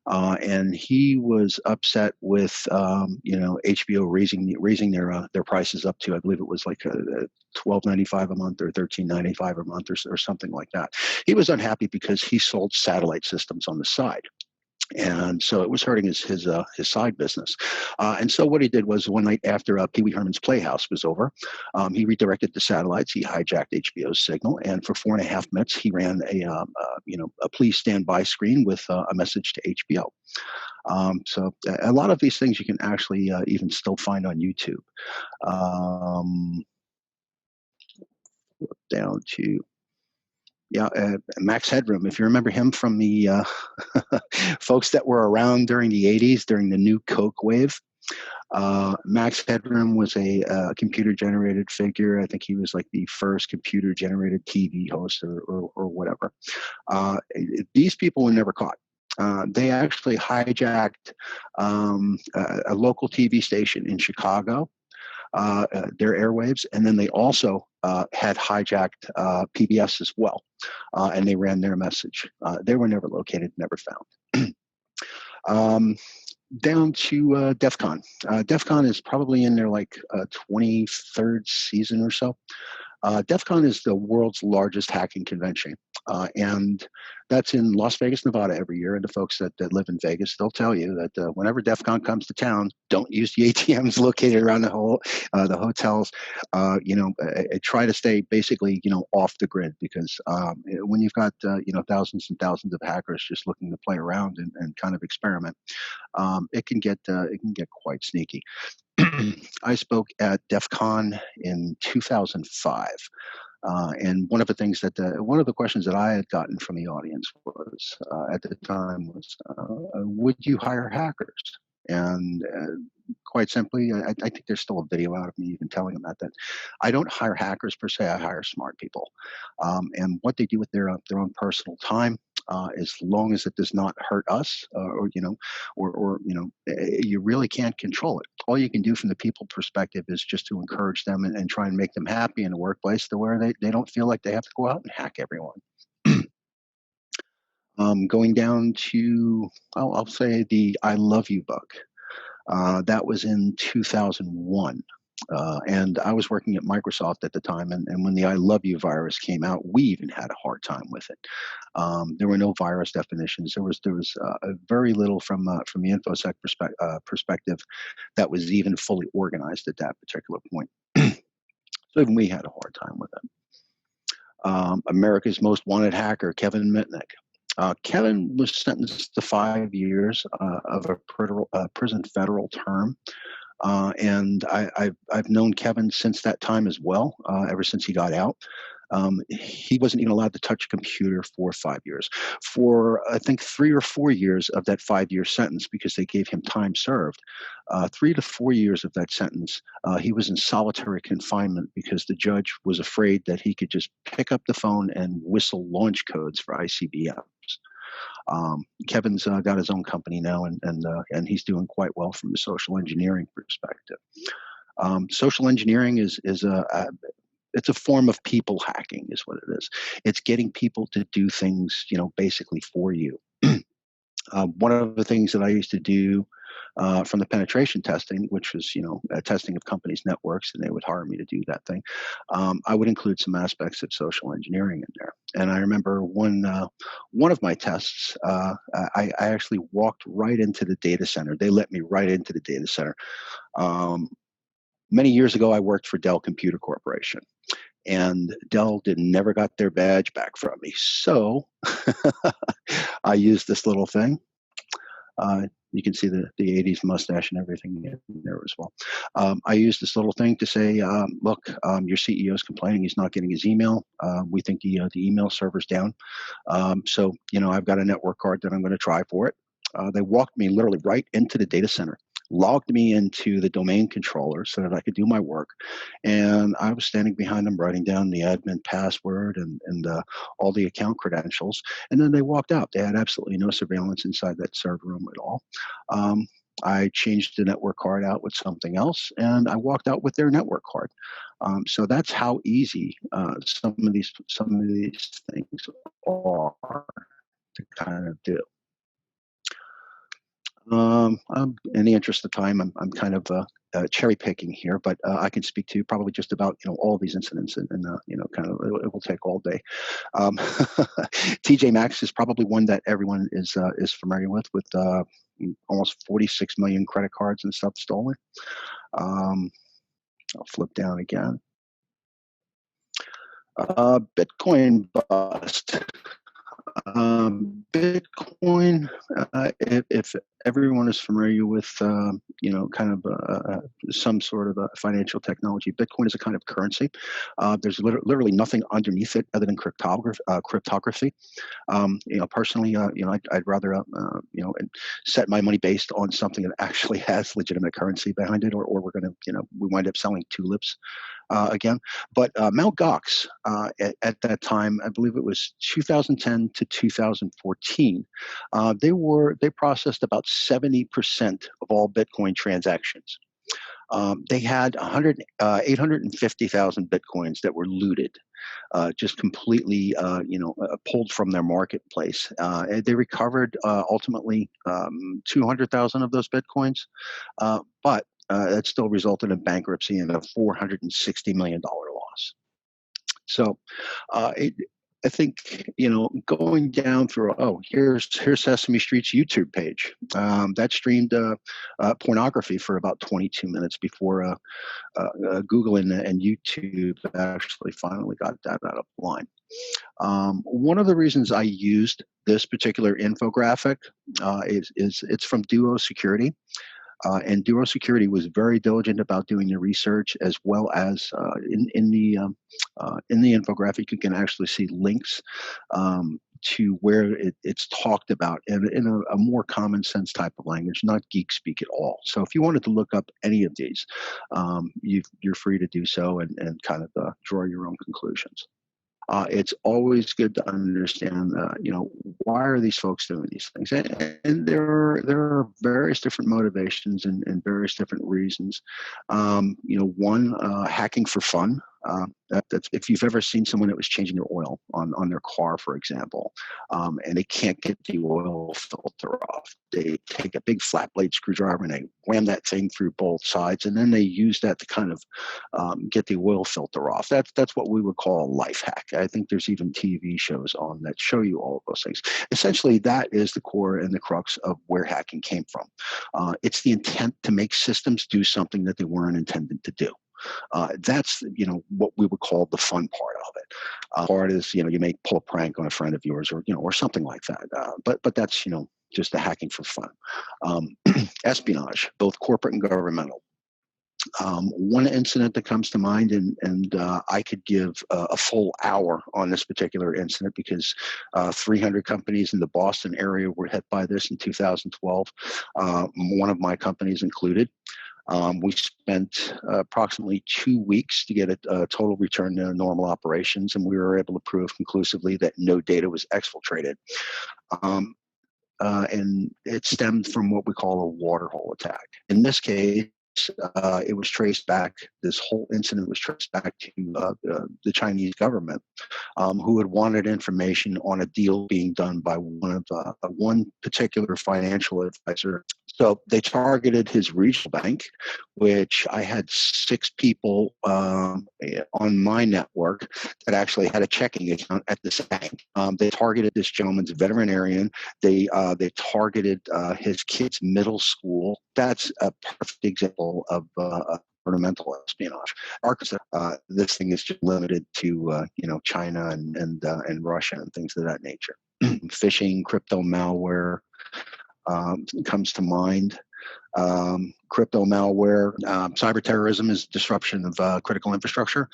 And he was upset with HBO raising their prices up to, I believe it was like $12.95 a month or $13.95 a month or something like that. He was unhappy because he sold satellite systems on the side. And so it was hurting his side business. And so what he did was, one night after Pee Wee Herman's Playhouse was over, he redirected the satellites. He hijacked HBO's signal, and for 4.5 minutes, he ran a please stand by screen with a message to HBO. So a lot of these things you can actually even still find on YouTube. Down to Max Headroom, if you remember him from the folks that were around during the 80s, during the new Coke wave. Max Headroom was a computer-generated figure. I think he was like the first computer-generated TV host or whatever. These people were never caught. They actually hijacked a local TV station in Chicago, their airwaves, and then they also had hijacked PBS as well, and they ran their message. They were never located, never found. Down to DEF CON. DEF CON is probably in their 23rd season or so. DEF CON is the world's largest hacking convention, and that's in Las Vegas, Nevada every year. And the folks that live in Vegas, they'll tell you that whenever DEF CON comes to town, don't use the ATMs located around the hotels. Try to stay basically, off the grid, because when you've got thousands and thousands of hackers just looking to play around and kind of experiment, it can get quite sneaky. I spoke at DEF CON in 2005. And one of the questions that I had gotten from the audience was, at the time, was, would you hire hackers? And quite simply, I think there's still a video out of me even telling them that I don't hire hackers per se. I hire smart people, and what they do with their own personal time. as long as it does not hurt us, you really can't control it. All you can do from the people perspective is just to encourage them and try and make them happy in the workplace to where they don't feel like they have to go out and hack everyone. Going down to, I'll say the I Love You bug. That was in 2001. And I was working at Microsoft at the time, and when the I Love You virus came out, we even had a hard time with it. There were no virus definitions. There was very little from the InfoSec perspective that was even fully organized at that particular point. So even we had a hard time with it. America's Most Wanted hacker, Kevin Mitnick. Kevin was sentenced to 5 years of a prison federal term. And I've known Kevin since that time as well, ever since he got out. He wasn't even allowed to touch a computer for 5 years. For, I think, 3 or 4 years of that 5-year sentence, because they gave him time served, 3 to 4 years of that sentence, he was in solitary confinement because the judge was afraid that he could just pick up the phone and whistle launch codes for ICBMs. Kevin's got his own company now, and he's doing quite well from a social engineering perspective. Social engineering is it's a form of people hacking, is what it is. It's getting people to do things, basically for you. One of the things that I used to do from the penetration testing, which was, testing of companies' networks, and they would hire me to do that thing. I would include some aspects of social engineering in there. And I remember one of my tests, I actually walked right into the data center. They let me right into the data center. Many years ago, I worked for Dell Computer Corporation. And Dell never got their badge back from me. So I used this little thing. You can see the 80s mustache and everything in there as well. I used this little thing to say, look, your CEO is complaining he's not getting his email. We think the email server's down. So, I've got a network card that I'm going to try for it. They walked me literally right into the data center, logged me into the domain controller so that I could do my work. And I was standing behind them writing down the admin password and all the account credentials. And then they walked out. They had absolutely no surveillance inside that server room at all. I changed the network card out with something else, and I walked out with their network card. So that's how easy some of these things are to kind of do. In the interest of time, I'm kind of cherry picking here, but I can speak to probably just about all these incidents, and kind of it will take all day. TJ Maxx is probably one that everyone is familiar with almost 46 million credit cards and stuff stolen. I'll flip down again. Bitcoin bust. Bitcoin, if everyone is familiar with, kind of some sort of a financial technology, Bitcoin is a kind of currency. There's literally nothing underneath it other than cryptography. Personally, I'd rather, set my money based on something that actually has legitimate currency behind it, or we're going to, we wind up selling tulips again. But Mt. Gox, at that time, I believe it was 2010 to 2014, they processed about 70% of all Bitcoin transactions. They had 850,000 Bitcoins that were looted, just completely, pulled from their marketplace. They recovered ultimately 200,000 of those Bitcoins, but that still resulted in bankruptcy and a $460 million loss. So I think, going down through, here's Sesame Street's YouTube page. That streamed pornography for about 22 minutes before Google and YouTube actually finally got that out of line. One of the reasons I used this particular infographic is it's from Duo Security. And Duo Security was very diligent about doing the research, as well as in the infographic, you can actually see links to where it's talked about in a more common sense type of language, not geek speak at all. So if you wanted to look up any of these, you're free to do so and kind of draw your own conclusions. it's always good to understand, why are these folks doing these things? And there are various different motivations and various different reasons. One, hacking for fun. That's if you've ever seen someone that was changing their oil on their car, for example, and they can't get the oil filter off. They take a big flat blade screwdriver and they wham that thing through both sides, and then they use that to kind of get the oil filter off. That's what we would call a life hack. I think there's even TV shows on that show you all of those things. Essentially, that is the core and the crux of where hacking came from. It's the intent to make systems do something that they weren't intended to do. That's what we would call the fun part of it. Part is you may pull a prank on a friend of yours or something like that. But that's just the hacking for fun. Espionage, both corporate and governmental. One incident that comes to mind, and I could give a full hour on this particular incident because 300 companies in the Boston area were hit by this in 2012. One of my companies included. We spent approximately 2 weeks to get a total return to normal operations, and we were able to prove conclusively that no data was exfiltrated. And it stemmed from what we call a water hole attack. In this case, it was traced back, this whole incident was traced back to the Chinese government, who had wanted information on a deal being done by one particular financial advisor. So they targeted his regional bank, which I had 6 people on my network that actually had a checking account at this bank. They targeted this gentleman's veterinarian. They targeted his kid's middle school. That's a perfect example of governmental espionage. This thing is just limited to China and Russia and things of that nature. Phishing, crypto malware comes to mind. Crypto malware, cyber terrorism is disruption of critical infrastructure.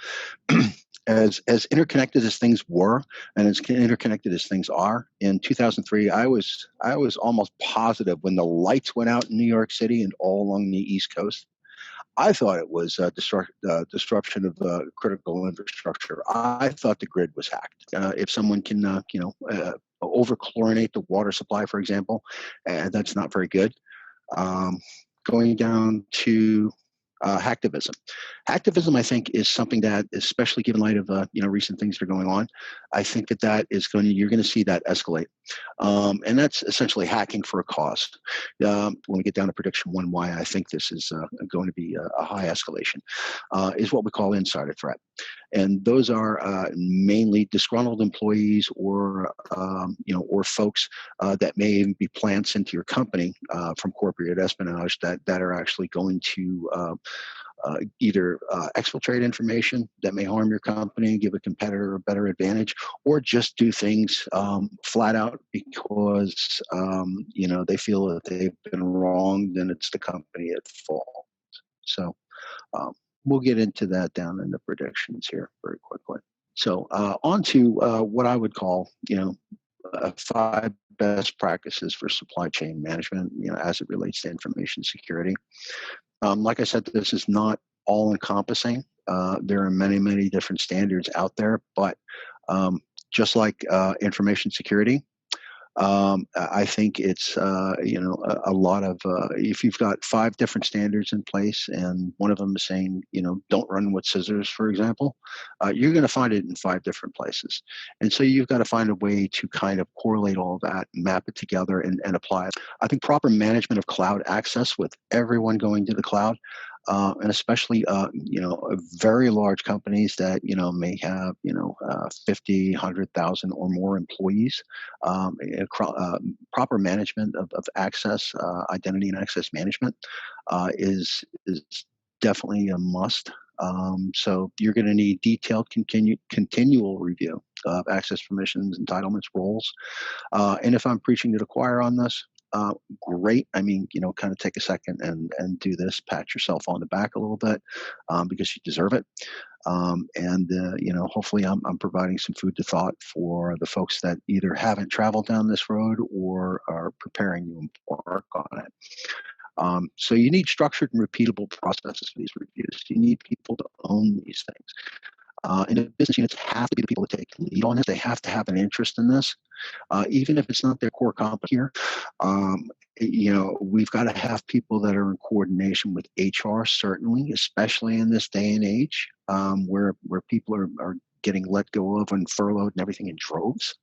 As interconnected as things were, and as interconnected as things are, in 2003, I was almost positive when the lights went out in New York City and all along the East Coast. I thought it was disruption of critical infrastructure. I thought the grid was hacked. If someone can, over-chlorinate the water supply, for example, that's not very good. Going down to hacktivism. Hacktivism, I think, is something that, especially given light of recent things that are going on, I think that you're going to see that escalate, and that's essentially hacking for a cause. When we get down to prediction 1, why I think this is going to be a high escalation, is what we call insider threat, and those are mainly disgruntled employees or folks that may even be plants into your company from corporate espionage that are actually going to either exfiltrate information that may harm your company, give a competitor a better advantage, or just do things flat out because they feel that they've been wronged and it's the company at fault. So we'll get into that down in the predictions here very quickly. So on to what I would call 5 best practices for supply chain management, as it relates to information security. Like I said, this is not all encompassing. There are many, many different standards out there, but just like information security, I think it's a lot of if you've got 5 different standards in place and one of them is saying don't run with scissors, for example, you're going to find it in 5 different places, and so you've got to find a way to kind of correlate all of that, map it together, and apply it. I think proper management of cloud access with everyone going to the cloud. And especially, very large companies that, may have, 50, 100,000 or more employees. Proper management of access, identity and access management is definitely a must. So you're going to need detailed continual review of access permissions, entitlements, roles. And if I'm preaching to the choir on this, great. I mean, kind of take a second and do this, pat yourself on the back a little bit because you deserve it. Hopefully I'm providing some food to thought for the folks that either haven't traveled down this road or are preparing to embark on it. So you need structured and repeatable processes for these reviews. You need people to own these things. And the business units have to be the people that take the lead on this. They have to have an interest in this, even if it's not their core competency here. We've got to have people that are in coordination with HR, certainly, especially in this day and age, where people are getting let go of and furloughed and everything in droves.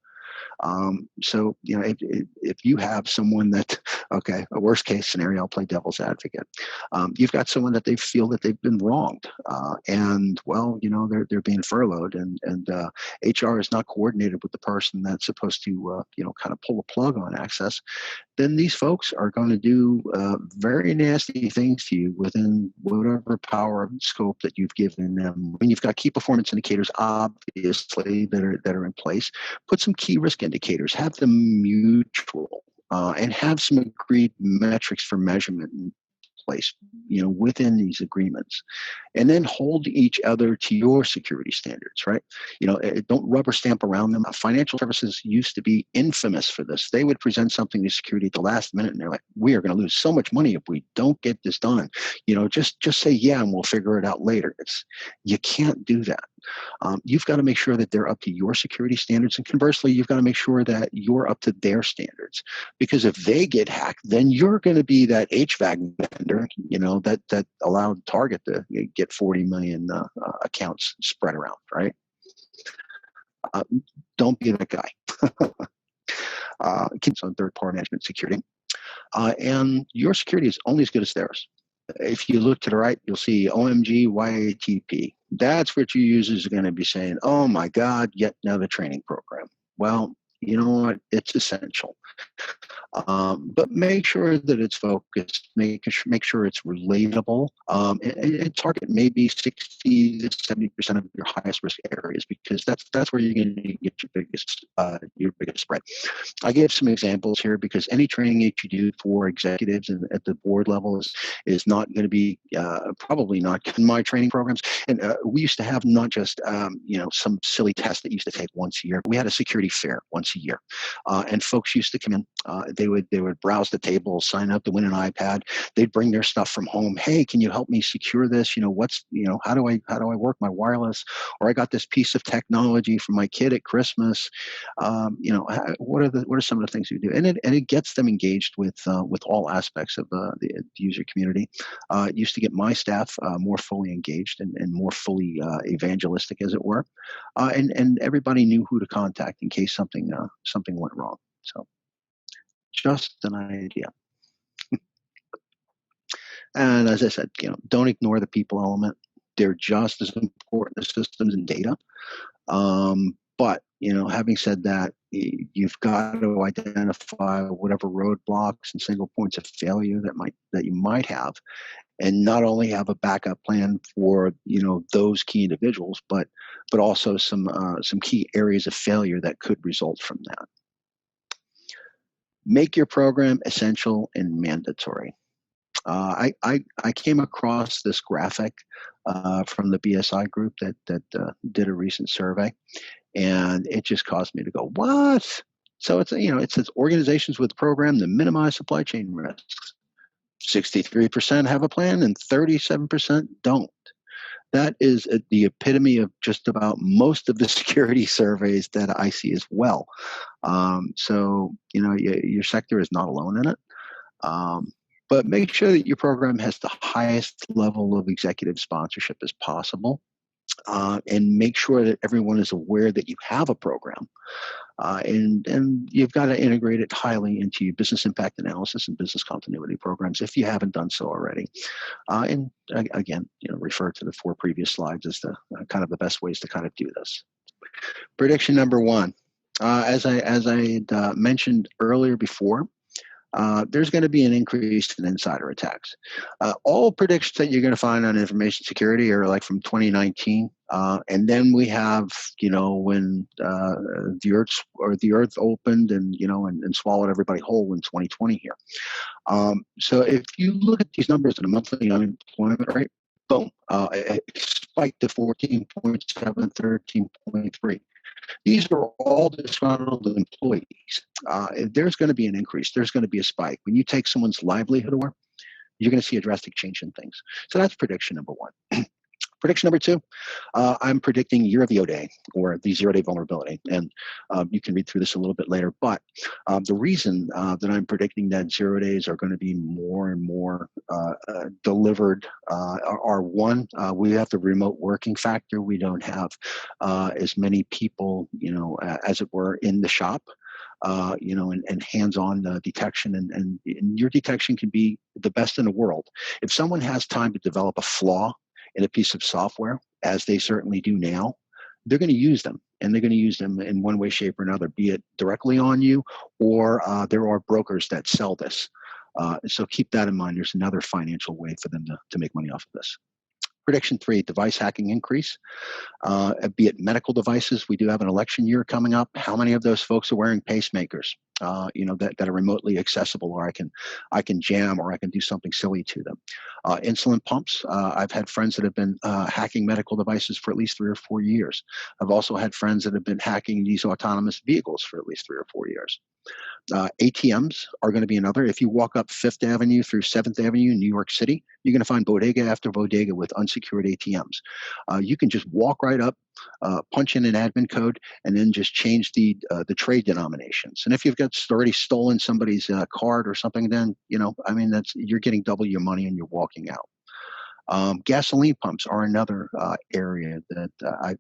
So, if you have someone that, okay, a worst case scenario, I'll play devil's advocate. You've got someone that they feel that they've been wronged, and they're being furloughed, and HR is not coordinated with the person that's supposed to, kind of pull a plug on access. Then these folks are going to do very nasty things to you within whatever power and scope that you've given them. I mean, you've got key performance indicators, obviously, that are in place. Put some key risk indicators, have them mutual, and have some agreed metrics for measurement in place, within these agreements, and then hold each other to your security standards, right? Don't rubber stamp around them. Financial services used to be infamous for this. They would present something to security at the last minute, and they're like, "We are going to lose so much money if we don't get this done. Just say yeah, and we'll figure it out later." You can't do that. You've got to make sure that they're up to your security standards, and conversely, you've got to make sure that you're up to their standards. Because if they get hacked, then you're going to be that HVAC vendor, that allowed Target to get 40 million accounts spread around, right? Don't be that guy. Keeps on third-party management security, and your security is only as good as theirs. If you look to the right, you'll see OMG YATP. That's what your users are going to be saying, "Oh my God, yet another training program." Well, you know what? It's essential. But make sure that it's focused. Make sure it's relatable. And target maybe 60 to 70% of your highest risk areas, because that's where you're going to get your biggest spread. I gave some examples here because any training that you do for executives and at the board level is not going to be probably not in my training programs. And we used to have not just some silly test that used to take once a year. We had a security fair once a year, and folks used to come in. They would browse the table, sign up to win an iPad. They'd bring their stuff from home. "Hey, can you help me secure this? How do I work my wireless? Or I got this piece of technology for my kid at Christmas. What are some of the things you do?" And it gets them engaged with all aspects of the user community. It used to get my staff more fully engaged and more fully evangelistic, as it were. And everybody knew who to contact in case something went wrong. So, just an idea. And as I said, don't ignore the people element. They're just as important as systems and data. But having said that, you've got to identify whatever roadblocks and single points of failure that you might have, and not only have a backup plan for those key individuals, but also some key areas of failure that could result from that. Make your program essential and mandatory. I came across this graphic from the BSI group that did a recent survey, and it just caused me to go, "What?" So it says organizations with a program to minimize supply chain risks. 63% have a plan, and 37% don't. That is the epitome of just about most of the security surveys that I see as well. So your sector is not alone in it. But make sure that your program has the highest level of executive sponsorship as possible, and make sure that everyone is aware that you have a program. And you've got to integrate it highly into your business impact analysis and business continuity programs if you haven't done so already. And again, refer to the 4 previous slides as the kind of the best ways to kind of do this. Prediction number 1, as I had mentioned earlier before, there's going to be an increase in insider attacks. All predictions that you're going to find on information security are like from 2019. And then we have, when the earth opened and swallowed everybody whole in 2020 here. So if you look at these numbers in a monthly unemployment rate, boom, it spiked to 14.7, 13.3. These are all disgruntled employees. There's going to be an increase. There's going to be a spike. When you take someone's livelihood away, you're going to see a drastic change in things. So that's prediction number 1. Prediction number 2, I'm predicting year of the O-Day, or the zero-day vulnerability. And you can read through this a little bit later. But the reason that I'm predicting that 0 days are going to be more and more delivered are one, we have the remote working factor. We don't have as many people, as it were, in the shop. And hands-on detection, and your detection can be the best in the world. If someone has time to develop a flaw in a piece of software, as they certainly do now, they're going to use them, and they're going to use them in one way, shape, or another, be it directly on you, or there are brokers that sell this. So keep that in mind. There's another financial way for them to make money off of this. Prediction 3, device hacking increase, be it medical devices. We do have an election year coming up. How many of those folks are wearing pacemakers, that are remotely accessible, or I can jam, or I can do something silly to them. Insulin pumps. I've had friends that have been hacking medical devices for at least 3 or 4 years. I've also had friends that have been hacking these autonomous vehicles for at least 3 or 4 years. ATMs are going to be another. If you walk up 5th Avenue through 7th Avenue in New York City, you're going to find bodega after bodega with unsecured ATMs. You can just walk right up, punch in an admin code, and then just change the trade denominations. And if you've got already stolen somebody's card or something, then you're getting double your money and you're walking out. Gasoline pumps are another area that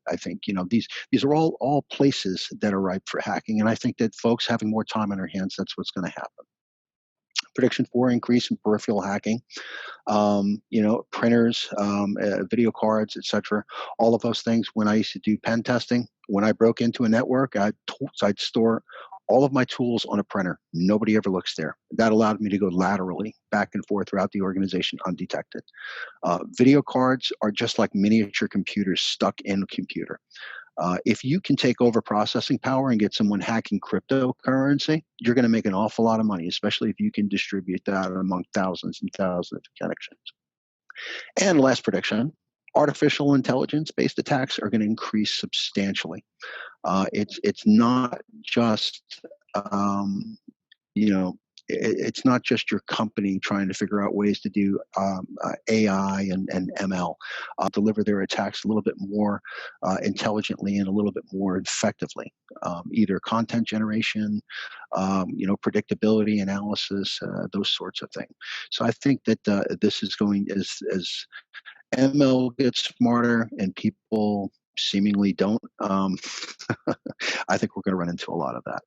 I think, these are all places that are ripe for hacking. And I think that folks having more time on their hands, that's what's going to happen. Prediction 4, increase in peripheral hacking. Printers, video cards, etc. All of those things. When I used to do pen testing, when I broke into a network, I'd store all of my tools on a printer. Nobody ever looks there. That allowed me to go laterally back and forth throughout the organization undetected. Video cards are just like miniature computers stuck in a computer. If you can take over processing power and get someone hacking cryptocurrency, you're going to make an awful lot of money, especially if you can distribute that among thousands and thousands of connections. And last prediction, artificial intelligence-based attacks are going to increase substantially. It's not just it's not just your company trying to figure out ways to do AI and ML, deliver their attacks a little bit more intelligently and a little bit more effectively. Either content generation, predictability analysis, those sorts of things. So I think that this is going as ML gets smarter and people seemingly don't. I think we're going to run into a lot of that.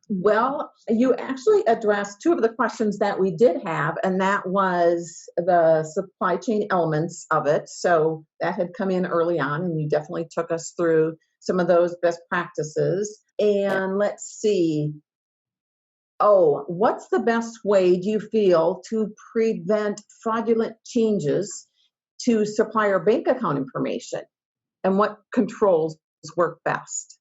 Well, you actually addressed 2 of the questions that we did have, and that was the supply chain elements of it. So that had come in early on, and you definitely took us through some of those best practices. And let's see. What's the best way, do you feel, to prevent fraudulent changes to supplier bank account information? And what controls work best?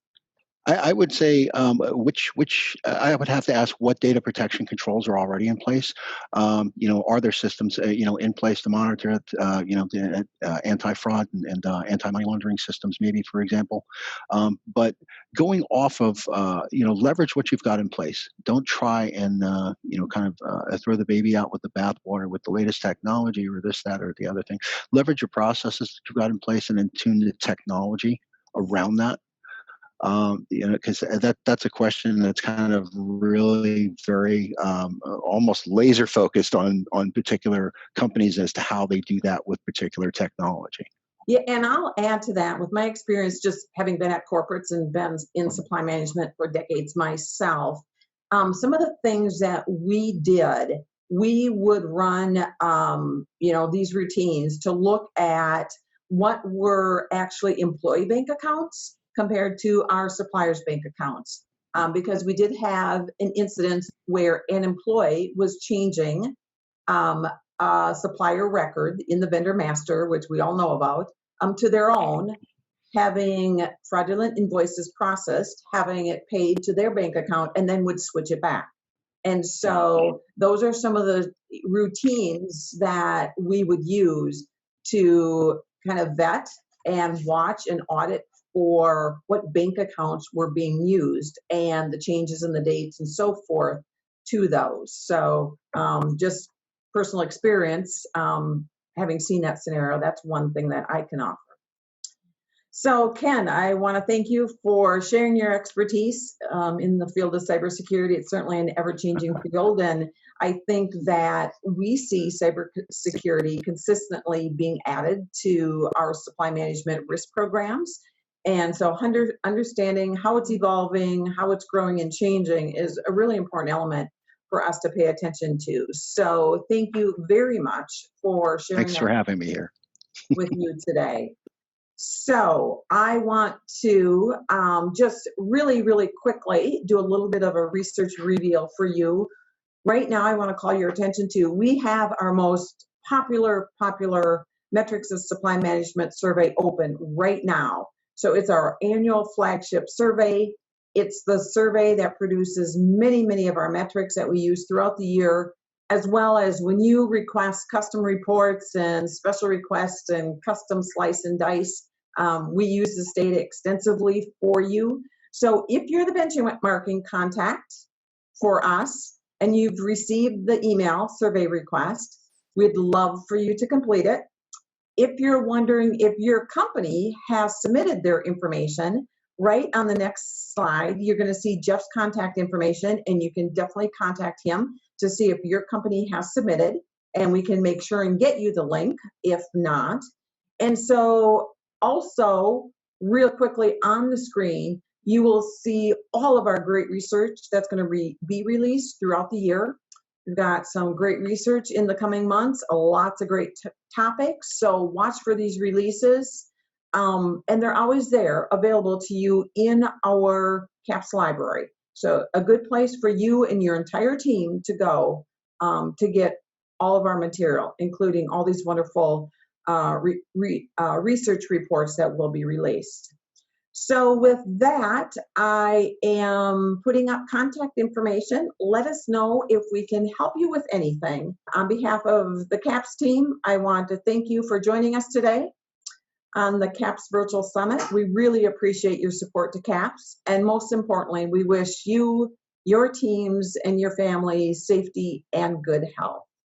I would say which I would have to ask what data protection controls are already in place. Are there systems in place to monitor it? The anti-fraud and anti-money laundering systems, maybe, for example. But going off of leverage what you've got in place. Don't try and throw the baby out with the bathwater with the latest technology or this, that, or the other thing. Leverage your processes that you've got in place and then tune the technology around that. Because that's a question that's kind of really very almost laser focused on particular companies as to how they do that with particular technology. Yeah, and I'll add to that with my experience just having been at corporates and been in supply management for decades myself. Some of the things that we did, we would run, these routines to look at what were actually employee bank accounts compared to our suppliers' bank accounts. Because we did have an incident where an employee was changing a supplier record in the vendor master, which we all know about, to their own, having fraudulent invoices processed, having it paid to their bank account, and then would switch it back. And so those are some of the routines that we would use to kind of vet and watch and audit for what bank accounts were being used and the changes in the dates and so forth to those. So just personal experience, having seen that scenario, that's one thing that I can offer. So Ken, I want to thank you for sharing your expertise in the field of cybersecurity. It's certainly an ever-changing field, and I think that we see cybersecurity consistently being added to our supply management risk programs. And so understanding how it's evolving, how it's growing and changing is a really important element for us to pay attention to. So thank you very much for sharing Thanks for having me here with you today. So I want to just really, really quickly do a little bit of a research reveal for you. Right now, I want to call your attention to, we have our most popular metrics of supply management survey open right now. So it's our annual flagship survey. It's the survey that produces many of our metrics that we use throughout the year, as well as when you request custom reports and special requests and custom slice and dice, we use this data extensively for you. So if you're the benchmarking contact for us and you've received the email survey request, we'd love for you to complete it. If you're wondering if your company has submitted their information, right on the next slide, you're going to see Jeff's contact information, and you can definitely contact him to see if your company has submitted, and we can make sure and get you the link if not. And so also, real quickly on the screen, you will see all of our great research that's going to be released throughout the year. We've got some great research in the coming months, lots of great topics, so watch for these releases. And they're always there, available to you in our CAPS library. So a good place for you and your entire team to go to get all of our material, including all these wonderful research reports that will be released. So with that, I am putting up contact information. Let us know if we can help you with anything. On behalf of the CAPS team, I want to thank you for joining us today on the CAPS Virtual Summit. We really appreciate your support to CAPS. And most importantly, we wish you, your teams, and your families safety and good health.